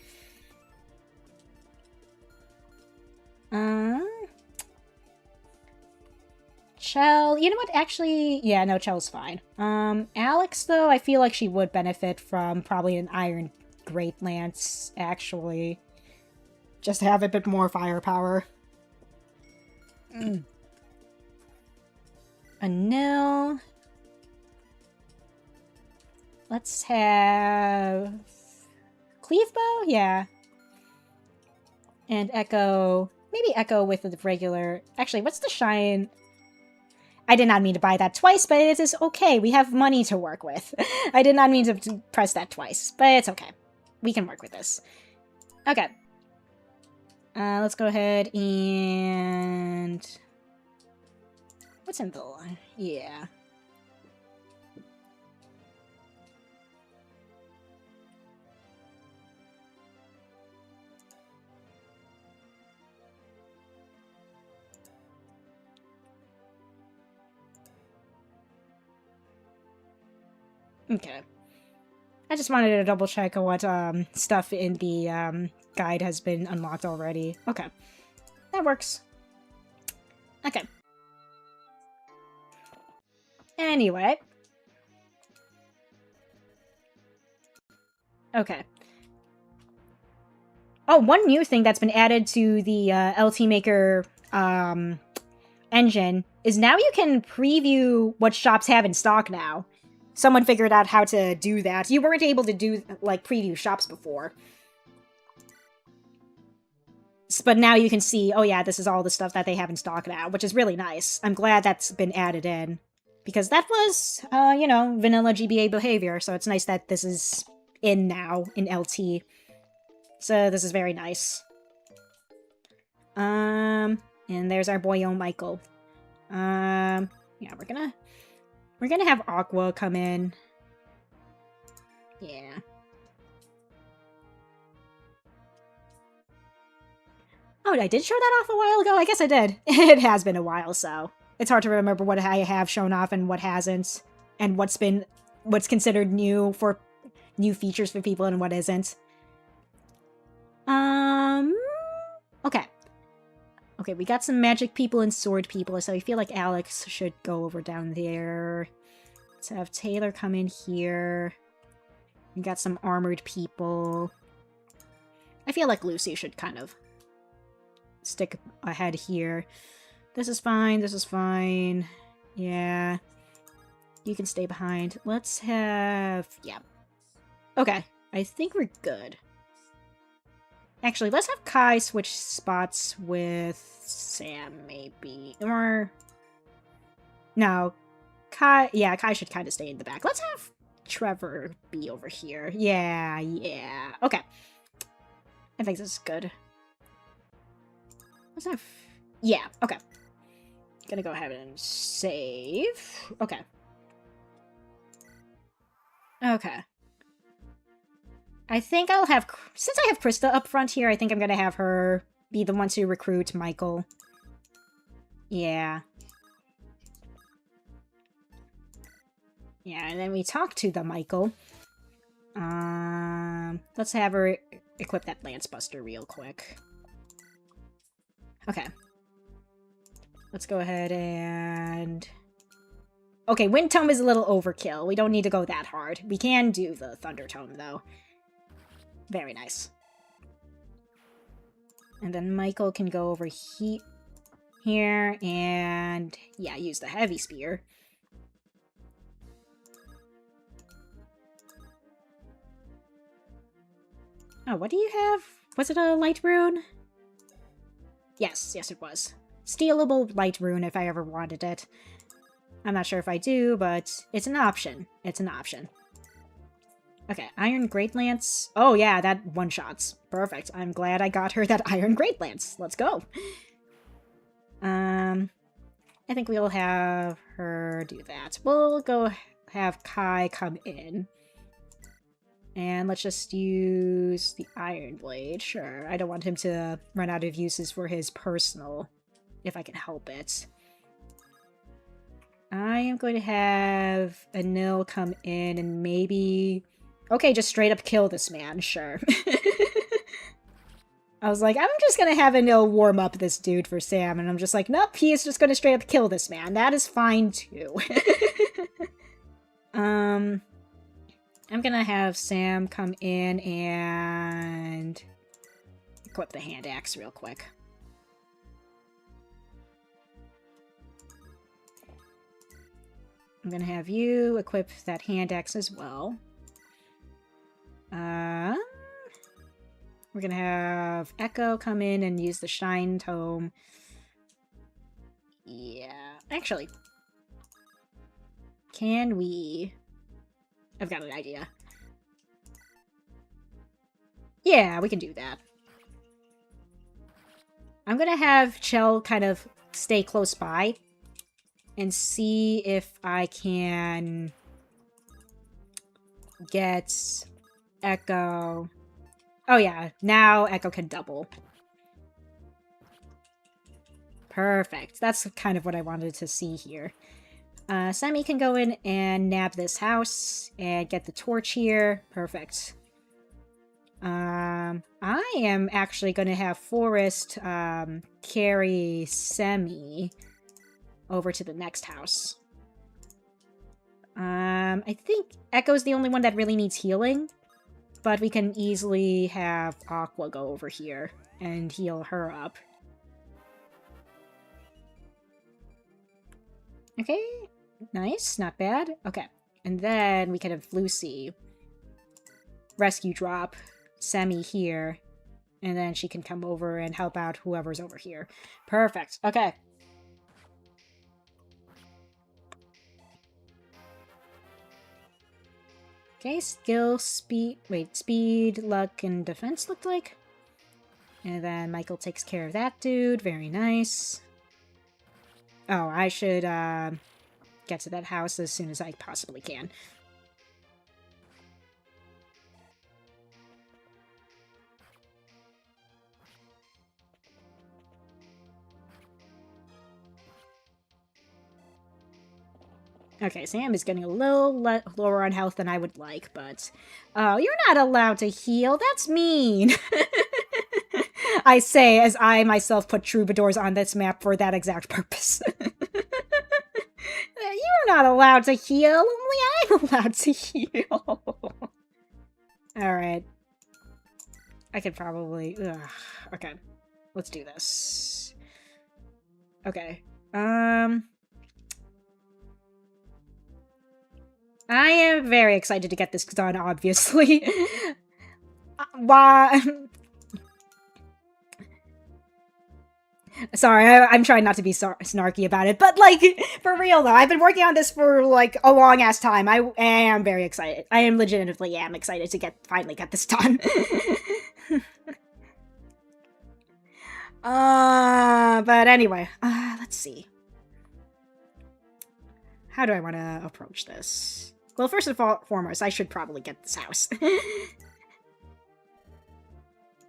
Chell, you know what, actually, yeah, no, Chell's fine. Alex, though, I feel like she would benefit from probably an iron great lance, actually. Just to have a bit more firepower. Anil. Let's have... Cleavebow? Yeah. And Echo. Maybe Echo with the regular... Actually, what's the shine? I did not mean to buy that twice, but it is okay. We have money to work with. I did not mean to press that twice, but it's okay. We can work with this. Okay. Let's go ahead and... What's in the line? Yeah. Okay. I just wanted to double check on what stuff in the guide has been unlocked already. Okay. That works. Okay. Anyway. Okay. Oh, one new thing that's been added to the LT Maker engine is now you can preview what shops have in stock now. Someone figured out how to do that. You weren't able to do, like, preview shops before. But now you can see, oh yeah, this is all the stuff that they have in stock now, which is really nice. I'm glad that's been added in. Because that was, you know, vanilla GBA behavior, so it's nice that this is in now, in LT. So this is very nice. And there's our boyo Michael. Yeah, we're gonna have Aqua come in. Yeah. Oh, I did show that off a while ago? I guess I did. It has been a while, so it's hard to remember what I have shown off and what hasn't, and what's considered new features for people and what isn't. Okay. Okay, we got some magic people and sword people, so I feel like Alex should go over down there. Let's have Taylor come in here. We got some armored people. I feel like Lucy should kind of stick ahead here. This is fine, this is fine. Yeah. You can stay behind. Let's have... yeah. Okay, I think we're good. Actually, let's have Kai switch spots with Sam, maybe. Or... no. Kai... yeah, Kai should kind of stay in the back. Let's have Trevor be over here. Yeah, yeah. Okay. I think this is good. Let's have... yeah, okay. Gonna go ahead and save. Okay. Okay. I think I'll have... since I have Krista up front here, I think I'm gonna have her be the one to recruit Michael. Yeah. Yeah, and then we talk to the Michael. Let's have her equip that Lance Buster real quick. Okay. Let's go ahead and... okay, Wind Tome is a little overkill. We don't need to go that hard. We can do the Thunder Tome, though. Very nice. And then Michael can go over here and... yeah, use the Heavy Spear. Oh, what do you have? Was it a Light Rune? Yes, yes it was. Stealable Light Rune if I ever wanted it. I'm not sure if I do, but it's an option. It's an option. Okay, Iron Great Lance. Oh yeah, that one-shots. Perfect. I'm glad I got her that Iron Great Lance. Let's go. I think we'll have her do that. We'll go have Kai come in. And let's just use the Iron Blade. Sure, I don't want him to run out of uses for his personal, if I can help it. I am going to have Anil come in and maybe... okay, just straight up kill this man, sure. I was like, I'm just gonna have Anil warm up this dude for Sam, and I'm just like, nope, he is just gonna straight up kill this man. That is fine, too. I'm gonna have Sam come in and equip the hand axe real quick. I'm gonna have you equip that hand axe as well. We're gonna have Echo come in and use the Shine Tome. Yeah, actually, can we... I've got an idea. Yeah, we can do that. I'm gonna have Chell kind of stay close by and see if I can get Echo... oh yeah, now Echo can double. Perfect. That's kind of what I wanted to see here. Sammy can go in and nab this house and get the torch here. Perfect. I am actually going to have Forrest carry Semi over to the next house. I think Echo's the only one that really needs healing. but we can easily have Aqua go over here and heal her up. Okay, nice, not bad. Okay, and then we can have Lucy rescue drop Semi here, and then she can come over and help out whoever's over here. Perfect, okay. Okay, skill, speed, speed, luck, and defense looked like. And then Michael takes care of that dude, very nice. Oh, I should, get to that house as soon as I possibly can. Okay, Sam is getting a little lower on health than I would like, but... Oh, you're not allowed to heal, that's mean! I say as I myself put troubadours on this map for that exact purpose. You're not allowed to heal, only I'm allowed to heal. Alright. I could probably... Ugh. Okay. Let's do this. Okay. I am very excited to get this done, obviously. Why... Sorry, I'm trying not to be snarky about it, but, like, for real, though, I've been working on this for, like, a long-ass time. I am very excited. I am legitimately excited to finally get this done. But anyway, let's see. How do I want to approach this? Well, first and foremost, I should probably get this house.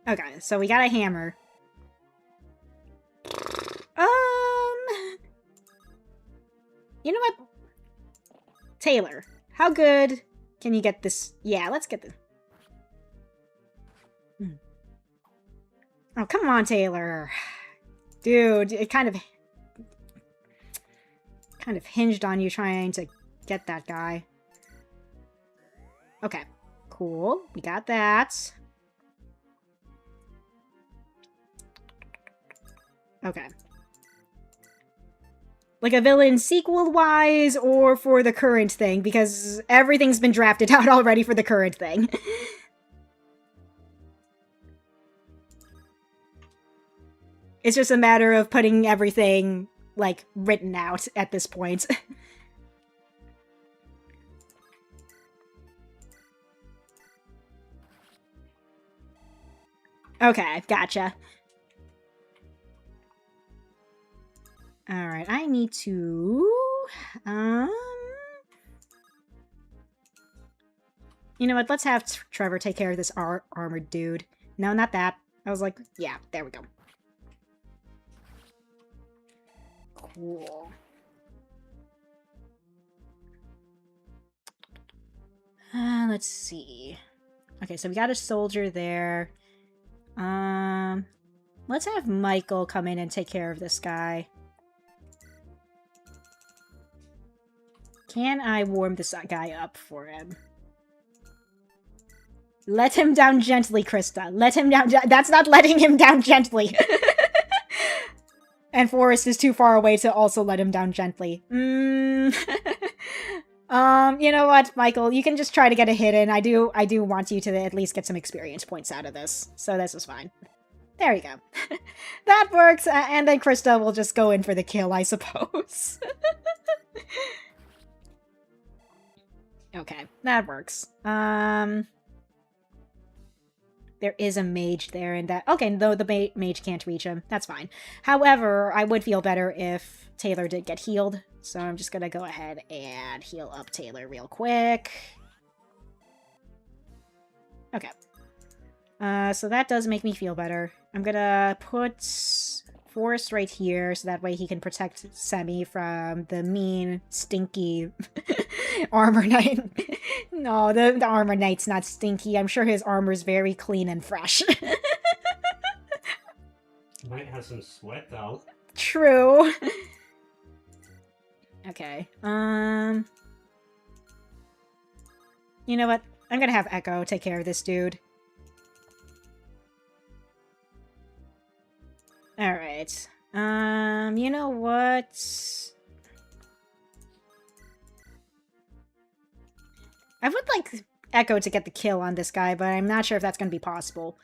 Okay, so we got a hammer. You know what? Taylor, how good can you get this? Yeah, let's get this. Oh, come on, Taylor. Dude, it kind of hinged on you trying to get that guy. Okay, cool. We got that. Okay. Like a villain sequel-wise, or for the current thing, because everything's been drafted out already for the current thing. It's just a matter of putting everything, like, written out at this point. Okay, gotcha. Alright, I need to... You know what, let's have Trevor take care of this armored dude. No, not that. I was like, yeah, there we go. Cool. Let's see. Okay, so we got a soldier there. Let's have Michael come in and take care of this guy. Can I warm this guy up for him? Let him down gently, Krista. Let him down. That's not letting him down gently. And Forrest is too far away to also let him down gently. You know what, Michael? You can just try to get a hit in. I do want you to at least get some experience points out of this. So this is fine. There you go. That works. And then Krista will just go in for the kill, I suppose. Okay, that works. There is a mage there, and that... Okay, though the mage can't reach him. That's fine. However, I would feel better if Taylor did get healed. So I'm just gonna go ahead and heal up Taylor real quick. Okay. So that does make me feel better. I'm gonna put Forrest right here, so that way he can protect Semi from the mean, stinky armor knight. No, the armor knight's not stinky. I'm sure his armor's very clean and fresh. Might have some sweat, though. True. Okay. You know what? I'm gonna have Echo take care of this dude. Alright. You know what? I would like Echo to get the kill on this guy, but I'm not sure if that's gonna be possible.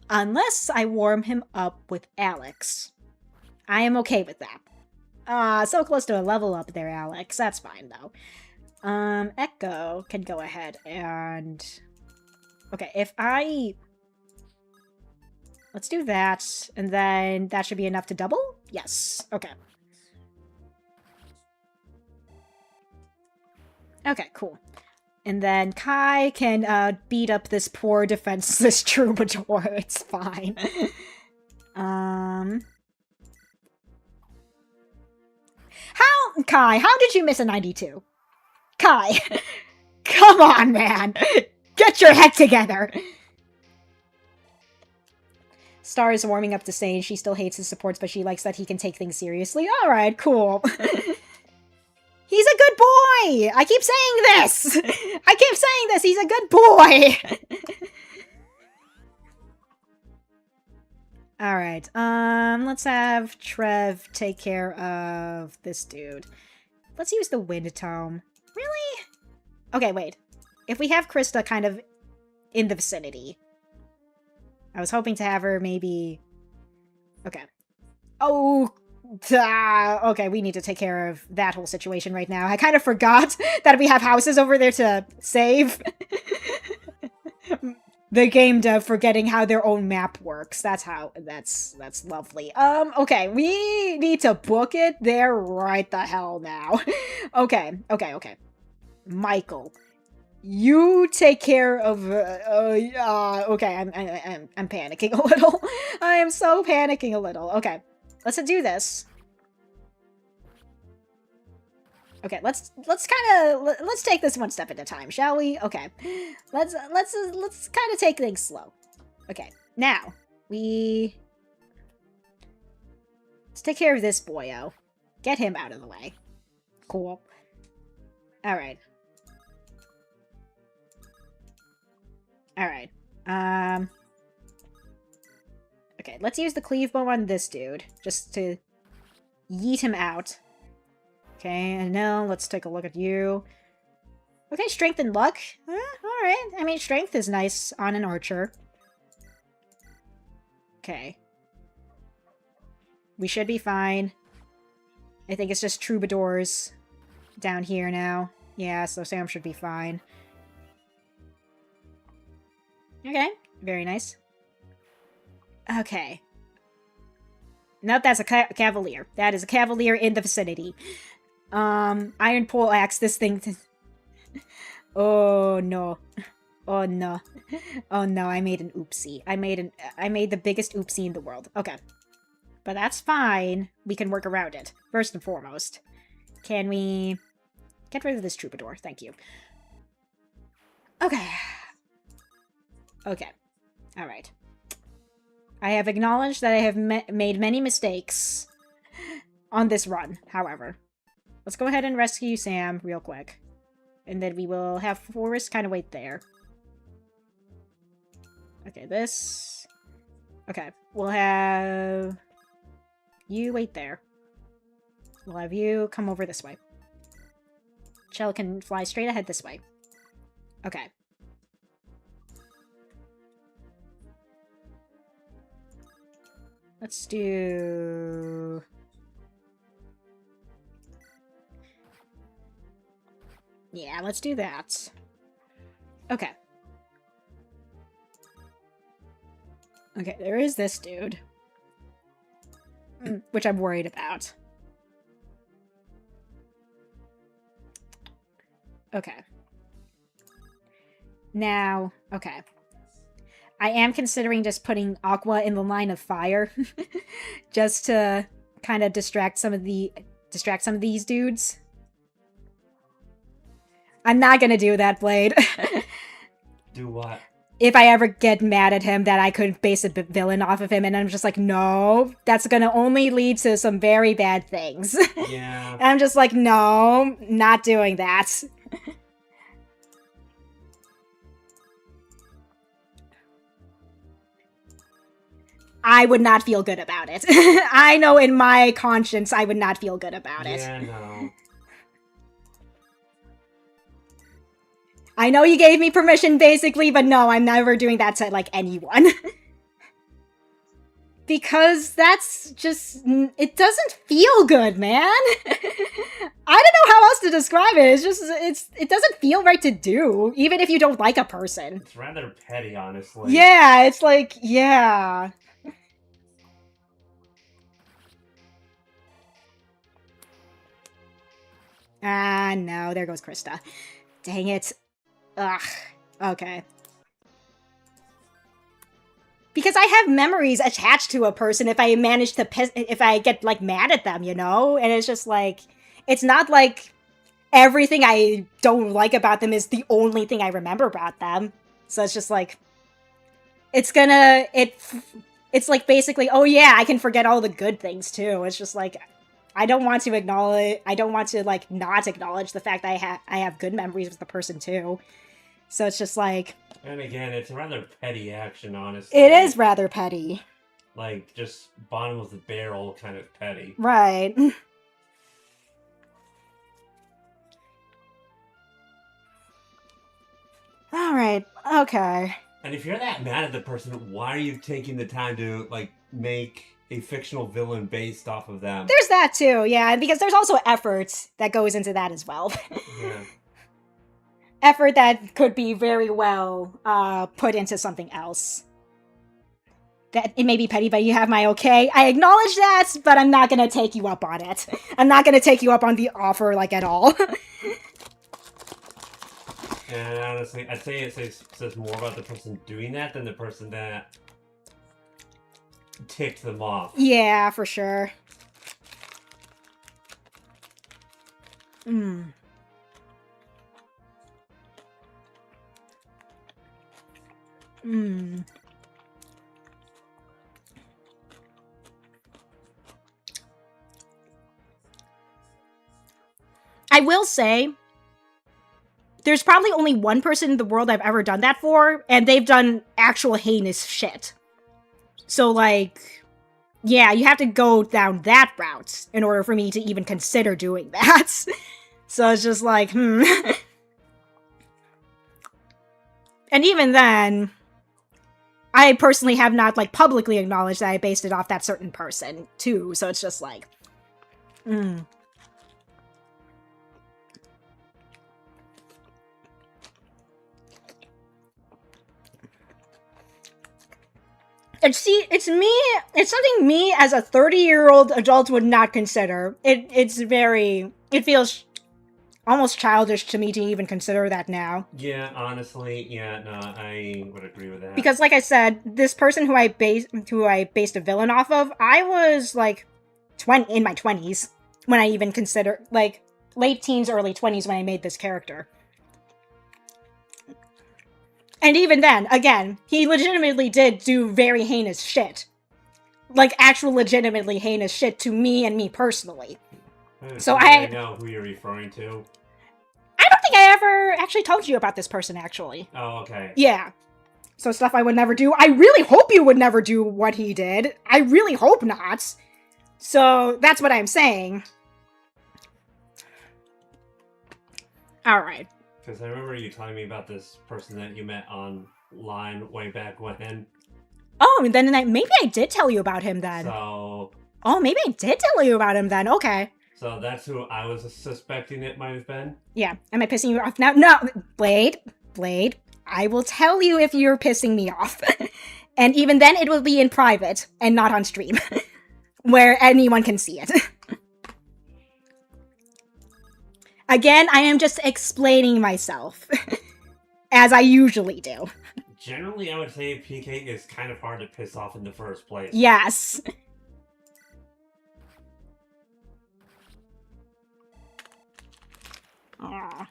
Unless I warm him up with Alex. I am okay with that. So close to a level up there, Alex. That's fine, though. Echo can go ahead and... Okay, if I... Let's do that, and then that should be enough to double? Yes. Okay. Okay, cool. And then Kai can beat up this poor defenseless troubadour. It's fine. Kai, how did you miss a 92? Kai, come on, man. Get your head together. Star is warming up to saying she still hates his supports, but she likes that he can take things seriously. Alright, cool. He's a good boy! I keep saying this! I keep saying this! He's a good boy! Alright, let's have Trev take care of this dude. Let's use the wind tome. Really? Okay, wait. If we have Krista kind of in the vicinity. I was hoping to have her maybe... Okay. Oh, okay, we need to take care of that whole situation right now. I kind of forgot that we have houses over there to save. The game dev forgetting how their own map works. That's lovely. Okay, we need to book it there right the hell now. Okay. Michael, you take care of, okay, I'm panicking a little. I am so panicking a little. Okay, let's do this. Okay, let's take this one step at a time, shall we? Okay, let's kind of take things slow. Okay, now let's take care of this boyo. Get him out of the way. Cool. All right. Okay, let's use the cleave bow on this dude, just to yeet him out. Okay, and now let's take a look at you. Okay, strength and luck. Alright. I mean, strength is nice on an archer. Okay. We should be fine. I think it's just troubadours down here now. Yeah, so Sam should be fine. Okay, very nice. Okay. Nope, that's a cavalier. That is a cavalier in the vicinity. Iron pole axe, this thing... Oh, no. Oh, no. Oh, no, I made an oopsie. I made the biggest oopsie in the world. Okay. But that's fine. We can work around it. First and foremost. Can we... Get rid of this troubadour. Thank you. Okay. Okay. Alright. I have acknowledged that I have made many mistakes on this run, however. Let's go ahead and rescue Sam real quick. And then we will have Forrest kind of wait there. Okay, this... Okay, we'll have... You wait there. We'll have you come over this way. Shell can fly straight ahead this way. Okay. Let's do... Yeah, let's do that. Okay. Okay, there is this dude. Which I'm worried about. Okay. Now, okay. I am considering just putting Aqua in the line of fire. Just to kind of distract some of these dudes. I'm not gonna do that, Blade. Do what? If I ever get mad at him that I could base a villain off of him, and I'm just like, no, that's gonna only lead to some very bad things. Yeah. And I'm just like, no, not doing that. I would not feel good about it. I know in my conscience I would not feel good about it. Yeah, no. I know you gave me permission, basically, but no, I'm never doing that to, like, anyone. Because that's just... It doesn't feel good, man! I don't know how else to describe it. It's just... It doesn't feel right to do, even if you don't like a person. It's rather petty, honestly. Yeah, it's like... Yeah. Ah, no. There goes Krista. Dang it. Ugh. Okay. Because I have memories attached to a person if I manage to if I get, like, mad at them, you know? And it's just like, it's not like everything I don't like about them is the only thing I remember about them. So it's just like, it's like basically, oh yeah, I can forget all the good things too. It's just like, I don't want to like, not acknowledge the fact that I have good memories with the person too. So it's just like... And again, it's a rather petty action, honestly. It is rather petty. Like, just bottom of the barrel kind of petty. Right. Alright, okay. And if you're that mad at the person, why are you taking the time to, like, make a fictional villain based off of them? There's that too, yeah, because there's also effort that goes into that as well. Yeah. Effort that could be very well put into something else. That it may be petty, but you have my okay. I acknowledge that, but I'm not gonna take you up on it. I'm not gonna take you up on the offer, like, at all. And honestly, I'd say it says more about the person doing that than the person that ticked them off. Yeah, for sure. Hmm. Hmm. I will say, there's probably only one person in the world I've ever done that for, and they've done actual heinous shit. So, like, yeah, you have to go down that route in order for me to even consider doing that. So it's just like, And even then, I personally have not, like, publicly acknowledged that I based it off that certain person, too. So it's just like, And see, it's something me as a 30-year-old adult would not consider. It feels almost childish to me to even consider that now. Yeah, honestly, yeah, no, I would agree with that. Because, like I said, this person who I based a villain off of, I was, like, in my 20s when I even considered, like, late teens, early 20s when I made this character. And even then, again, he legitimately did do very heinous shit. Like, actual legitimately heinous shit to me and me personally. So I know who you're referring to. I don't think I ever actually told you about this person, actually. Oh, okay. Yeah. So stuff I would never do. I really hope you would never do what he did. I really hope not. So that's what I'm saying. Alright. Because I remember you telling me about this person that you met online way back when. Oh, and then maybe I did tell you about him then. So... Oh, maybe I did tell you about him then. Okay. So that's who I was suspecting it might have been? Yeah. Am I pissing you off now? No! Blade. I will tell you if you're pissing me off. And even then, it will be in private and not on stream. Where anyone can see it. Again, I am just explaining myself. As I usually do. Generally, I would say PK is kind of hard to piss off in the first place. Yes. Aww.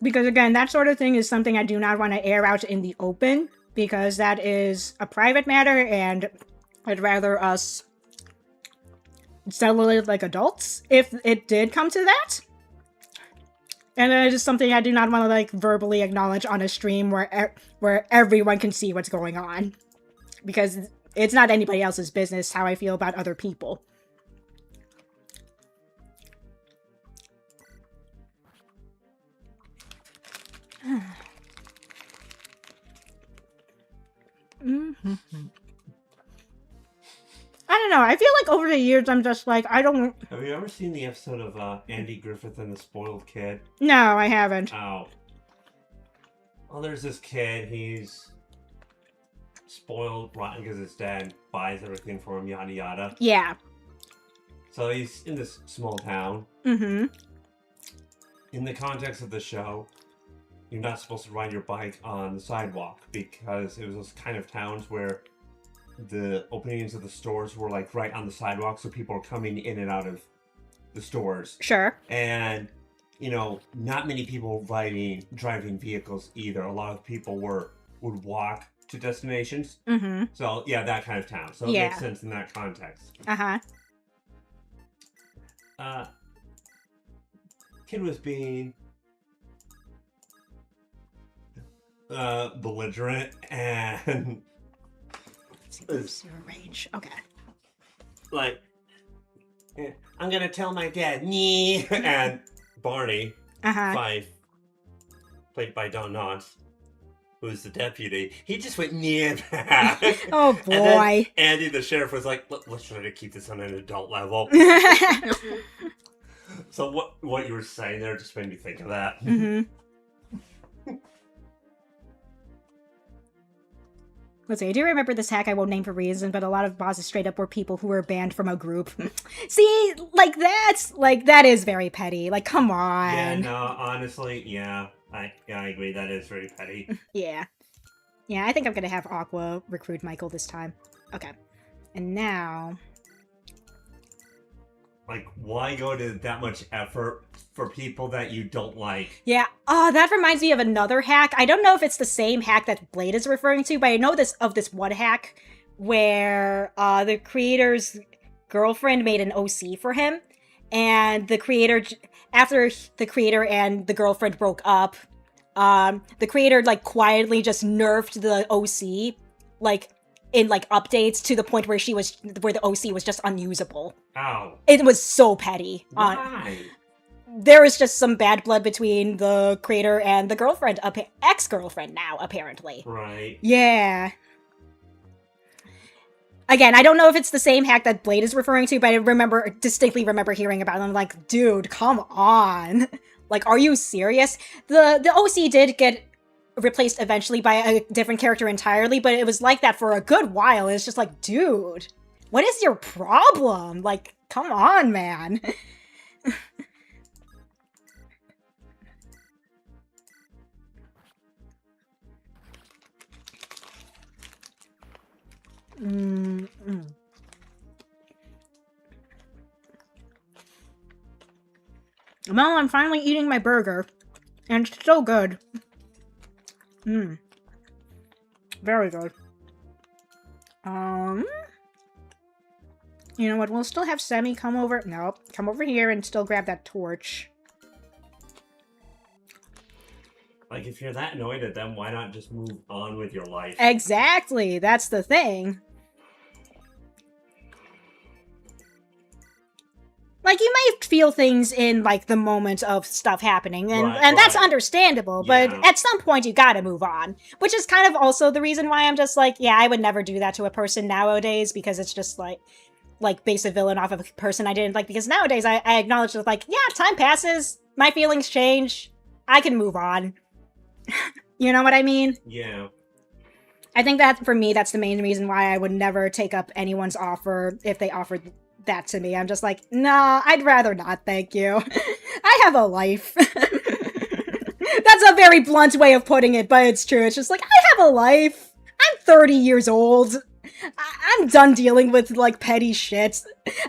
Because again, that sort of thing is something I do not want to air out in the open. Because that is a private matter and I'd rather us settle it like adults if it did come to that. And it is something I do not want to, like, verbally acknowledge on a stream where everyone can see what's going on. Because it's not anybody else's business how I feel about other people. Mm-hmm. I don't know. I feel like over the years, I'm just like, I don't... Have you ever seen the episode of Andy Griffith and the Spoiled Kid? No, I haven't. Oh. Well, there's this kid, he's spoiled rotten because his dad buys everything for him, yada yada. Yeah. So he's in this small town. Mm-hmm. In the context of the show, you're not supposed to ride your bike on the sidewalk because it was those kind of towns where the openings of the stores were like right on the sidewalk, so people are coming in and out of the stores. Sure. And, you know, not many people driving vehicles either. A lot of people would walk to destinations. Mm-hmm. So, yeah, that kind of town. So it makes sense in that context. Uh-huh. Kid was being belligerent and range. Okay. Like, I'm gonna tell my dad, nee. And Barney, played by Don Knotts, who's the deputy, he just went nee back. Oh boy. And then Andy, the sheriff, was like, let's try to keep this on an adult level. So what you were saying there just made me think of that. Mm-hmm. Let's see, I do remember this hack I won't name for reason, but a lot of bosses straight up were people who were banned from a group. See, like that is very petty. Like, come on. Yeah, no, honestly, yeah. I agree, that is very petty. Yeah. Yeah, I think I'm gonna have Aqua recruit Michael this time. Okay. And now... Like, why go to that much effort for people that you don't like? Yeah. Oh, that reminds me of another hack. I don't know if it's the same hack that Blade is referring to, but I know this one hack where the creator's girlfriend made an OC for him, and the creator, after the creator and the girlfriend broke up, the creator, like, quietly just nerfed the OC, like, in, like, updates to the point where where the OC was just unusable. Ow. It was so petty. Why? There was just some bad blood between the creator and the girlfriend, ex-girlfriend now, apparently. Right. Yeah. Again, I don't know if it's the same hack that Blade is referring to, but I distinctly remember hearing about it. I'm like, dude, come on. Like, are you serious? The OC did get replaced eventually by a different character entirely, but it was like that for a good while. It's just like, dude, what is your problem? Like, come on, man. Well, I'm finally eating my burger, and it's so good. Very good. You know what? We'll still have Semi come over. Nope. Come over here and still grab that torch. Like, if you're that annoyed at them, why not just move on with your life? Exactly. That's the thing. Like, you might feel things in, like, the moment of stuff happening, and that's understandable, but at some point you gotta move on. Which is kind of also the reason why I'm just like, yeah, I would never do that to a person nowadays, because it's just like base a villain off of a person I didn't like, because nowadays I acknowledge that, like, yeah, time passes, my feelings change, I can move on. You know what I mean? Yeah. I think that, for me, that's the main reason why I would never take up anyone's offer if they offered that to me. I'm just like, nah, I'd rather not, thank you. I have a life. That's a very blunt way of putting it, but it's true. It's just like, I have a life. I'm 30 years old. I'm done dealing with, like, petty shit.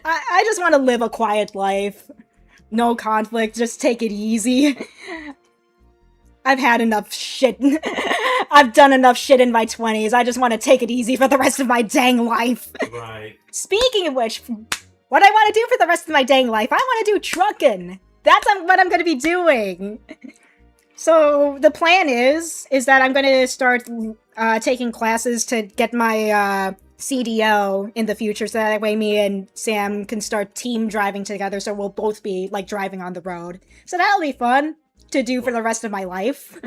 I just want to live a quiet life. No conflict, just take it easy. I've had enough shit. I've done enough shit in my 20s. I just want to take it easy for the rest of my dang life. Right. Speaking of which, what I want to do for the rest of my dang life, I want to do trucking. That's what I'm going to be doing. So the plan is that I'm going to start taking classes to get my CDO in the future, so that way me and Sam can start team driving together, so we'll both be, like, driving on the road. So that'll be fun to do for the rest of my life.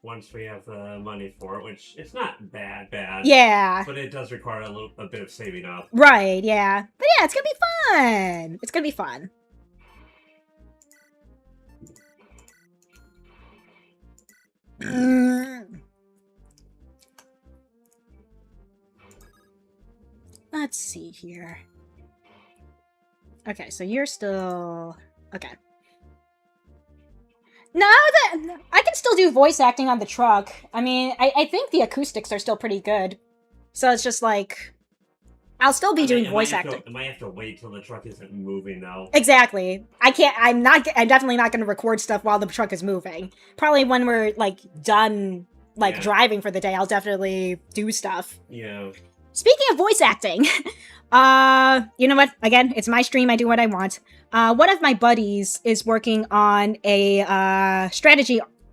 Once we have the money for it, which it's not bad. Yeah. But it does require a bit of saving up. Right, yeah. But yeah, it's gonna be fun! It's gonna be fun. Let's see here. Okay, so you're still... Okay. Now that... I can still do voice acting on the truck. I mean, I think the acoustics are still pretty good. So it's just like... I'll still be doing voice acting. I might have to wait till the truck isn't moving, though. Exactly. I'm definitely not going to record stuff while the truck is moving. Probably when we're, like, done, like, driving for the day, I'll definitely do stuff. Yeah. Speaking of voice acting, you know what? Again, it's my stream. I do what I want. One of my buddies is working on a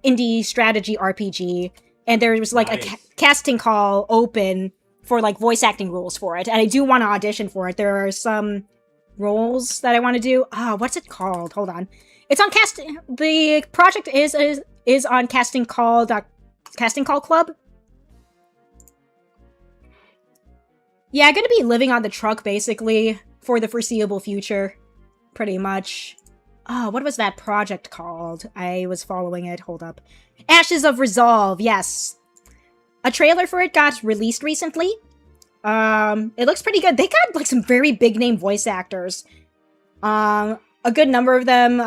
indie strategy RPG, and there was, like, a casting call open for, like, voice acting roles for it, and I do want to audition for it. There are some roles that I want to do. What's it called? Hold on. It's on casting. The project is on Casting Call Club. Yeah, I'm gonna be living on the truck, basically, for the foreseeable future. Pretty much. What was that project called? I was following it. Hold up. Ashes of Resolve, yes. A trailer for it got released recently. It looks pretty good. They got, like, some very big-name voice actors. A good number of them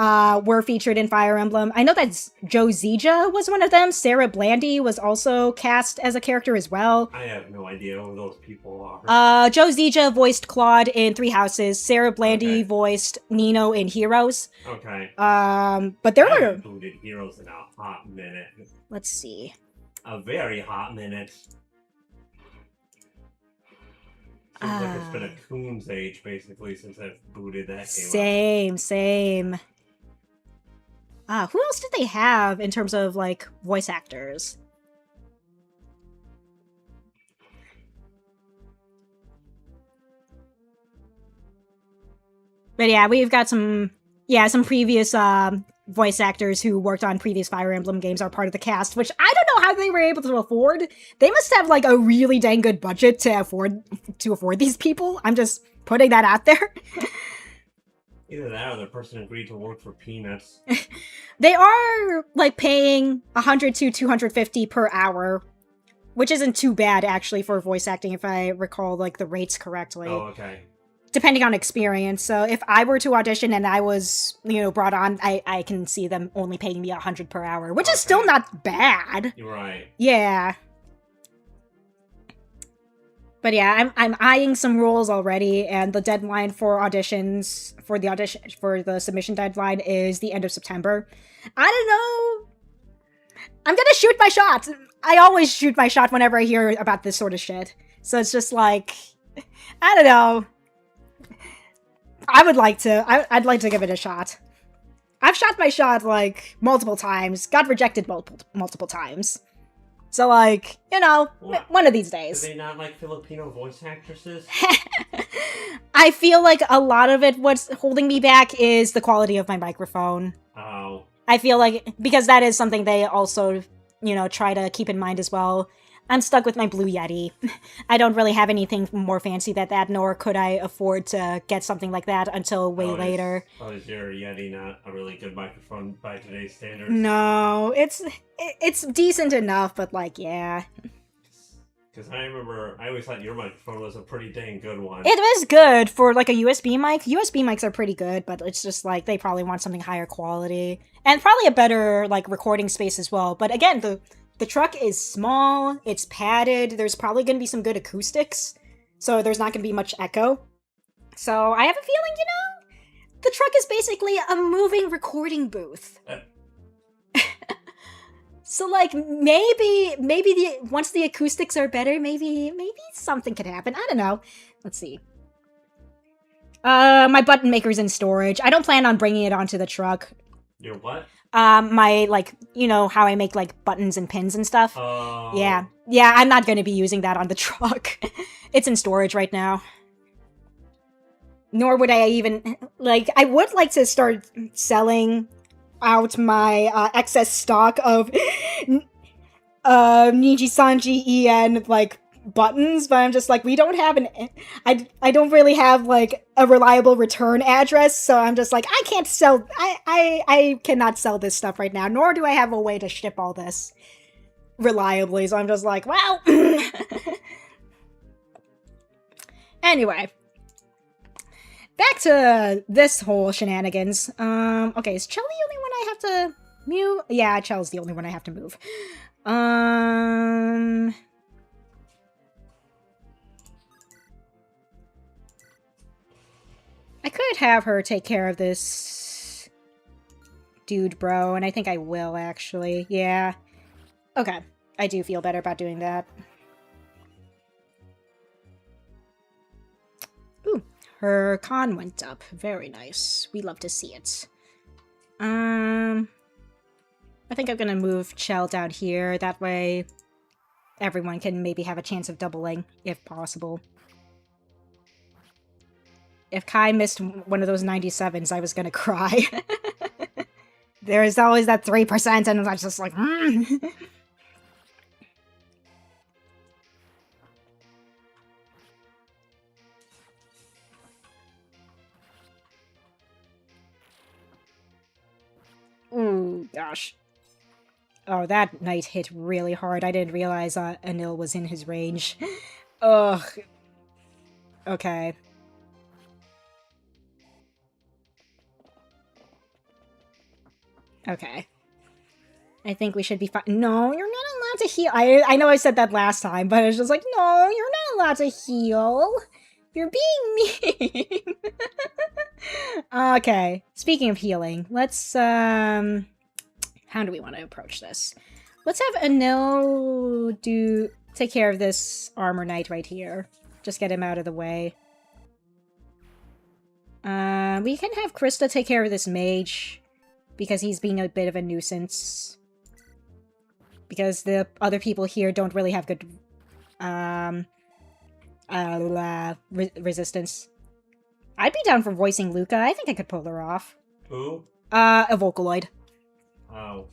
were featured in Fire Emblem. I know that Joe Zija was one of them. Sarah Blandy was also cast as a character as well. I have no idea who those people are. Joe Zija voiced Claude in Three Houses. Sarah Blandy voiced Nino in Heroes. Okay. But there were... booted Heroes in a hot minute. Let's see. A very hot minute. Seems like it's been a coon's age, basically, since I've booted that game. Same. Who else did they have in terms of, like, voice actors? But yeah, we've got some previous, voice actors who worked on previous Fire Emblem games are part of the cast, which I don't know how they were able to afford. They must have, like, a really dang good budget to afford these people. I'm just putting that out there. Either that or the person agreed to work for peanuts. They are, like, paying $100 to $250 per hour, which isn't too bad, actually, for voice acting, if I recall, like, the rates correctly. Oh, okay. Depending on experience. So if I were to audition and I was, brought on, I can see them only paying me $100 per hour, which is still not bad. You're right. Yeah. But yeah, I'm eyeing some roles already, and the deadline for auditions, for the submission deadline is the end of September. I don't know. I'm gonna shoot my shot. I always shoot my shot whenever I hear about this sort of shit. So it's just like, I don't know. I'd like to give it a shot. I've shot my shot, like, multiple times, got rejected multiple times. So, like, one of these days. Do they not like Filipino voice actresses? I feel like a lot of it, what's holding me back is the quality of my microphone. Oh. I feel like, because that is something they also, try to keep in mind as well. I'm stuck with my Blue Yeti. I don't really have anything more fancy than that, nor could I afford to get something like that until way later. Is your Yeti not a really good microphone by today's standards? No, it's decent enough, but, like, yeah. Because I always thought your microphone was a pretty dang good one. It was good for, like, a USB mic. USB mics are pretty good, but it's just, like, they probably want something higher quality. And probably a better, like, recording space as well. But again, the truck is small, it's padded, there's probably going to be some good acoustics, so there's not going to be much echo. So I have a feeling, the truck is basically a moving recording booth. So, like, maybe once the acoustics are better, maybe something could happen. I don't know. Let's see. My button maker's in storage. I don't plan on bringing it onto the truck. Your what? My, like, you know how I make, like, buttons and pins and stuff? Oh. Yeah. Yeah, I'm not gonna be using that on the truck. It's in storage right now. Nor would I even, like, I would like to start selling out my excess stock of Niji Sanji En, like, buttons, but I'm just like, we don't have I don't really have, like, a reliable return address, so I'm just like, I can't sell, I cannot sell this stuff right now, nor do I have a way to ship all this reliably, so I'm just like, well. Anyway. Back to this whole shenanigans. Okay, is Chell the only one I have to move? Yeah, Chell's the only one I have to move. I could have her take care of this dude, bro, and I think I will, actually. Yeah. Okay, I do feel better about doing that. Ooh, her con went up. Very nice. We love to see it. I think I'm gonna move Chell down here. That way, everyone can maybe have a chance of doubling, if possible. If Kai missed one of those 97s, I was gonna cry. There's always that 3%, and I'm just like, Ooh, gosh. Oh, that knight hit really hard. I didn't realize Anil was in his range. Ugh. Okay. Okay. I think we should be fine. No, you're not allowed to heal. I know I said that last time, but it's just like, no, you're not allowed to heal. You're being mean. Okay. Speaking of healing, let's, how do we want to approach this? Let's have Anil take care of this armor knight right here. Just get him out of the way. We can have Krista take care of this mage, because he's being a bit of a nuisance. Because the other people here don't really have good, resistance. I'd be down for voicing Luca. I think I could pull her off. Who? A Vocaloid. Oh.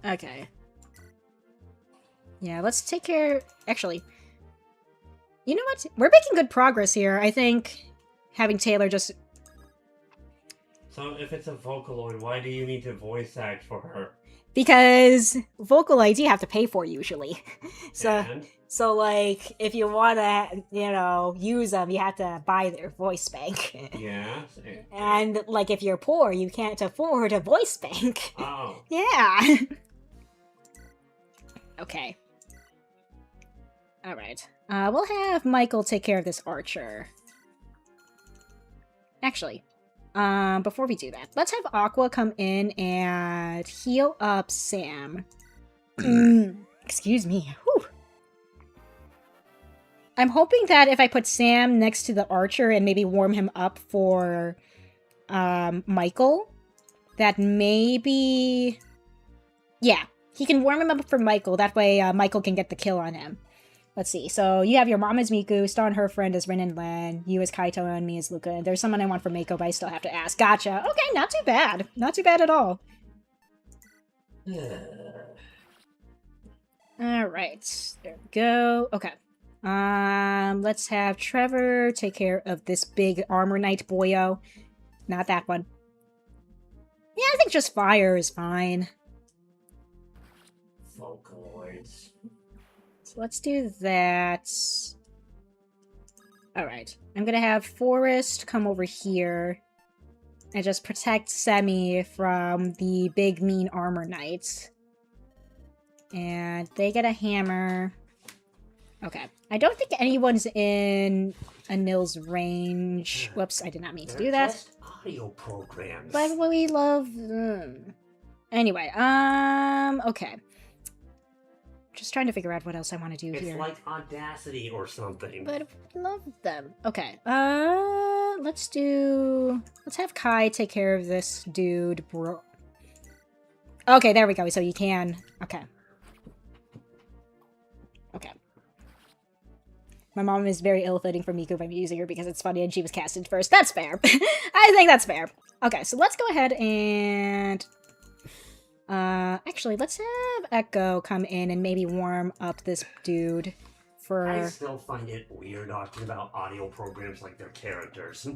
Okay. Yeah, let's take care... Actually, you know what? We're making good progress here. I think having Taylor just... So if it's a Vocaloid, why do you need to voice act for her? Because Vocaloids you have to pay for usually. And? So, like, if you want to, you know, use them, you have to buy their voice bank. Yeah. And, like, if you're poor, you can't afford a voice bank. Oh. Yeah. Okay. Alright. We'll have Michael take care of this archer. Actually, before we do that, let's have Aqua come in and heal up Sam. Excuse me. Whew. I'm hoping that if I put Sam next to the archer and maybe warm him up for Michael, that maybe... Yeah, he can warm him up for Michael. That way Michael can get the kill on him. Let's see. So you have your mom as Miku, Star and her friend as Rin and Len, you as Kaito, and me as Luca. And there's someone I want for Mako, but I still have to ask. Gotcha. Okay, not too bad. Not too bad at all. Alright. There we go. Okay. Let's have Trevor take care of this big armor knight boyo. Not that one. Yeah, I think just fire is fine. Vocaloids. So let's do that. Alright. I'm gonna have Forrest come over here and just protect Semi from the big mean armor knights. And they get a hammer. Okay. I don't think anyone's in Anil's range. Whoops, I did not mean to do that. Just audio programs. But we love them. Anyway, okay. Just trying to figure out what else I want to do It's here. like Audacity or something. But we love them. Okay, let's have Kai take care of this dude, bro. Okay, there we go, so you can. Okay. Okay. My mom is very ill-fitting for Miku if I'm using her because it's funny and she was casted first. That's fair. I think that's fair. Okay, so let's go ahead and... actually, let's have Echo come in and maybe warm up this dude for... I still find it weird talking about audio programs like they're characters.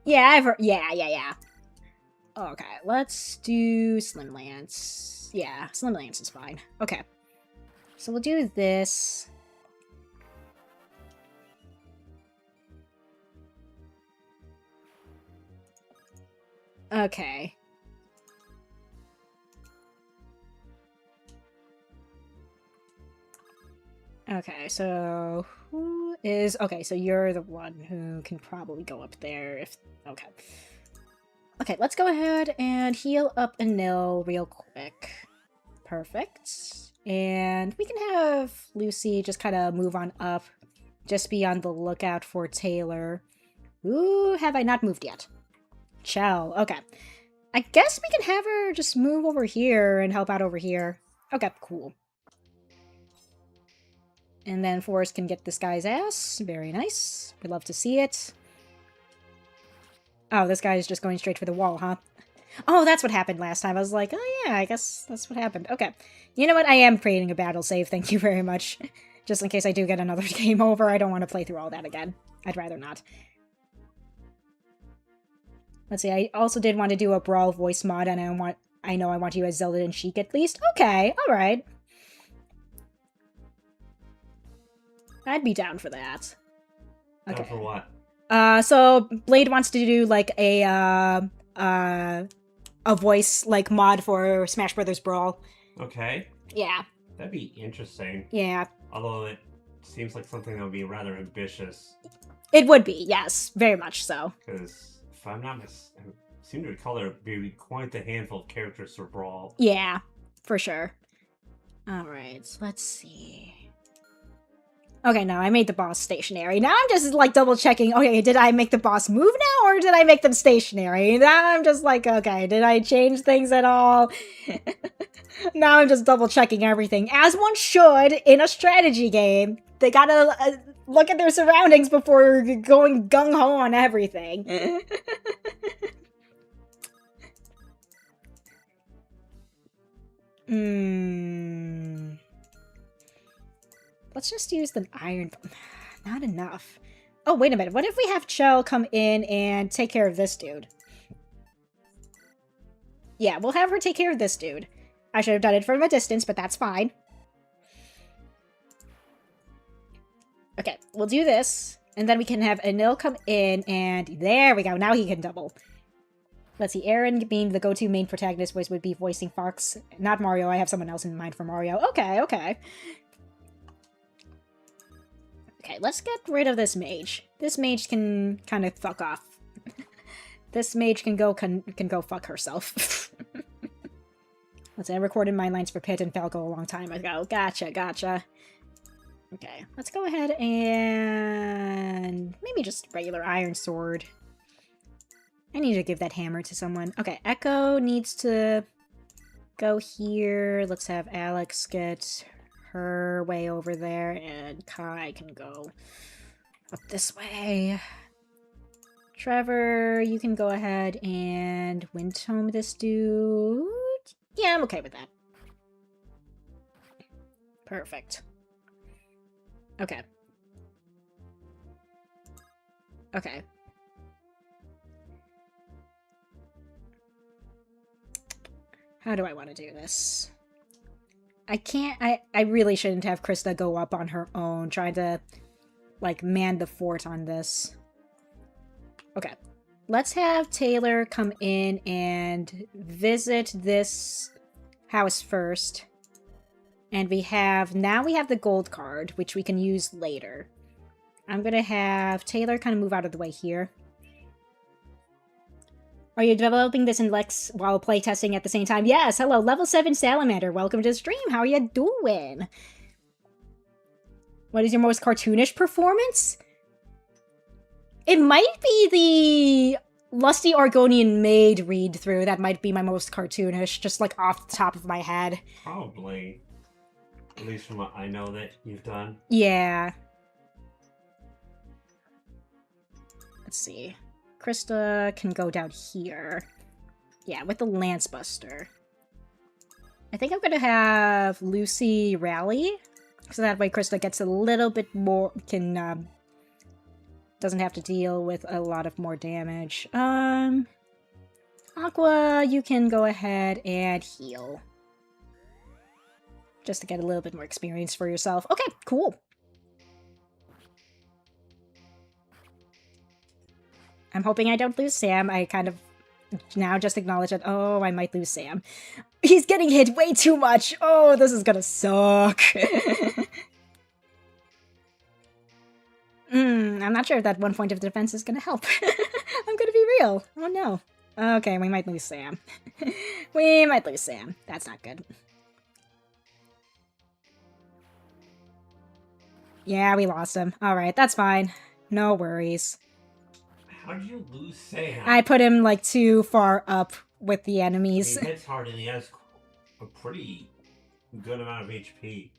Yeah, I've heard... Yeah. Okay, let's do Slim Lance. Yeah, Slim Lance is fine. Okay. So we'll do this. Okay. Okay, so who is... Okay, so you're the one who can probably go up there if... Okay. Okay, let's go ahead and heal up Anil real quick. Perfect. And we can have Lucy just kind of move on up. Just be on the lookout for Taylor. Ooh, have I not moved yet? Chell. Okay. I guess we can have her just move over here and help out over here. Okay, cool. And then Forrest can get this guy's ass. Very nice. We'd love to see it. Oh, this guy is just going straight for the wall, huh? Oh, that's what happened last time. I was like, oh yeah, I guess that's what happened. Okay. You know what? I am creating a battle save. Thank you very much. Just in case I do get another game over, I don't want to play through all that again. I'd rather not. Let's see, I also did want to do a Brawl voice mod, and I know I want you as Zelda and Sheik at least. Okay, alright. I'd be down for that. Okay. Down for what? So Blade wants to do like a voice like mod for Smash Brothers Brawl. Okay. Yeah. That'd be interesting. Yeah. Although it seems like something that would be rather ambitious. It would be, yes, very much so. Because if I'm not mistaken, I seem to recall there would be quite a handful of characters for Brawl. Yeah, for sure. Alright, let's see. Okay, no, I made the boss stationary. Now I'm just, like, double-checking. Okay, did I make the boss move now, or did I make them stationary? Now I'm just like, okay, did I change things at all? Now I'm just double-checking everything. As one should in a strategy game. They gotta look at their surroundings before going gung-ho on everything. Let's just use the iron... Not enough. Oh, wait a minute. What if we have Chell come in and take care of this dude? Yeah, we'll have her take care of this dude. I should have done it from a distance, but that's fine. Okay, we'll do this. And then we can have Anil come in, and there we go. Now he can double. Let's see. Aaron being the go-to main protagonist voice would be voicing Fox. Not Mario. I have someone else in mind for Mario. Okay, okay. Okay, let's get rid of this mage. This mage can kind of fuck off. This mage can go fuck herself. Let's see, I recorded my lines for Pit and Falco a long time ago. Gotcha, gotcha. Okay, let's go ahead and maybe just regular iron sword. I need to give that hammer to someone. Okay, Echo needs to go here. Let's have Alex get her way over there, and Kai can go up this way. Trevor, you can go ahead and wind home this dude. Yeah, I'm okay with that. Perfect. Okay. Okay. How do I want to do this? I can't... I really shouldn't have Krista go up on her own, trying to, like, man the fort on this. Okay. Let's have Taylor come in and visit this house first. And now we have the gold card, which we can use later. I'm gonna have Taylor kind of move out of the way here. Are you developing this in Lex while playtesting at the same time? Yes, hello, level 7 Salamander. Welcome to the stream. How are you doing? What is your most cartoonish performance? It might be the Lusty Argonian Maid read-through that might be my most cartoonish, just like off the top of my head. Probably. At least from what I know that you've done. Yeah. Let's see. Krista can go down here. Yeah, with the Lance Buster. I think I'm gonna have Lucy rally, so that way Krista gets a little bit more, doesn't have to deal with a lot of more damage. Aqua, you can go ahead and heal. Just to get a little bit more experience for yourself. Okay, cool. I'm hoping I don't lose Sam. I kind of now just acknowledge that, oh, I might lose Sam. He's getting hit way too much. Oh, this is gonna suck. I'm not sure if that 1 point of defense is gonna help. I'm gonna be real. Oh no. Okay, we might lose Sam. We might lose Sam. That's not good. Yeah, we lost him. Alright, that's fine. No worries. How did you lose Sam? I put him, like, too far up with the enemies. He hits hard and he has a pretty good amount of HP.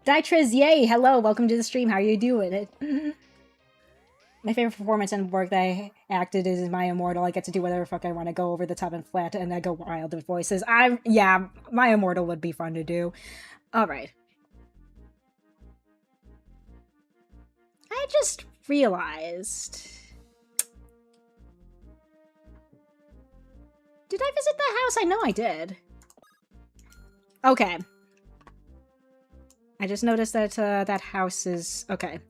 Ditriz, yay! Hello, welcome to the stream. How are you doing? My favorite performance and work that I acted is My Immortal. I get to do whatever the fuck I want to go over the top and flat, and I go wild with voices. Yeah, My Immortal would be fun to do. Alright. I just realized... Did I visit the house? I know I did. Okay. I just noticed that that house is... Okay.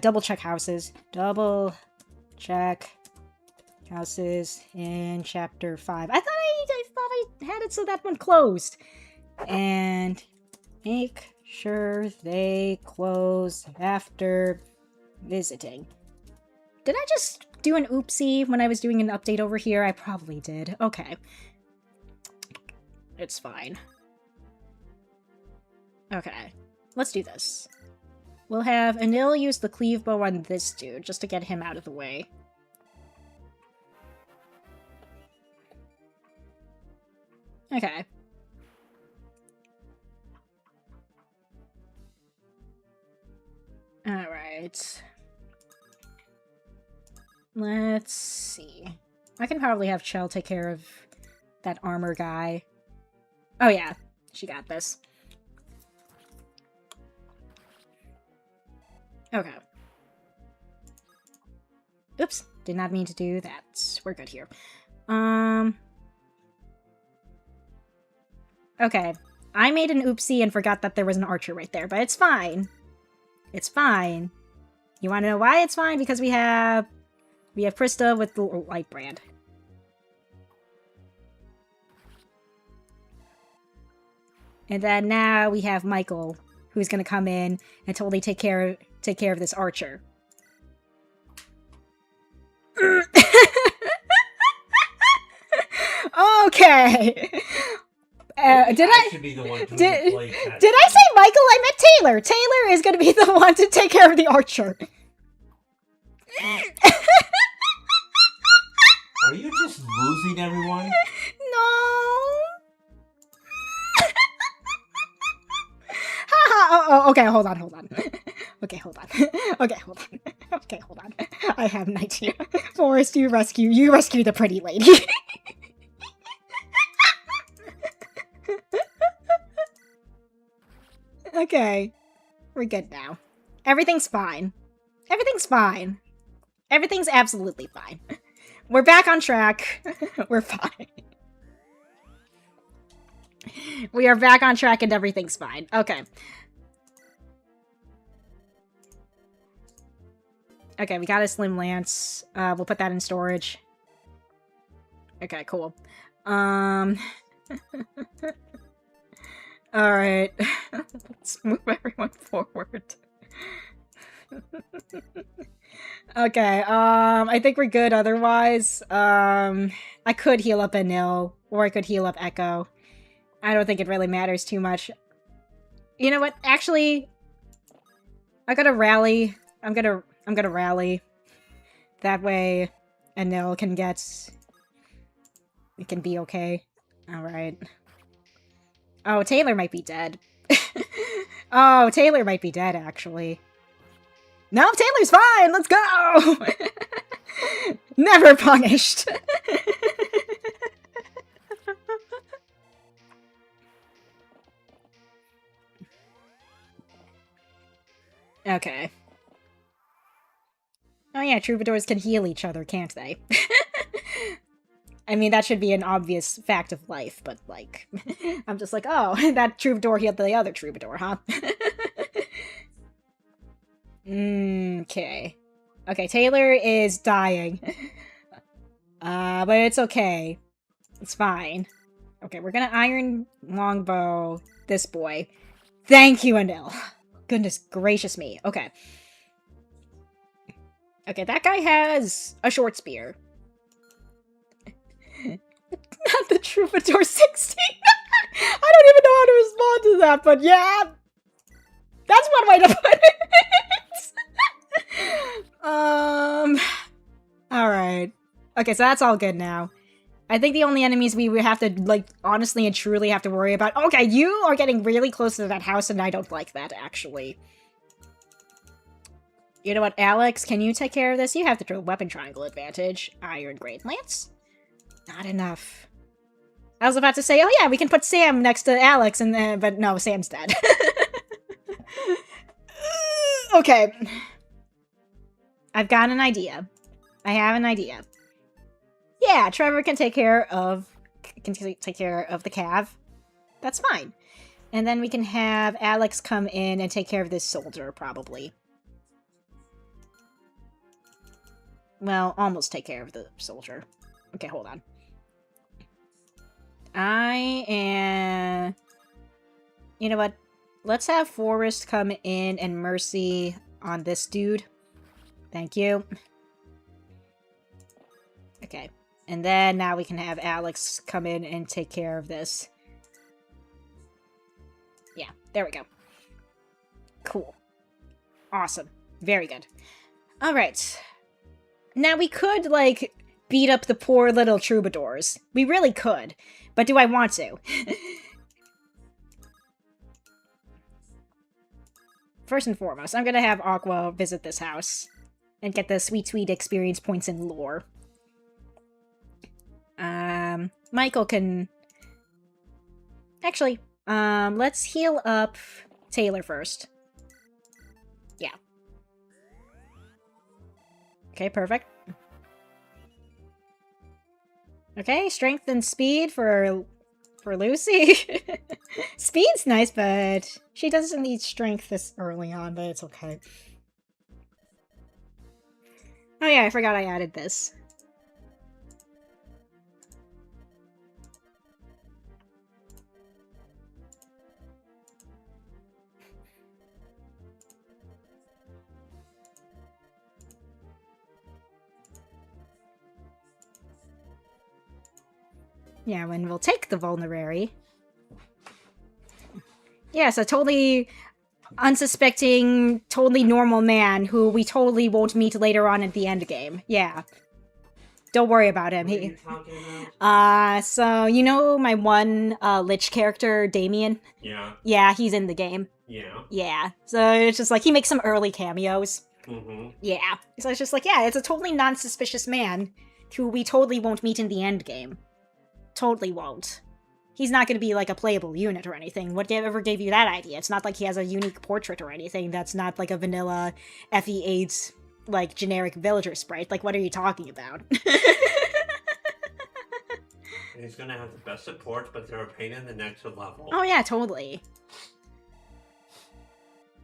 Double check houses. Double check houses in chapter 5. I thought I had it so that one closed. And make sure they close after visiting. Did I just do an oopsie when I was doing an update over here? I probably did. Okay. It's fine. Okay. Let's do this. We'll have Anil use the cleave bow on this dude, just to get him out of the way. Okay. Alright. Let's see. I can probably have Chell take care of that armor guy. Oh yeah, she got this. Okay. Oops, did not mean to do that. We're good here. Okay. I made an oopsie and forgot that there was an archer right there, but it's fine. It's fine. You want to know why it's fine? Because we have Krista with the light brand. And then now we have Michael, who's gonna come in and totally take care of this archer. Okay. Did I should be the one to did I say Michael? I meant Taylor. Taylor is gonna be the one to take care of the archer. Are you just losing everyone? No. Okay, hold on. Okay, hold on. I have an idea. Forrest, you rescue the pretty lady. Okay. We're good now. Everything's fine. Everything's absolutely fine. We're back on track. We're fine. We are back on track and everything's fine. Okay. Okay, we got a Slim Lance. We'll put that in storage. Okay, cool. Alright. Let's move everyone forward. Okay, I think we're good otherwise. I could heal up Anil, or I could heal up Echo. I don't think it really matters too much. You know what? Actually, I gotta rally. I'm gonna rally. That way, Anil can get... It can be okay. Alright. Oh, Taylor might be dead. Oh, Taylor might be dead, actually. No, Taylor's fine! Let's go! Never punished! Okay. Oh yeah, troubadours can heal each other, can't they? I mean, that should be an obvious fact of life, but, like... I'm just like, oh, that troubadour healed the other troubadour, huh? Okay. Okay, Taylor is dying. But it's okay. It's fine. Okay, we're gonna iron longbow this boy. Thank you, Anil. Goodness gracious me. Okay. Okay, that guy has a short spear. Not the Troubadour 16! I don't even know how to respond to that, but yeah! That's one way to put it! Alright. Okay, so that's all good now. I think the only enemies we would have to, like, honestly and truly have to worry about... Okay, you are getting really close to that house, and I don't like that, actually. You know what, Alex? Can you take care of this? You have the weapon triangle advantage. Iron Great Lance? Not enough. I was about to say, oh yeah, we can put Sam next to Alex, and but no, Sam's dead. Okay. I've got an idea. I have an idea. Yeah, Trevor can take care of the cav. That's fine. And then we can have Alex come in and take care of this soldier, probably. Well, almost take care of the soldier. Okay, hold on. You know what? Let's have Forrest come in and Mercy on this dude. Thank you. Okay. And then now we can have Alex come in and take care of this. Yeah, there we go. Cool. Awesome. Very good. Alright. Now we could, like, beat up the poor little troubadours. We really could. But do I want to? First and foremost, I'm gonna have Aqua visit this house. And get the sweet, sweet experience points in lore. Michael can... Actually, let's heal up Taylor first. Yeah. Okay, perfect. Okay, strength and speed for Lucy. Speed's nice, but she doesn't need strength this early on, but it's okay. Oh yeah, I forgot I added this. Yeah, when we'll take the vulnerary. Yes, a totally unsuspecting, totally normal man who we totally won't meet later on at the end game. Yeah. Don't worry about him. What are you talking about? So, you know my one, Lich character, Damien? Yeah. Yeah, he's in the game. Yeah. Yeah. So it's just like, he makes some early cameos. Mm-hmm. Yeah. So it's just like, yeah, it's a totally non-suspicious man who we totally won't meet in the end game. Totally won't. He's not going to be like a playable unit or anything. Whatever gave you that idea? It's not like he has a unique portrait or anything. That's not like a vanilla FE8's like generic villager sprite. Like, what are you talking about? He's gonna have the best support, but they're a pain in the neck to level. Oh yeah, totally.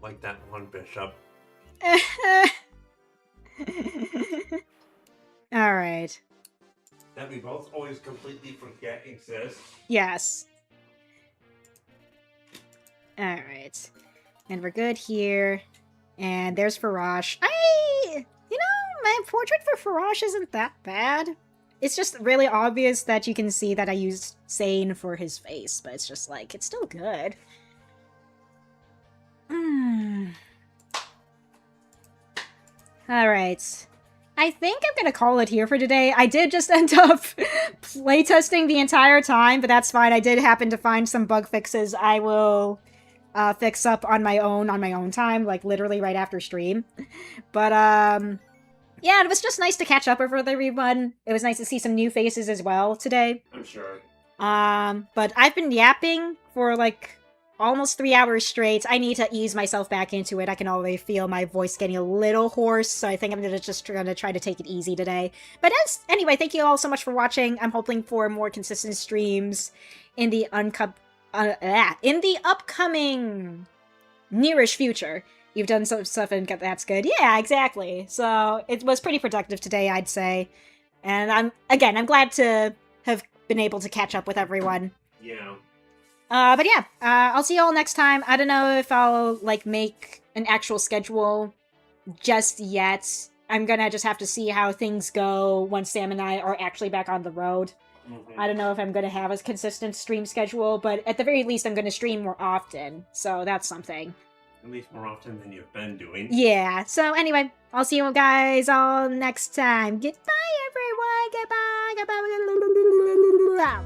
Like that one bishop. Alright. That we both always completely forget exists. Yes. Alright. And we're good here. And there's Farash. You know, my portrait for Farash isn't that bad. It's just really obvious that you can see that I used Sane for his face, but it's just like, it's still good. Alright. I think I'm gonna call it here for today. I did just end up playtesting the entire time, but that's fine. I did happen to find some bug fixes I will fix up on my own time, like literally right after stream. But yeah, it was just nice to catch up with everyone. It was nice to see some new faces as well today. I'm sure. But I've been yapping for like almost 3 hours straight. I need to ease myself back into it. I can already feel my voice getting a little hoarse, so I think I'm just gonna try to take it easy today. But anyway, thank you all so much for watching. I'm hoping for more consistent streams in the upcoming nearish future. You've done some stuff and that's good. Yeah, exactly. So it was pretty productive today, I'd say. And I'm glad to have been able to catch up with everyone. Yeah. But yeah, I'll see you all next time. I don't know if I'll, like, make an actual schedule just yet. I'm gonna just have to see how things go once Sam and I are actually back on the road. Mm-hmm. I don't know if I'm gonna have a consistent stream schedule, but at the very least, I'm gonna stream more often. So that's something. At least more often than you've been doing. Yeah, so anyway, I'll see you guys all next time. Goodbye, everyone. Goodbye. Goodbye.